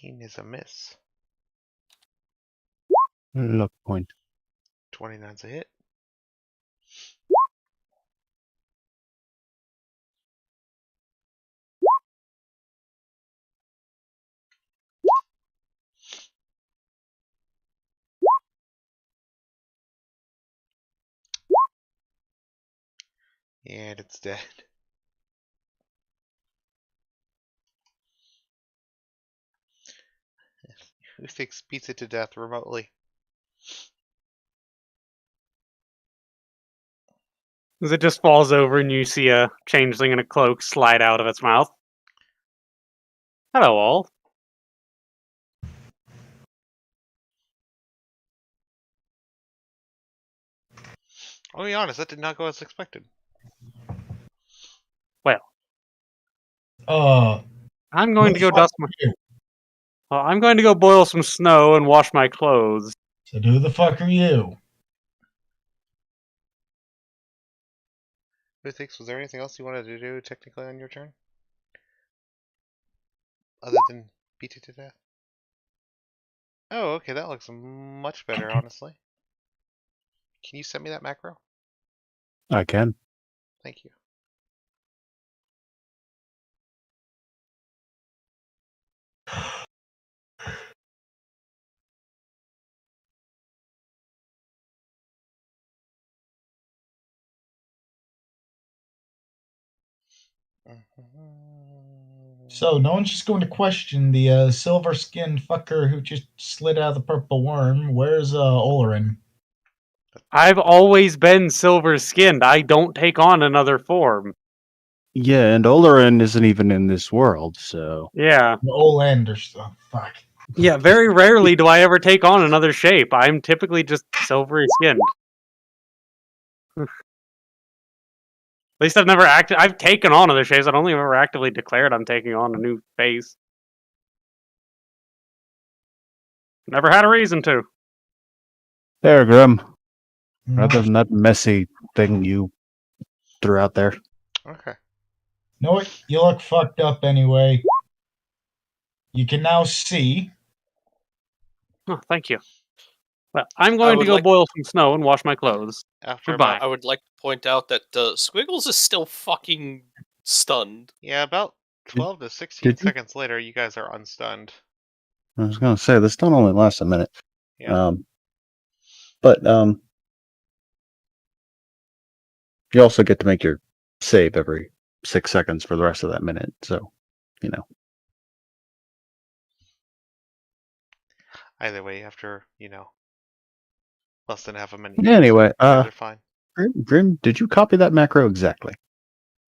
$17 is a miss. Luck point. 29's a hit. And it's dead. Who thinks beats it to death remotely? As it just falls over and you see a changeling in a cloak slide out of its mouth. Hello, all. I'll be honest, that did not go as expected. I'm going to go fuck dust my. you? Well, I'm going to go boil some snow and wash my clothes. So who the fuck are you? Who thinks, was there anything else you wanted to do technically on your turn? Other than beat it to death? Oh, okay, that looks much better, honestly. Can you send me that macro? I can. Thank you. So no one's just going to question the silver-skinned fucker who just slid out of the purple worm. Where's Olerin? I've always been silver skinned. I don't take on another form. Yeah, and Olerin isn't even in this world, so. Yeah. The Oland or stuff. Fuck. Yeah, very rarely do I ever take on another shape. I'm typically just silvery skinned. At least I've never I've taken on other shapes. I don't think I've ever actively declared I'm taking on a new face. Never had a reason to. There, Grim. Rather than that messy thing you threw out there. Okay. You know what? You look fucked up anyway. You can now see. Oh, thank you. Well, I'm going to go boil some snow and wash my clothes. After Goodbye. I would like to point out that Squiggles is still fucking stunned. Yeah, about 12 to 16 did you- seconds later, you guys are unstunned. I was gonna say this don't only last a minute. Yeah. But you also get to make your save every 6 seconds for the rest of that minute. So, you know. Either way, after, less than half a minute. Anyway, you guys are fine. Grim, did you copy that macro exactly?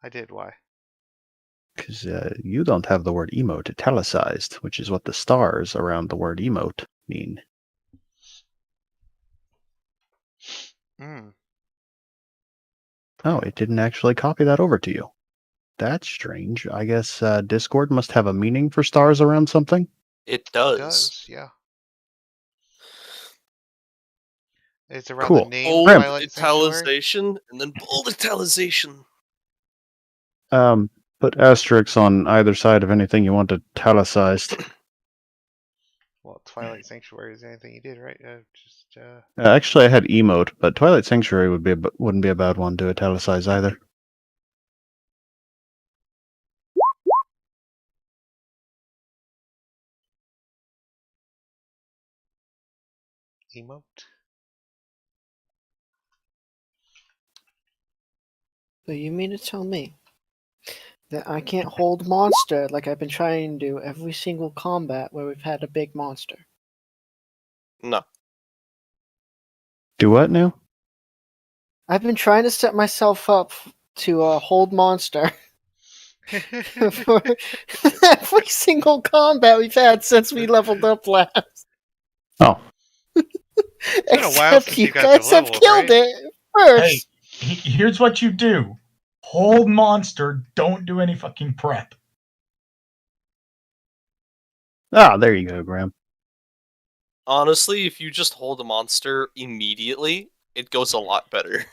I did. Why? Because you don't have the word emote italicized, which is what the stars around the word emote mean. Oh, it didn't actually copy that over to you. That's strange. I guess Discord must have a meaning for stars around something. It does. It does, yeah. It's around Cool. the name Bold Twilight Sanctuary. italicization and then bold italicization. Put asterisks on either side of anything you want italicized. Well, Twilight Sanctuary is anything you did, right? Actually, I had emote, but Twilight Sanctuary wouldn't be a bad one to italicize either. Emote. So you mean to tell me that I can't hold monster like I've been trying to do every single combat where we've had a big monster? No. Do what now? I've been trying to set myself up to hold monster for every single combat we've had since we leveled up last. Oh. It's been a while Except since you you guys guys have have leveled, killed right? it first. Hey, here's what you do. Hold monster, don't do any fucking prep. Ah, there you go, Graham. Honestly, if you just hold a monster immediately, it goes a lot better.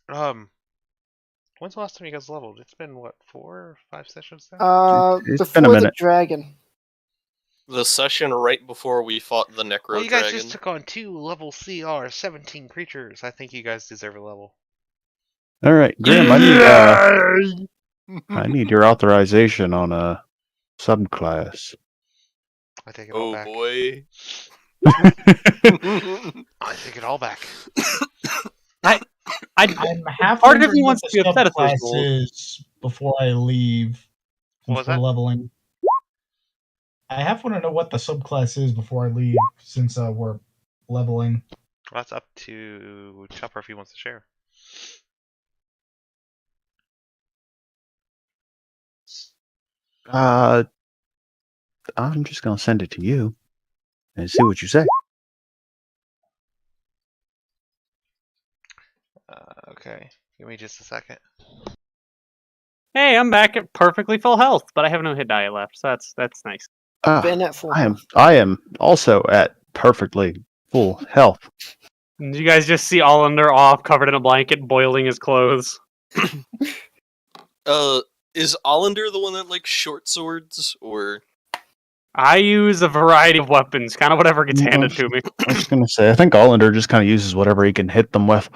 When's the last time you guys leveled? It's been what, 4 or 5 sessions now? It's been a Before the minute. dragon. The session right before we fought the Necro Well, you guys Dragon. just took on 2 level CR 17 creatures. I think you guys deserve a level. All right, Graham. I need your authorization on a subclass. I take it all back. boy. I take it all back. I'm half Part of wondering me what wants the to be upset at those subclass rules. is before I leave. What Since was we're that? leveling. I half want to know what the subclass is before I leave, since we're leveling. Well, that's up to Chopper if he wants to share. I'm just gonna send it to you and see what you say. Okay, give me just a second. Hey, I'm back at perfectly full health, but I have no hit die left, so that's nice. Been at full I am also at perfectly full health. And you guys just see Allender off, covered in a blanket, boiling his clothes. Is Allender the one that likes short swords, or? I use a variety of weapons, kind of whatever gets handed to me. I was gonna say, I think Allender just kind of uses whatever he can hit them with.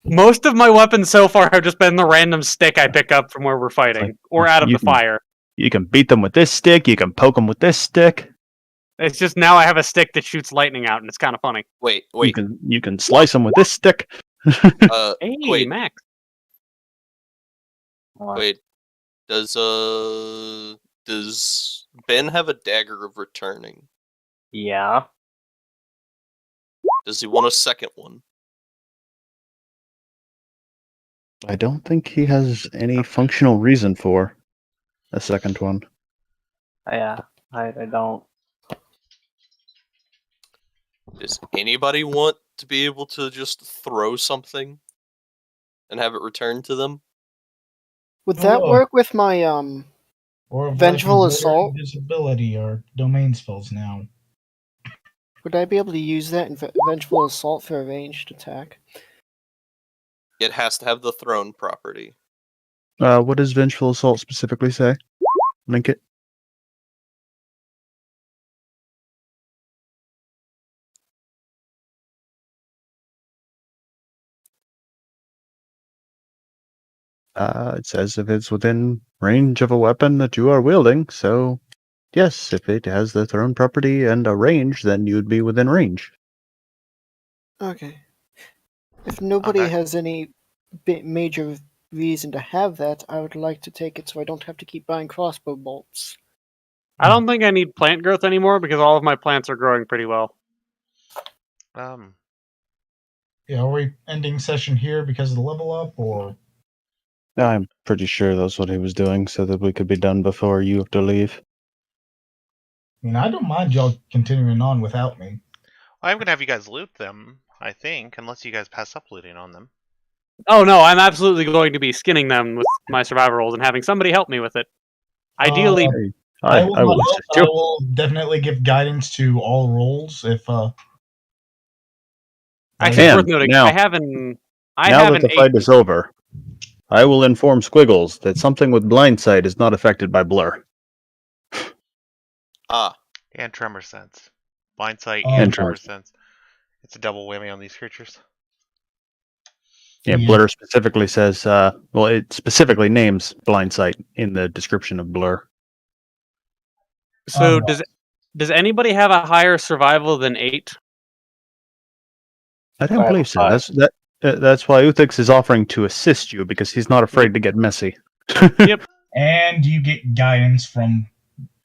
Most of my weapons so far have just been the random stick I pick up from where we're fighting, or out of the fire. You can beat them with this stick. You can poke them with this stick. It's just now I have a stick that shoots lightning out, and it's kind of funny. Wait. You can slice them with this stick. Hey, wait. Max. Wait. Does Ben have a dagger of returning? Yeah. Does he want a second one? I don't think he has any functional reason for a second one. Yeah. I don't. Does anybody want to be able to just throw something and have it returned to them? Would that work with my Or Vengeful Assault? Invisibility or domain spells now. Would I be able to use that in Vengeful Assault for a ranged attack? It has to have the throne property. What does Vengeful Assault specifically say? Link it. It says if it's within range of a weapon that you are wielding, so yes, if it has the throne property and a range, then you would be within range. Okay. If nobody has any major reason to have that, I would like to take it so I don't have to keep buying crossbow bolts. I don't think I need plant growth anymore because all of my plants are growing pretty well. Yeah, are we ending session here because of the level up, or? I'm pretty sure that's what he was doing so that we could be done before you have to leave. I mean, I don't mind y'all continuing on without me. I'm gonna have you guys loot them, I think, unless you guys pass up looting on them. Oh no, I'm absolutely going to be skinning them with my survival rolls and having somebody help me with it. Ideally, I will definitely give guidance to all rolls if. Actually, it's worth noting. Now, I have an. Now that the fight is over, I will inform Squiggles that something with blind sight is not affected by blur. And tremor sense. Blind sight Oh, and and tremor tremor. sense. It's a double whammy on these creatures. Yeah, blur specifically says, well, it specifically names blind sight in the description of blur. So does anybody have a higher survival than 8? I don't believe so. That's why Uthix is offering to assist you because he's not afraid to get messy. Yep. And you get guidance from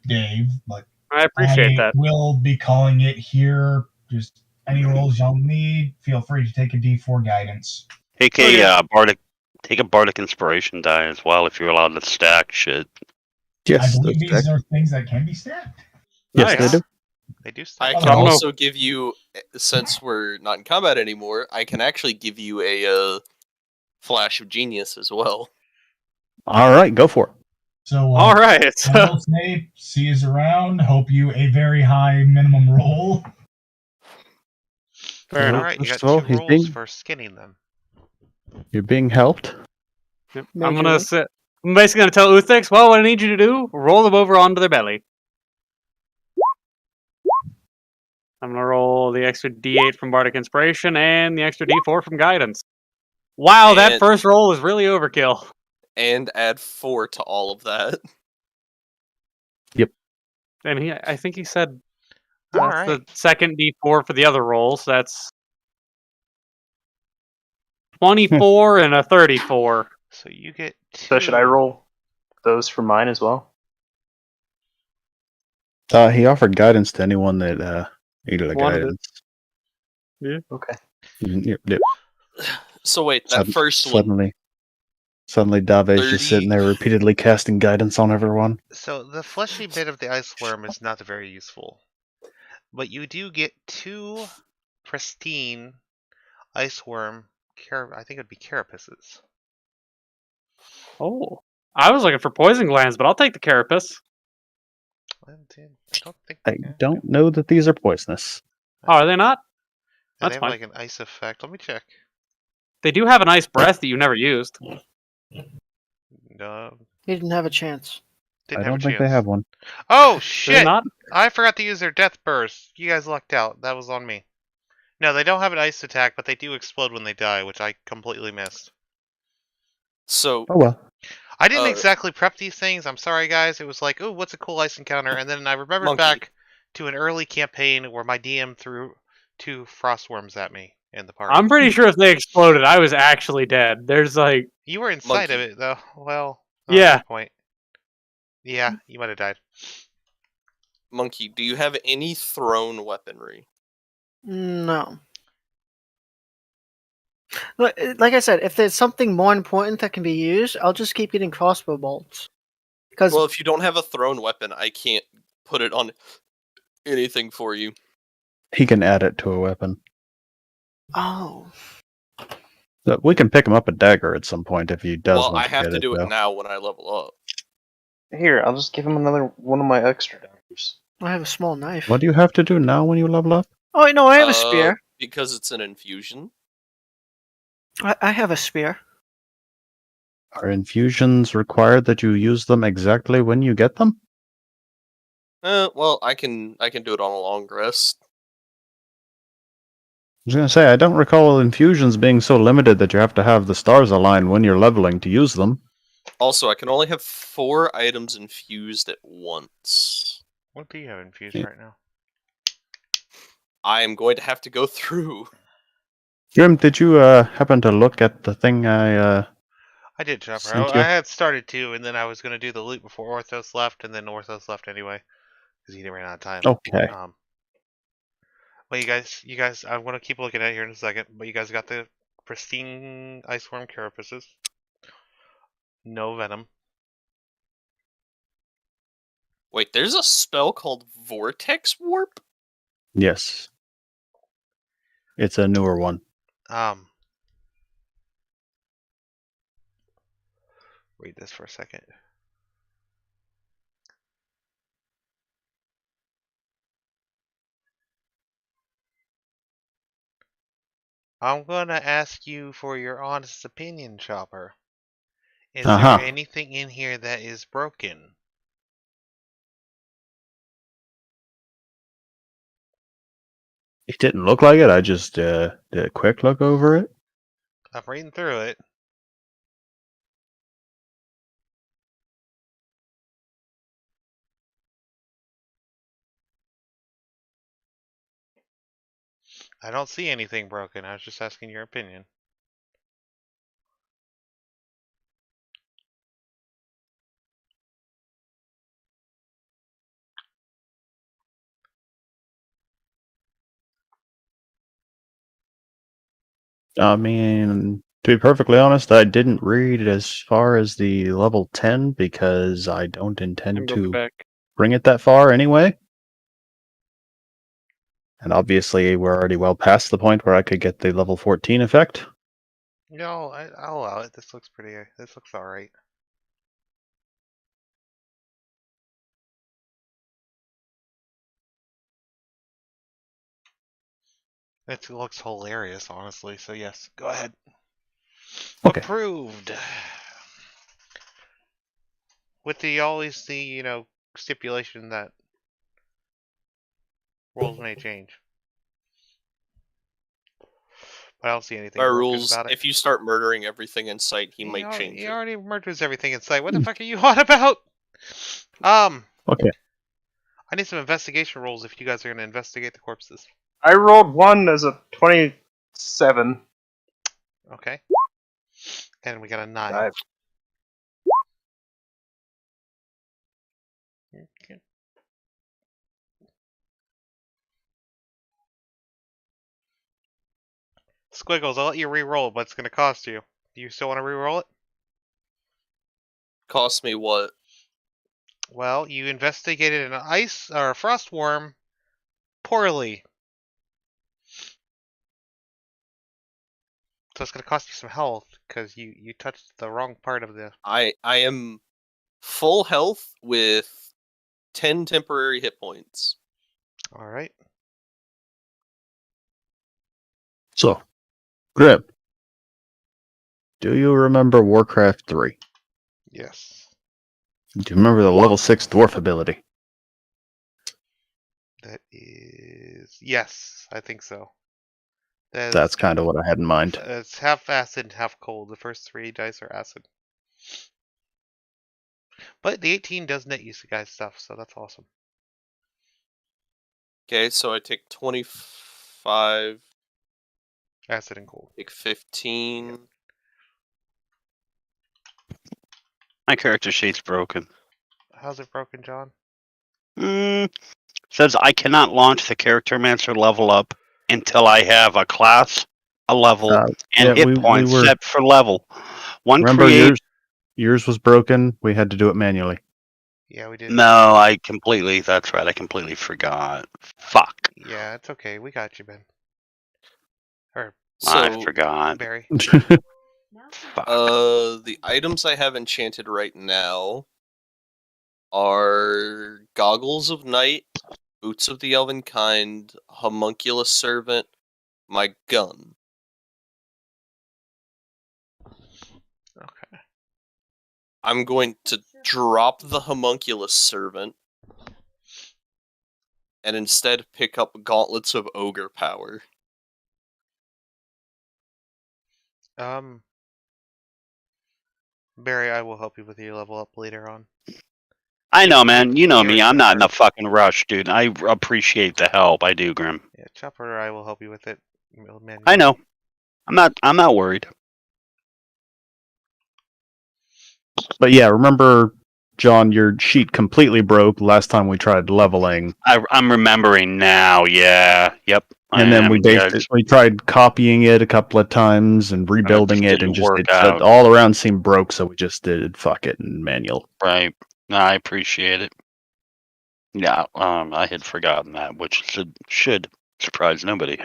Dave. But I appreciate that. We'll be calling it here. Just any rolls y'all need, feel free to take a D4 guidance. Take a bardic inspiration die as well if you're allowed to stack shit. Yes, I believe these are things that can be stacked. Yes, they do. They do I stack. can also give you, since we're not in combat anymore, I can actually give you a flash of genius as well. All right, go for it. So, All right. I'll say, see you around. Hope you a very high minimum roll. Fair So, enough. Alright, you got first of all, 2 rolls for skinning them. you're being helped. Yep. Majorly. I'm basically gonna tell Uthix, well, what I need you to do, roll them over onto their belly. I'm gonna roll the extra D8 from Bardic Inspiration and the extra D4 from Guidance. Wow, that And- first roll is really overkill. And add 4 to all of that. And I think he said that's Alright. the second D4 for the other rolls. That's 24 and a 34. So you get 2. So should I roll those for mine as well? He offered guidance to anyone that needed a Wanted it. guidance. Okay. Yep. So wait, that first one. Suddenly Dave's 30. just sitting there repeatedly casting guidance on everyone. So the fleshy bit of the ice worm is not very useful. But you do get 2 pristine ice worm, I think it would be carapaces. Oh. I was looking for poison glands, but I'll take the carapace. I don't think I don't know that these are poisonous. Oh, are they not? And That's they have fine. like an ice effect. Let me check. They do have an ice breath that you never used. No, He didn't have a chance. didn't I have don't a think chance. they have one. Oh Do they shit! not? I forgot to use their death burst. You guys lucked out. That was on me. No, they don't have an ice attack, but they do explode when they die, which I completely missed. So Oh well. I didn't Uh, exactly prep these things. I'm sorry, guys. It was like, oh, what's a cool ice encounter? And then I remembered Monkey. back to an early campaign where my DM threw 2 frostworms at me in the party. I'm pretty sure if they exploded, I was actually dead. There's like, You were inside of Monkey. it, though. Well, Yeah. Good point. Yeah, you might have died. Monkey, do you have any thrown weaponry? No. Like I said, if there's something more important that can be used, I'll just keep getting crossbow bolts. Because Well, if you don't have a thrown weapon, I can't put it on anything for you. He can add it to a weapon. oh, So we can pick him up a dagger at some point if he does Well, want I have get to do though. it now when I level up. Here, I'll just give him another one of my extra daggers. I have a small knife. What do you have to do now when you level up? Oh wait, no, I have a spear. Because it's an infusion. I have a spear. Are infusions required that you use them exactly when you get them? Well, I can do it on a long rest. I was going to say, I don't recall infusions being so limited that you have to have the stars align when you're leveling to use them. Also, I can only have 4 items infused at once. What do you have infused Yeah. right now? I am going to have to go through. Grim, did you happen to look at the thing I I did, Chopper. Sent I you. had started to, and then I was going to do the loot before Orthos left, and then Orthos left anyway, because he ran out of time. Okay. But you guys, I'm going to keep looking at it here in a second, but you guys got the pristine iceworm carapaces. No venom. Wait, there's a spell called Vortex Warp? Yes. It's a newer one. Read this for a second. I'm gonna ask you for your honest opinion, Chopper. Is Uh-huh. there anything in here that is broken? It didn't look like it. I just did a quick look over it. I'm reading through it. I don't see anything broken. I was just asking your opinion. I mean, to be perfectly honest, I didn't read as far as the level 10 because I don't I'm intend going to back. bring it that far anyway. And obviously, we're already well past the point where I could get the level 14 effect. No, I'll allow it. This looks pretty. This looks all right. It looks hilarious, honestly. So yes, go ahead. Okay. Approved. With always the stipulation that rules may change. But I don't see anything Our broken rules: about it. if you start murdering everything in sight, he might change He it. already murders everything in sight. What the fuck are you on about? Okay. I need some investigation rolls if you guys are going to investigate the corpses. I rolled 1 as a 27. Okay. And we got a 9. I've Okay. Squiggles, I'll let you re-roll, but it's going to cost you. Do you still want to re-roll it? Cost me what? Well, you investigated an ice or a frost worm poorly. So it's going to cost you some health because you touched the wrong part of the... I am full health with 10 temporary hit points. Alright. So, Grip, do you remember Warcraft 3? Yes. Do you remember the level 6 dwarf ability? That is... Yes, I think so. That's kind of what I had in mind. It's half acid and half cold. The first 3 dice are acid. But the 18 does net use the guy's stuff, so that's awesome. Okay, so I take 25, Acid and cold. take 15. My character sheet's broken. How's it broken, John? Says I cannot launch the character mancer level up until I have a class, a level, and yeah, hit we points were- set for level. One Remember, create. yours was broken. We had to do it manually. Yeah, we did. No, that's right. I completely forgot. Fuck. Yeah, it's okay. We got you, Ben. Or I So, forgot. Barry. Fuck. the items I have enchanted right now are Goggles of Night, Boots of the Elven Kind, Homunculus Servant, my gun. Okay. I'm going to drop the Homunculus Servant and instead pick up Gauntlets of Ogre Power. Barry, I will help you with your level up later on. I know, man. You know he me. already I'm not in a started. fucking rush, dude. I appreciate the help. I do, Grim. Yeah, Chopper, I will help you with it. Man, I know. I'm not worried. But yeah, remember, John, your sheet completely broke last time we tried leveling. I'm remembering now. Yeah. Yep. And then we tried copying it a couple of times and rebuilding it, and didn't work it out. all around seemed broke, so we just did fuck it and manual. Right. No, I appreciate it. Yeah. I had forgotten that, which should surprise nobody.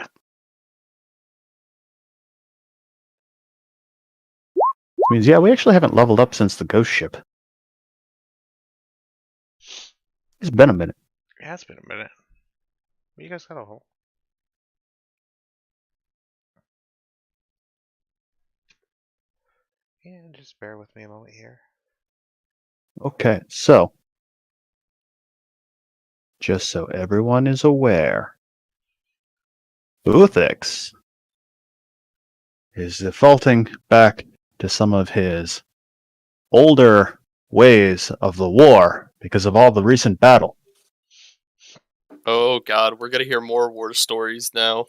Means yeah, we actually haven't leveled up since the ghost ship. It's been a minute. Yeah, it's been a minute. You guys got a hole. Yeah, just bear with me a moment here. Okay, so just so everyone is aware, Uthix is defaulting back to some of his older ways of the war because of all the recent battle. Oh god, we're gonna hear more war stories now.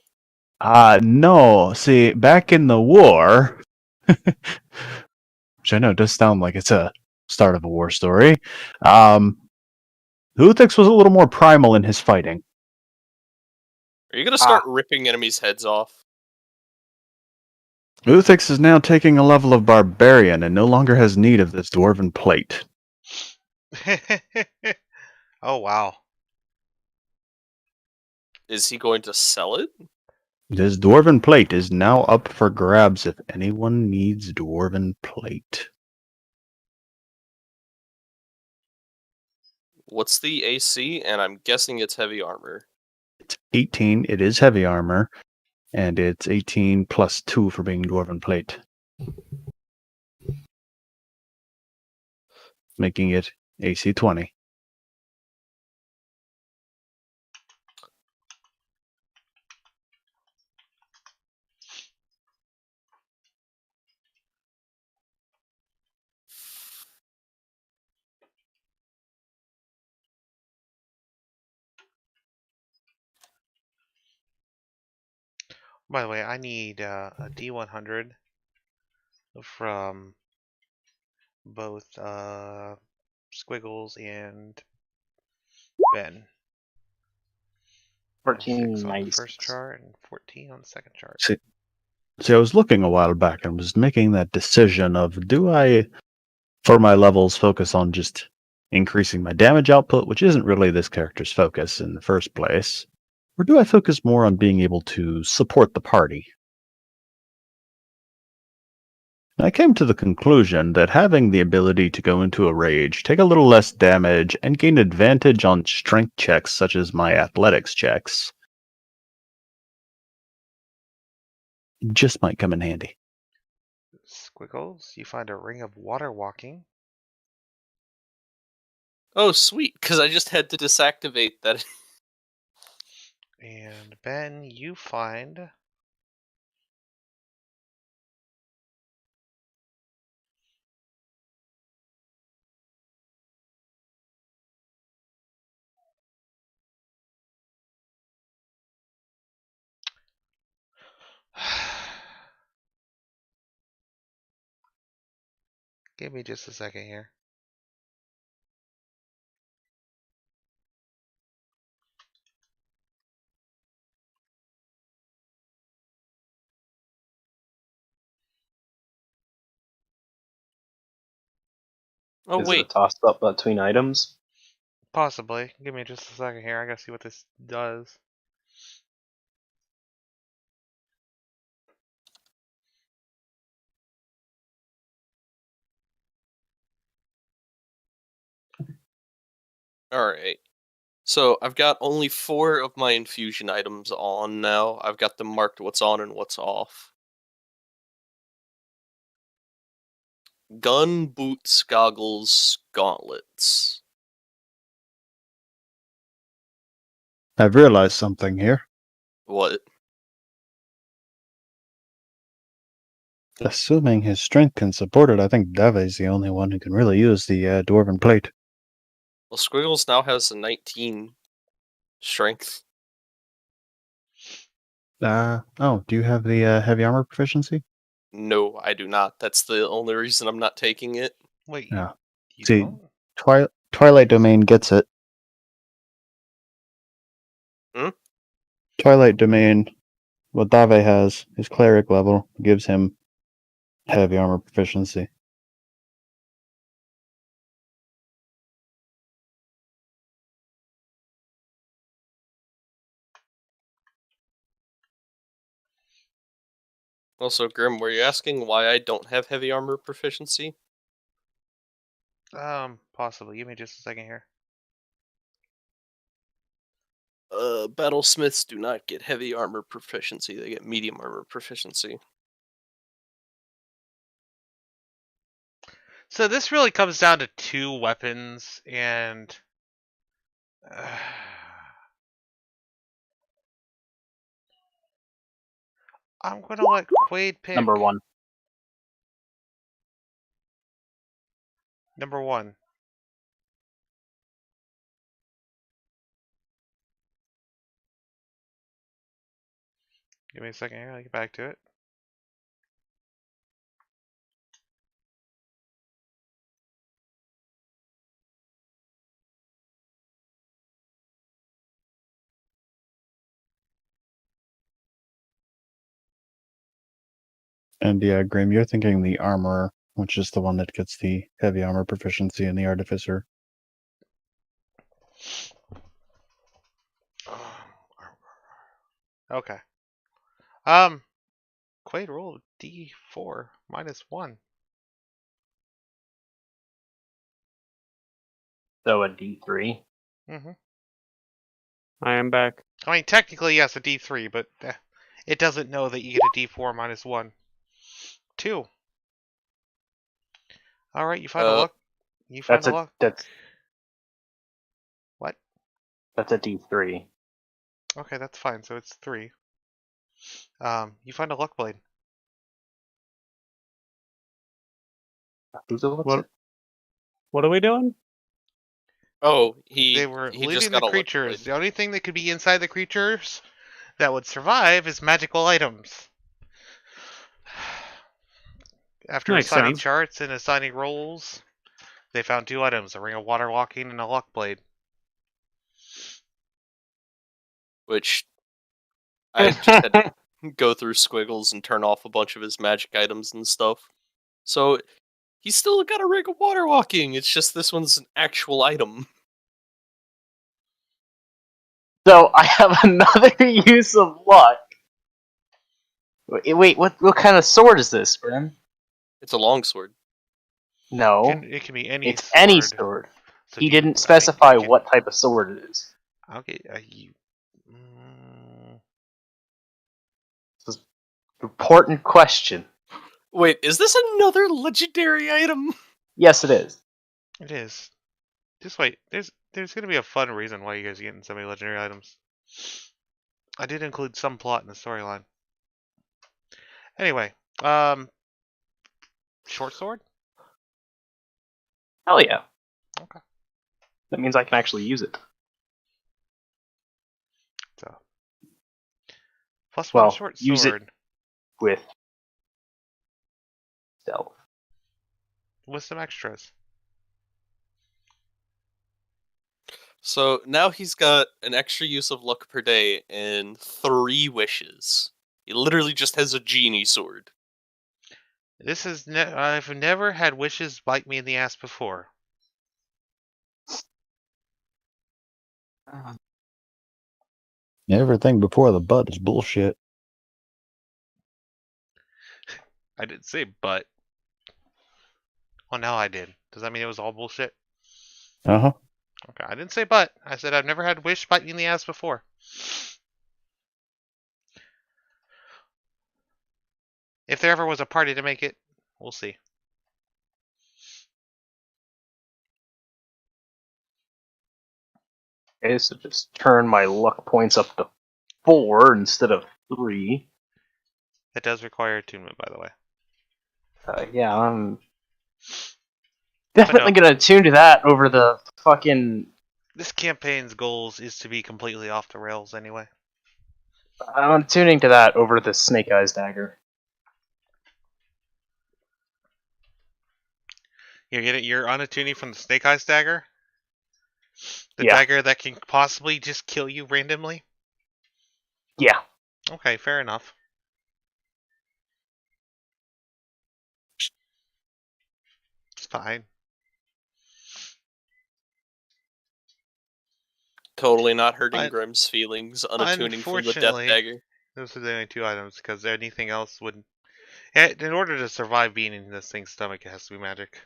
No. See, back in the war, which I know does sound like it's a start of a war story, Uthix was a little more primal in his fighting. Are you gonna start ripping enemies' heads off? Uthix is now taking a level of barbarian and no longer has need of this dwarven plate. Oh, wow. Is he going to sell it? This dwarven plate is now up for grabs if anyone needs dwarven plate. What's the AC? And I'm guessing it's heavy armor. It's 18. It is heavy armor. And it's 18 plus 2 for being Dwarven Plate. Making it AC 20. By the way, I need a D100 from both Squiggles and Ben. 6 on the first 1496. chart and 14 on the second chart. See, I was looking a while back and was making that decision of do I, for my levels, focus on just increasing my damage output, which isn't really this character's focus in the first place, or do I focus more on being able to support the party? And I came to the conclusion that having the ability to go into a rage, take a little less damage, and gain advantage on strength checks such as my athletics checks just might come in handy. Squiggles, you find a ring of water walking. Oh, sweet, because I just had to disactivate that. And Ben, you find give me just a second here. Oh, Is it a wait. toss up between items? Possibly. Give me just a second here. I gotta see what this does. Alright. So I've got only 4 of my infusion items on now. I've got them marked what's on and what's off. Gun, boots, goggles, gauntlets. I've realized something here. What? Assuming his strength can support it, I think Dave's the only one who can really use the Dwarven Plate. Well, Squiggles now has a 19 strength. Oh, do you have the heavy armor proficiency? No, I do not. That's the only reason I'm not taking it. Wait, Yeah. you See, don't? Twilight Domain gets it. Hmm? Twilight Domain, what Dave has, his cleric level, gives him heavy armor proficiency. Also, Grim, were you asking why I don't have heavy armor proficiency? Possibly. Give me just a second here. Battlesmiths do not get heavy armor proficiency. They get medium armor proficiency. So this really comes down to 2 weapons, and I'm gonna let Quaid pick. Number 1. Number 1. Give me a second here. I'll get back to it. And yeah, Grim, you're thinking the armor, which is the one that gets the heavy armor proficiency in the artificer. Okay. Quaid rolled D4 -1. So a D3. Mm-hmm. I am back. I mean, technically, yes, a D3, but It doesn't know that you get a D4 minus 1. 2. Alright, you find a luck. You find a luck. What? That's a D3. Okay, that's fine. So it's 3. You find a luck blade. What are we doing? Oh, They were he looting just the got a luck creatures. blade. The only thing that could be inside the creatures that would survive is magical items. After Makes assigning sense. charts and assigning roles, they found 2 items: a ring of water walking and a luck blade. Which I just had to go through Squiggles and turn off a bunch of his magic items and stuff. So he's still got a ring of water walking. It's just this one's an actual item. So I have another use of luck. Wait, what kind of sword is this, Brim? It's a longsword. No, It can be any it's sword. any sword. So He do you- didn't specify I can- what type of sword it is. Okay, Important question. Wait, is this another legendary item? Yes, it is. it is. Just wait. There's gonna be a fun reason why you guys are getting so many legendary items. I did include some plot in the storyline. Anyway, short sword. Hell yeah. Okay. That means I can actually use it. So +1 Well, short use it sword with stealth. with some extras. So now he's got an extra use of luck per day and 3 wishes. He literally just has a genie sword. This is I've never had wishes bite me in the ass before. Everything before the butt is bullshit. I didn't say but. Well, now I did. Does that mean it was all bullshit? Uh-huh. Okay, I didn't say but. I said I've never had wish bite me in the ass before. If there ever was a party to make it, we'll see. Okay, so just turn my luck points up to 4 instead of 3. That does require attunement, by the way. Yeah, I'm definitely gonna attune to that over the fucking. This campaign's goals is to be completely off the rails anyway. I'm attuning to that over the Snake Eyes dagger. You're unattuning from the Snake Eyes dagger? The Yeah. dagger that can possibly just kill you randomly? Yeah. Okay, fair enough. It's fine. Totally not hurting Grim's feelings, unattuning from the death Unfortunately, dagger. those are the only 2 items, because anything else would... In order to survive being in this thing's stomach, it has to be magic.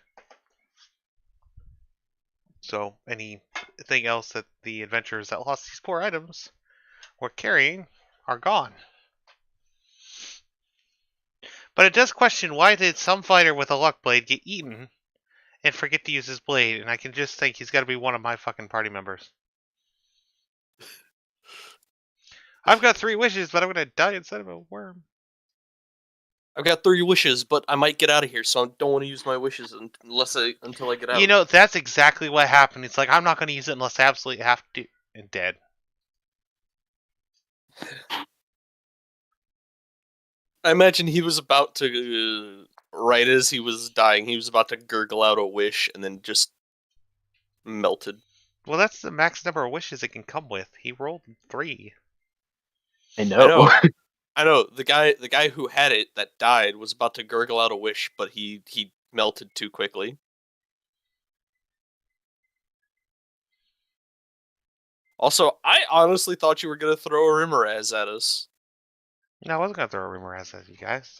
So, anything else that the adventurers that lost these 4 items were carrying are gone. But it does question, why did some fighter with a luck blade get eaten and forget to use his blade? And I can just think he's got to be one of my fucking party members. I've got 3 wishes, but I'm going to die instead of a worm. I've got 3 wishes, but I might get out of here, so I don't want to use my wishes until I get out. You know, that's exactly what happened. It's like, I'm not going to use it unless I absolutely have to. And dead. I imagine he was about to, right as he was dying, he was about to gurgle out a wish and then just melted. Well, that's the max number of wishes it can come with. He rolled 3. I know. I know. The guy who had it that died was about to gurgle out a wish, but he melted too quickly. Also, I honestly thought you were gonna throw a Rimmeraz at us. No, I wasn't going to throw a Rimmeraz at you guys.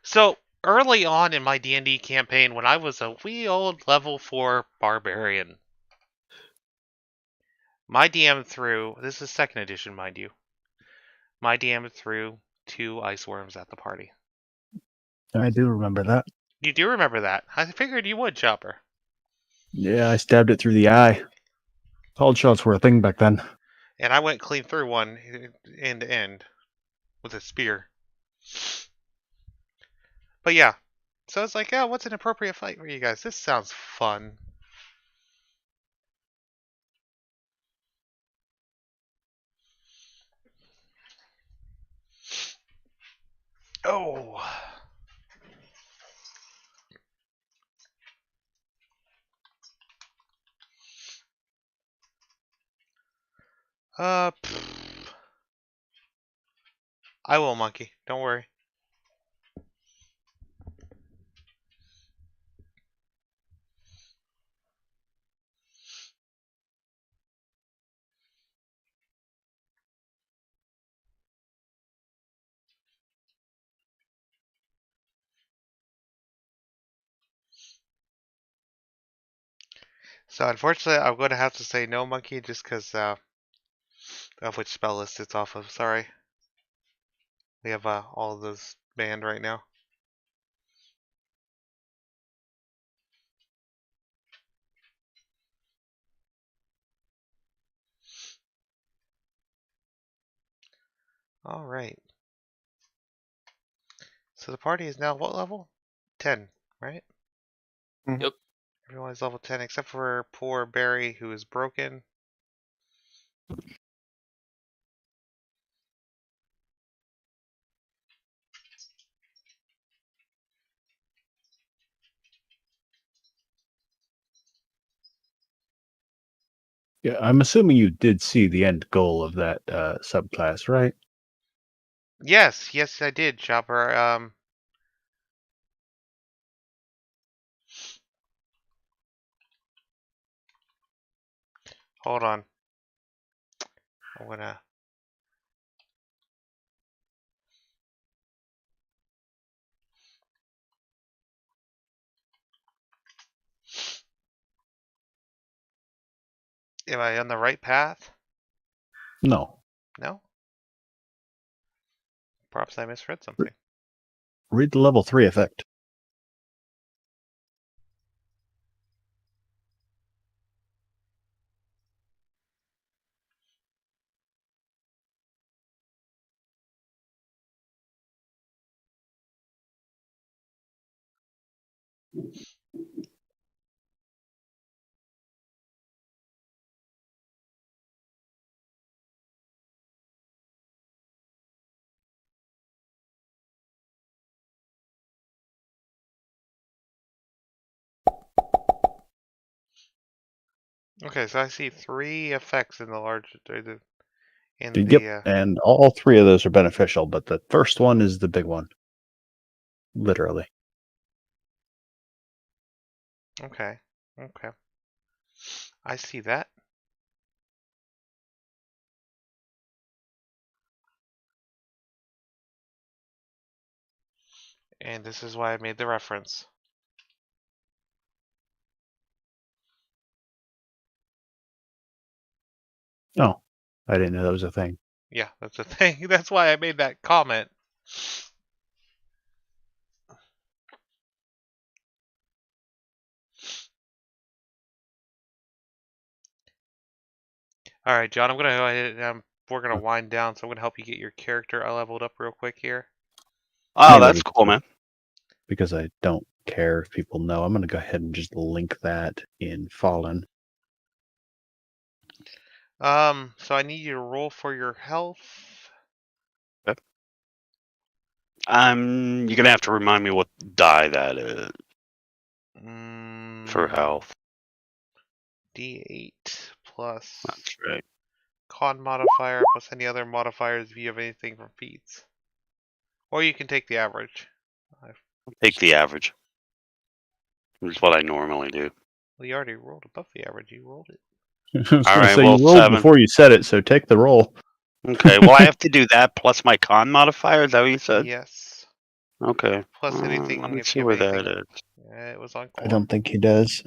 So, early on in my D&D campaign, when I was a wee old level 4 barbarian, my DM threw... This is 2nd edition, mind you. my DM threw 2 ice worms at the party. I do remember that. You do remember that? I figured you would, Chopper. Yeah, I stabbed it through the eye. Called shots were a thing back then. And I went clean through one end to end with a spear. But yeah, so it's like, yeah, what's an appropriate fight for you guys? This sounds fun. Oh. I will, monkey. Don't worry. So unfortunately, I'm going to have to say no, monkey, just because of which spell list it's off of. Sorry. We have all of those banned right now. All right. So the party is now what level? 10, right? Yep. Everyone is level 10 except for poor Barry, who is broken. Yeah, I'm assuming you did see the end goal of that subclass, right? Yes, yes, I did, Chopper. Hold on. I'm gonna. Am I on the right path? No. No? Perhaps I misread something. Read the level 3 effect. Okay, so I see 3 effects in the large. Yep, and all 3 of those are beneficial, but the first one is the big one. Literally. Okay, okay. I see that. And this is why I made the reference. Oh, I didn't know that was a thing. Yeah, that's the thing. That's why I made that comment. All right, John, I'm gonna go ahead and we're gonna wind down, so I'm gonna help you get your character leveled up real quick here. Oh, Mainly that's cool, man. Because I don't care if people know. I'm going to go ahead and just link that in Fallen. So I need you to roll for your health. Yep. You're gonna have to remind me what die that is for health. D8 plus That's right. con modifier plus any other modifiers if you have anything from feats. Or you can take the average. Take the average. Which is what I normally do. Well, you already rolled above the average. You rolled it. I was going to right, say, well, you rolled 7. before you said it, so take the roll. Okay, well, I have to do that plus my con modifier. Is that what you said? Yes. Okay. Plus anything. Let me if see you where have anything. that is. Yeah, it was on core. I don't think he does.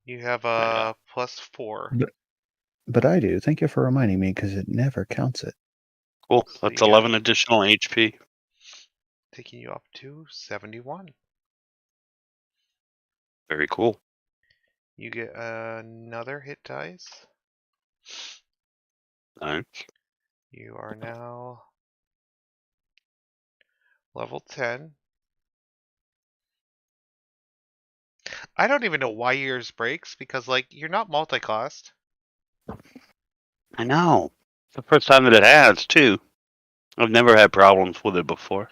You have a +4. But I do. Thank you for reminding me, because it never counts it. Cool. So That's you get 11 additional HP. taking you up to 71. Very cool. You get another hit dice. Nice. You are now level 10. I don't even know why yours breaks because, like, you're not multiclassed. I know. It's the first time that it has, too. I've never had problems with it before.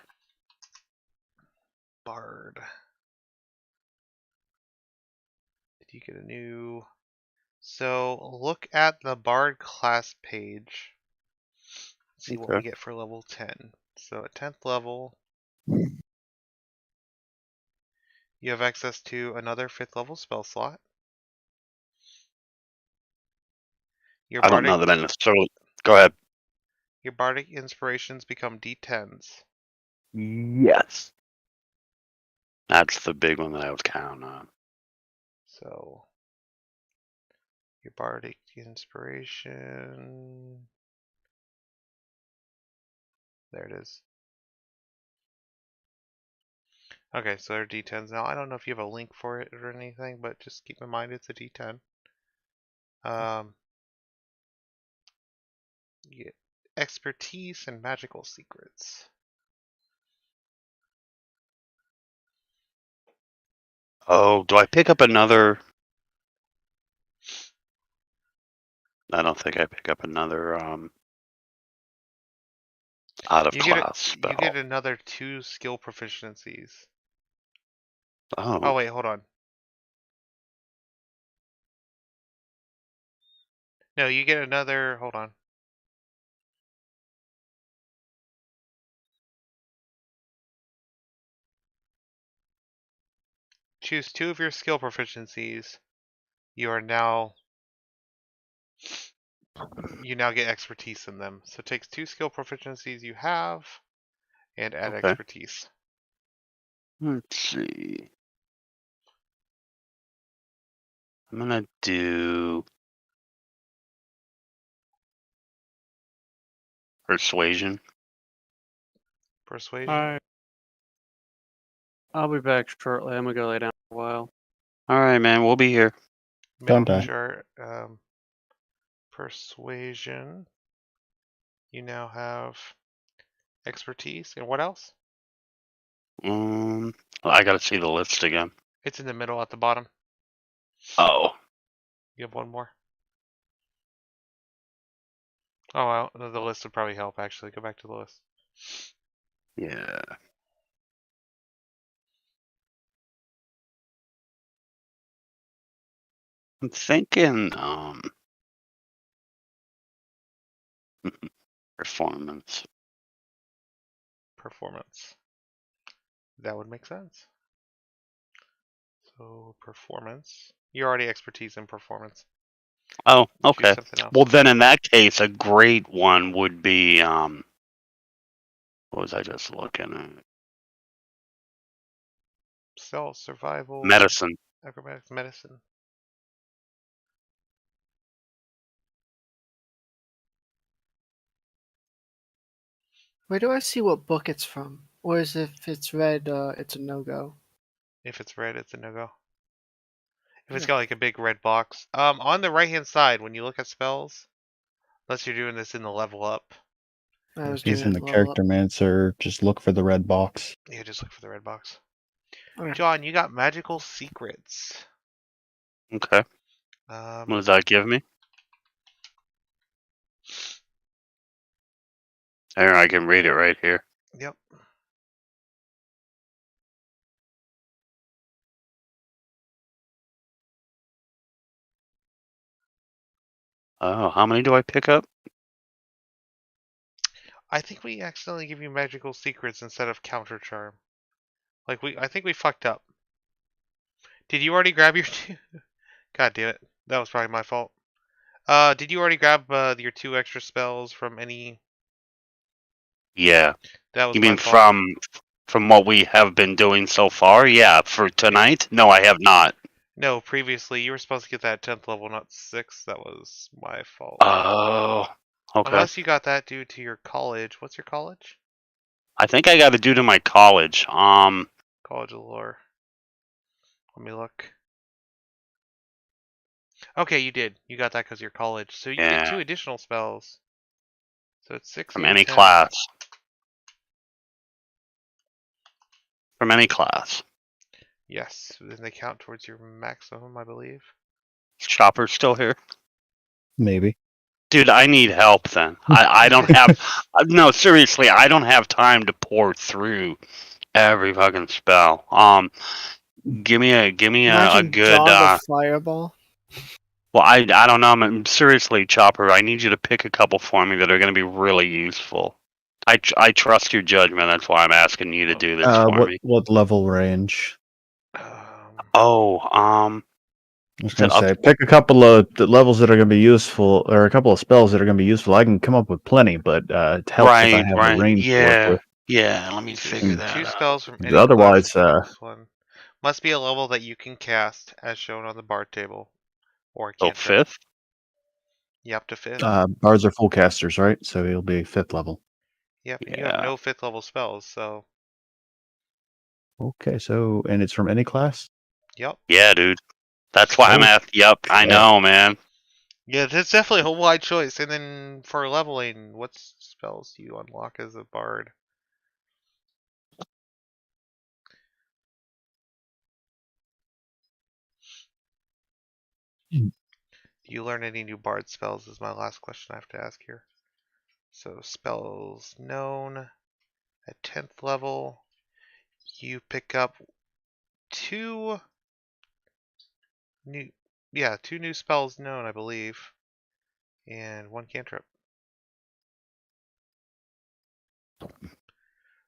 Bard. Did you get a new... So, look at the Bard class page. See what we Okay. get for level 10. So, at 10th level, you have access to another 5th level spell slot. Your I don't know that I necessarily... Go ahead. Your bardic inspirations become D10s. Yes. That's the big one that I was counting on. So, your bardic inspiration... There it is. Okay, so they're D10s now. I don't know if you have a link for it or anything, but just keep in mind it's a D10. You get expertise and magical secrets. Oh, do I pick up another... I don't think I pick up another out of class spell. You get another 2 skill proficiencies. Oh. Oh wait, hold on. No, you get another. Hold on. Choose 2 of your skill proficiencies. You now get expertise in them. So it takes 2 skill proficiencies you have and add Okay. expertise. Let's see. I'm gonna do persuasion. Persuasion. Alright. I'll be back shortly. I'm gonna go lay down for a while. All right, man. We'll be here. Don't Middle die. chart. Persuasion. You now have expertise. And what else? I gotta see the list again. It's in the middle at the bottom. Oh. You have one more. Oh, well, the list would probably help, actually. Go back to the list. Yeah. I'm thinking, performance. Performance. That would make sense. So, performance. You're already expertise in performance. Oh, Choose okay. something else. Well, then in that case, a great one would be, what was I just looking at? Stealth, survival, Medicine. acrobatics, medicine. Where do I see what book it's from? Or is if it's red, it's a no-go? If it's red, it's a no-go. If it's got like a big red box. On the right-hand side, when you look at spells, unless you're doing this in the level up. I was He's doing in it the level character up. manager. Just look for the red box. Yeah, just look for the red box. Okay. John, you got magical secrets. Okay. What does that give me? Here, I can read it right here. Yep. Oh, how many do I pick up? I think we accidentally give you magical secrets instead of counter charm. Like I think we fucked up. Did you already grab your two? God damn it. That was probably my fault. Did you already grab your 2 extra spells from any? Yeah. That was You my mean fault. from what we have been doing so far? Yeah. For tonight? No, I have not. No, previously you were supposed to get that 10th level, not 6th. That was my fault. Oh. Okay. Unless you got that due to your college. What's your college? I think I got to do to my college. College of Lore. Let me look. Okay, you did. You got that because of your college. So you get Yeah. 2 additional spells. So it's 6, From 8, any 10. class. From any class. Yes, then they count towards your maximum, I believe. Is Chopper still here? Maybe. Dude, I need help then. I don't have... No, seriously, I don't have time to pour through every fucking spell. Give me a Imagine good... dog of fireball. Well, I don't know. Seriously, Chopper, I need you to pick a couple for me that are going to be really useful. I trust your judgment. That's why I'm asking you to do this for me. What level range? Oh, I was is it gonna up? say, pick a couple of the levels that are gonna be useful, or a couple of spells that are gonna be useful. I can come up with plenty, but it helps if I have the range to work Yeah, with. yeah. Let me figure that 2 out. spells from any Otherwise, class plus 1. Must be a level that you can cast, as shown on the bard table. Or a So cantrip. 5th. Yeah, up to 5th. bards are full casters, right? So he'll be 5th level. Yep, and you have Yeah. no 5th level spells, so... Okay, so and it's from any class. Yep. Yeah, dude. That's why I'm Oh, at. Yep, I yeah. know, man. Yeah, that's definitely a wide choice. And then for leveling, what spells do you unlock as a bard? Hmm. Do you learn any new bard spells is my last question I have to ask here. So spells known at 10th level. You pick up 2 new 2 new spells known, I believe. And 1 cantrip.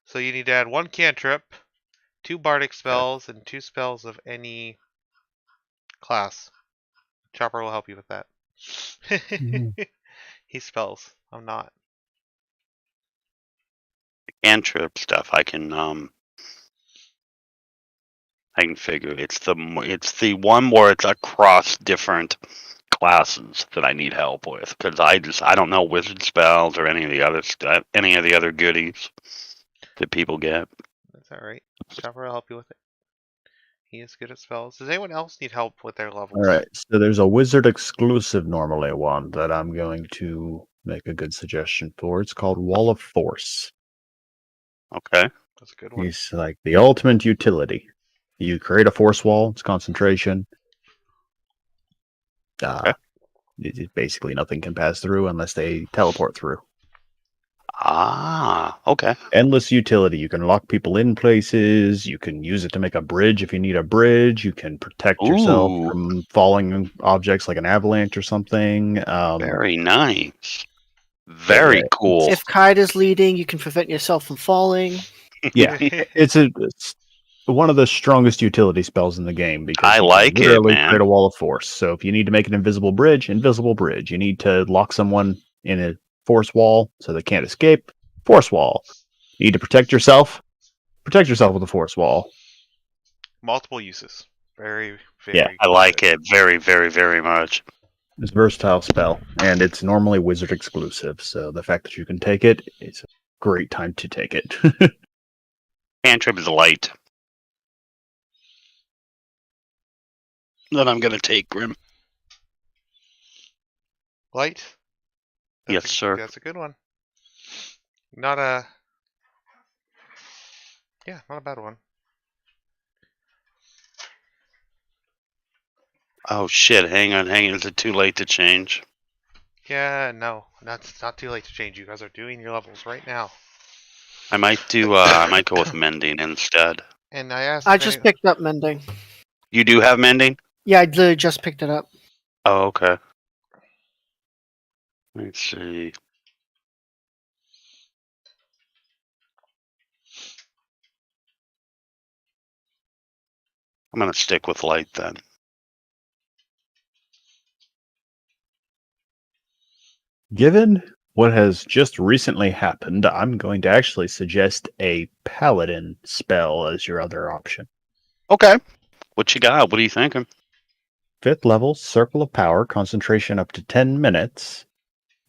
So you need to add 1 cantrip, 2 bardic spells, and 2 spells of any class. Chopper will help you with that. He spells. I'm not. Cantrip stuff. I can figure. It's the one where it's across different classes that I need help with, because I don't know wizard spells or any of the other goodies that people get. That's alright. Chopper will help you with it. He is good at spells. Does anyone else need help with their levels? All right, so there's a wizard exclusive normally one that I'm going to make a good suggestion for. It's called Wall of Force. Okay. That's a good one. He's like the ultimate utility. You create a force wall, it's concentration. Okay. Basically nothing can pass through unless they teleport through. Ah, okay. Endless utility. You can lock people in places. You can use it to make a bridge if you need a bridge. You can protect yourself Ooh. from falling objects like an avalanche or something. Very nice. Very yeah, cool. If Kite is leading, you can prevent yourself from falling. Yeah, it's one of the strongest utility spells in the game because I you like can it, literally man. create a wall of force. So if you need to make an invisible bridge. You need to lock someone in a force wall so they can't escape. Force wall. You need to protect yourself with a force wall. Multiple uses. Very, very Yeah, I like good. it very, very, very much. It's a versatile spell, and it's normally wizard exclusive. So the fact that you can take it, it's a great time to take it. Cantrip is light. Then I'm gonna take Grim. Light? Yes, sir. That's a good one. Not a... Yeah, not a bad one. Oh shit! Hang on. Is it too late to change? Yeah, no. It's not too late to change. You guys are doing your levels right now. I might do. I might go with mending instead. And I asked... I just picked up mending. You do have mending? Yeah, I literally just picked it up. Oh, okay. Let's see. I'm gonna stick with light then. Given what has just recently happened, I'm going to actually suggest a paladin spell as your other option. Okay. What you got? What are you thinking? 5th level, Circle of Power, concentration up to 10 minutes.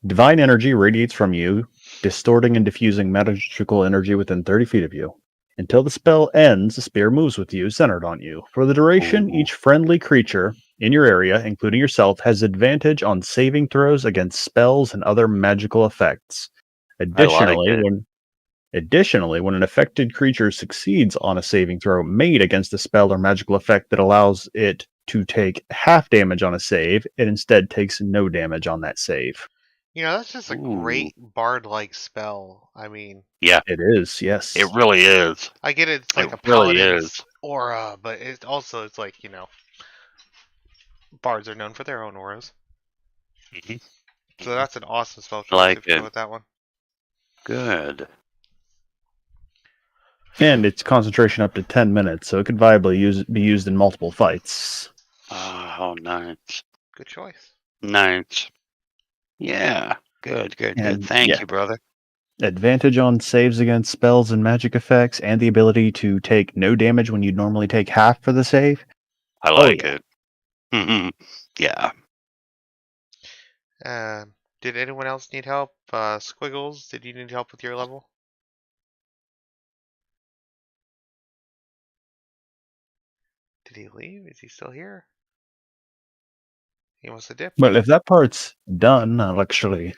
Divine energy radiates from you, distorting and diffusing magical energy within 30 feet of you. Until the spell ends, the spear moves with you, centered on you. For the duration, Ooh. each friendly creature in your area, including yourself, has advantage on saving throws against spells and other magical effects. Additionally, when an affected creature succeeds on a saving throw made against a spell or magical effect that allows it to take half damage on a save, it instead takes no damage on that save. That's just a Ooh. great bard-like spell. I mean, Yeah, It is, yes. it really is. I get it's like It a really paladin's is. aura, but it's like, bards are known for their own auras. Mhm. So that's an awesome spell choice Like if you go it. with that one. Good. And its concentration up to 10 minutes, so it could viably be used in multiple fights. Oh, nice. Good choice. Nice. Yeah. Good. And Thank yeah, you, brother. advantage on saves against spells and magic effects, and the ability to take no damage when you'd normally take half for the save. I Oh, like yeah. it. Yeah. Did anyone else need help? Squiggles, did you need help with your level? Did he leave? Is he still here? He must have dipped. Well, if that part's done, I'll actually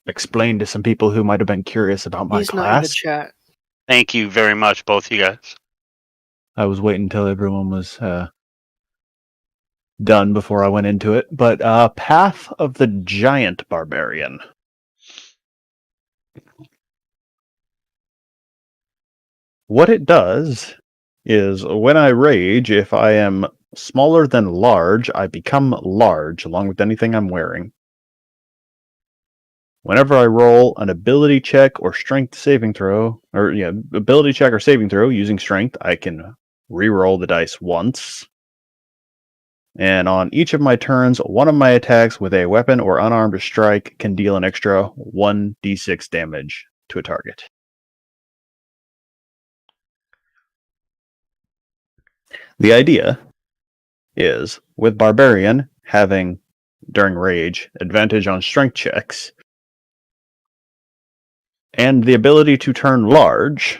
explain to some people who might have been curious about my He's not in the class. chat. Thank you very much, both you guys. I was waiting until everyone was done before I went into it. But Path of the Giant Barbarian. What it does is when I rage, if I am smaller than large, I become large along with anything I'm wearing. Whenever I roll an ability check or strength saving throw, ability check or saving throw using strength, I can re-roll the dice once. And on each of my turns, one of my attacks with a weapon or unarmed strike can deal an extra 1d6 damage to a target. The idea is, with Barbarian having, during rage, advantage on strength checks, and the ability to turn large,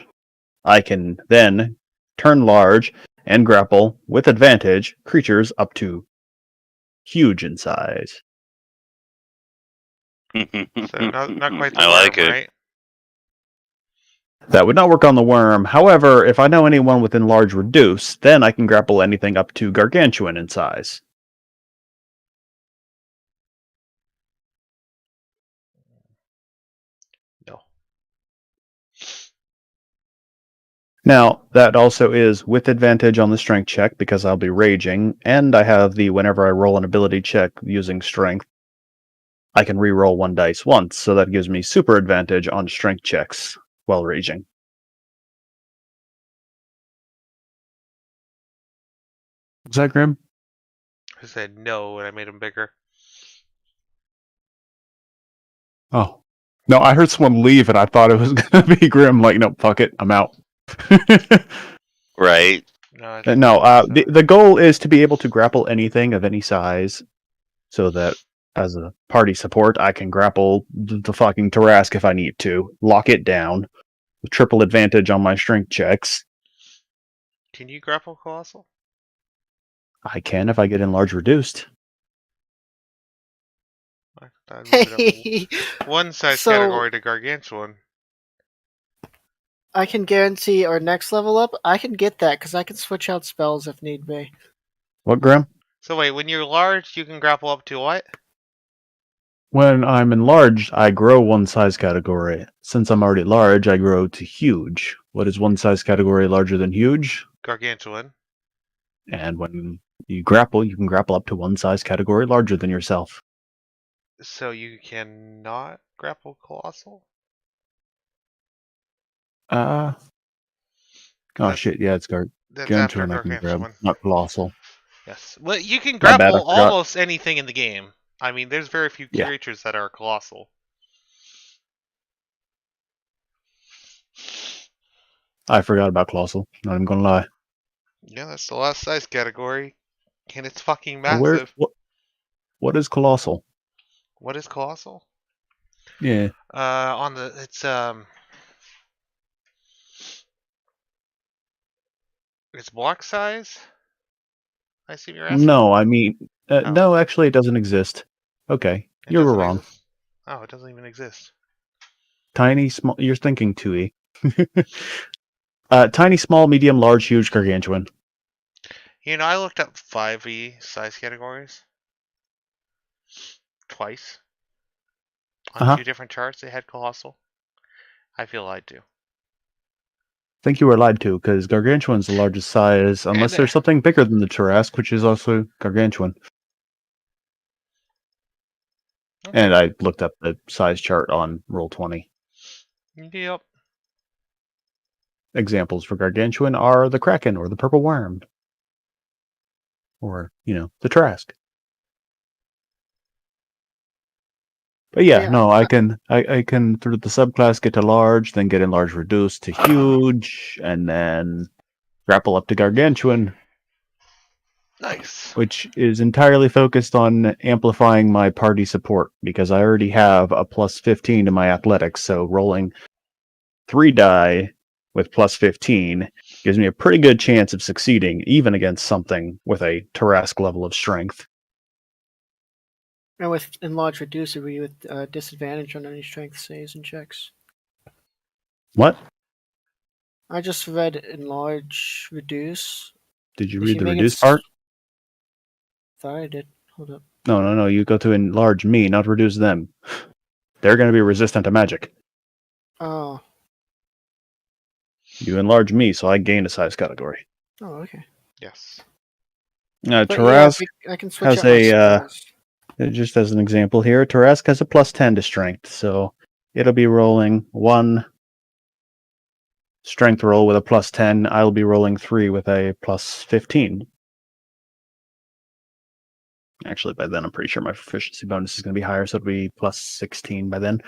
I can then turn large and grapple with advantage creatures up to huge in size. So not quite the I like worm, it. right? That would not work on the worm. However, if I know anyone within large reduce, then I can grapple anything up to gargantuan in size. No. Now, that also is with advantage on the strength check because I'll be raging, and I have the whenever I roll an ability check using strength, I can re-roll one dice once, so that gives me super advantage on strength checks while raging. Is that Grim? I said no and I made him bigger. Oh. No, I heard someone leave and I thought it was going to be Grim. Like, no, fuck it, I'm out. Right. No, The goal is to be able to grapple anything of any size so that as a party support, I can grapple the fucking Tarask if I need to, lock it down, with triple advantage on my strength checks. Can you grapple Colossal? I can if I get enlarged reduced. Hey, one size so category to gargantuan. I can guarantee our next level up, I can get that because I can switch out spells if need be. What, Grim? So wait, when you're large, you can grapple up to what? When I'm enlarged, I grow one size category. Since I'm already large, I grow to huge. What is one size category larger than huge? Gargantuan. And when you can grapple up to one size category larger than yourself. So you cannot grapple Colossal? Oh shit, yeah, it's That's after Gargantuan I can grab, Gargantuan. not Colossal. Yes. Well, you can My bad, I grapple forgot. almost anything in the game. I mean, there's very few Yeah. creatures that are colossal. I forgot about Colossal, not even gonna lie. Yeah, that's the last size category. And it's fucking Where massive. what is Colossal? What is colossal? Yeah. On the it's block size. I assume you're asking. No, I mean, Oh. no, actually, it doesn't exist. Okay, It you were doesn't wrong. exist? Oh, it doesn't even exist. Tiny, small. You're thinking 2E. Tiny, small, medium, large, huge, gargantuan. You know, I looked up 5e size categories twice on Uh-huh. 2 different charts. They had colossal. I feel lied to. I think you were lied to, because gargantuan's the largest size, unless And there's something bigger than the Tarrasque, which is also gargantuan. Okay. And I looked up the size chart on Roll20. Yep. Examples for gargantuan are the Kraken or the Purple Worm. Or, the Tarrasque. But Yeah, no, I can through the subclass get to large, then get enlarged reduced to huge, and then grapple up to gargantuan, Nice. which is entirely focused on amplifying my party support because I already have a plus 15 to my athletics, so rolling 3 die with plus 15 gives me a pretty good chance of succeeding, even against something with a Tarrasque level of strength. and with enlarge reduce, are you with disadvantage on any strength saves and checks? What? I just read enlarge reduce. Did you If read you the make it reduce part? Thought I did. Hold up. No. You go to enlarge me, not reduce them. They're going to be resistant to magic. Oh. You enlarge me, so I gain a size category. Oh, okay. Yes. But Tarrasque I can switch has out my spells. just as an example here, Tarrasque has a plus 10 to strength, so it'll be rolling 1 strength roll with a plus 10. I'll be rolling 3 with a plus 15. Actually, by then, I'm pretty sure my proficiency bonus is going to be higher, so it'll be plus 16 by then.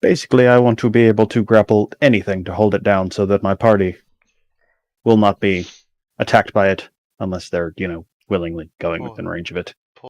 Basically, I want to be able to grapple anything to hold it down so that my party will not be attacked by it unless they're, willingly going Well, within range of it.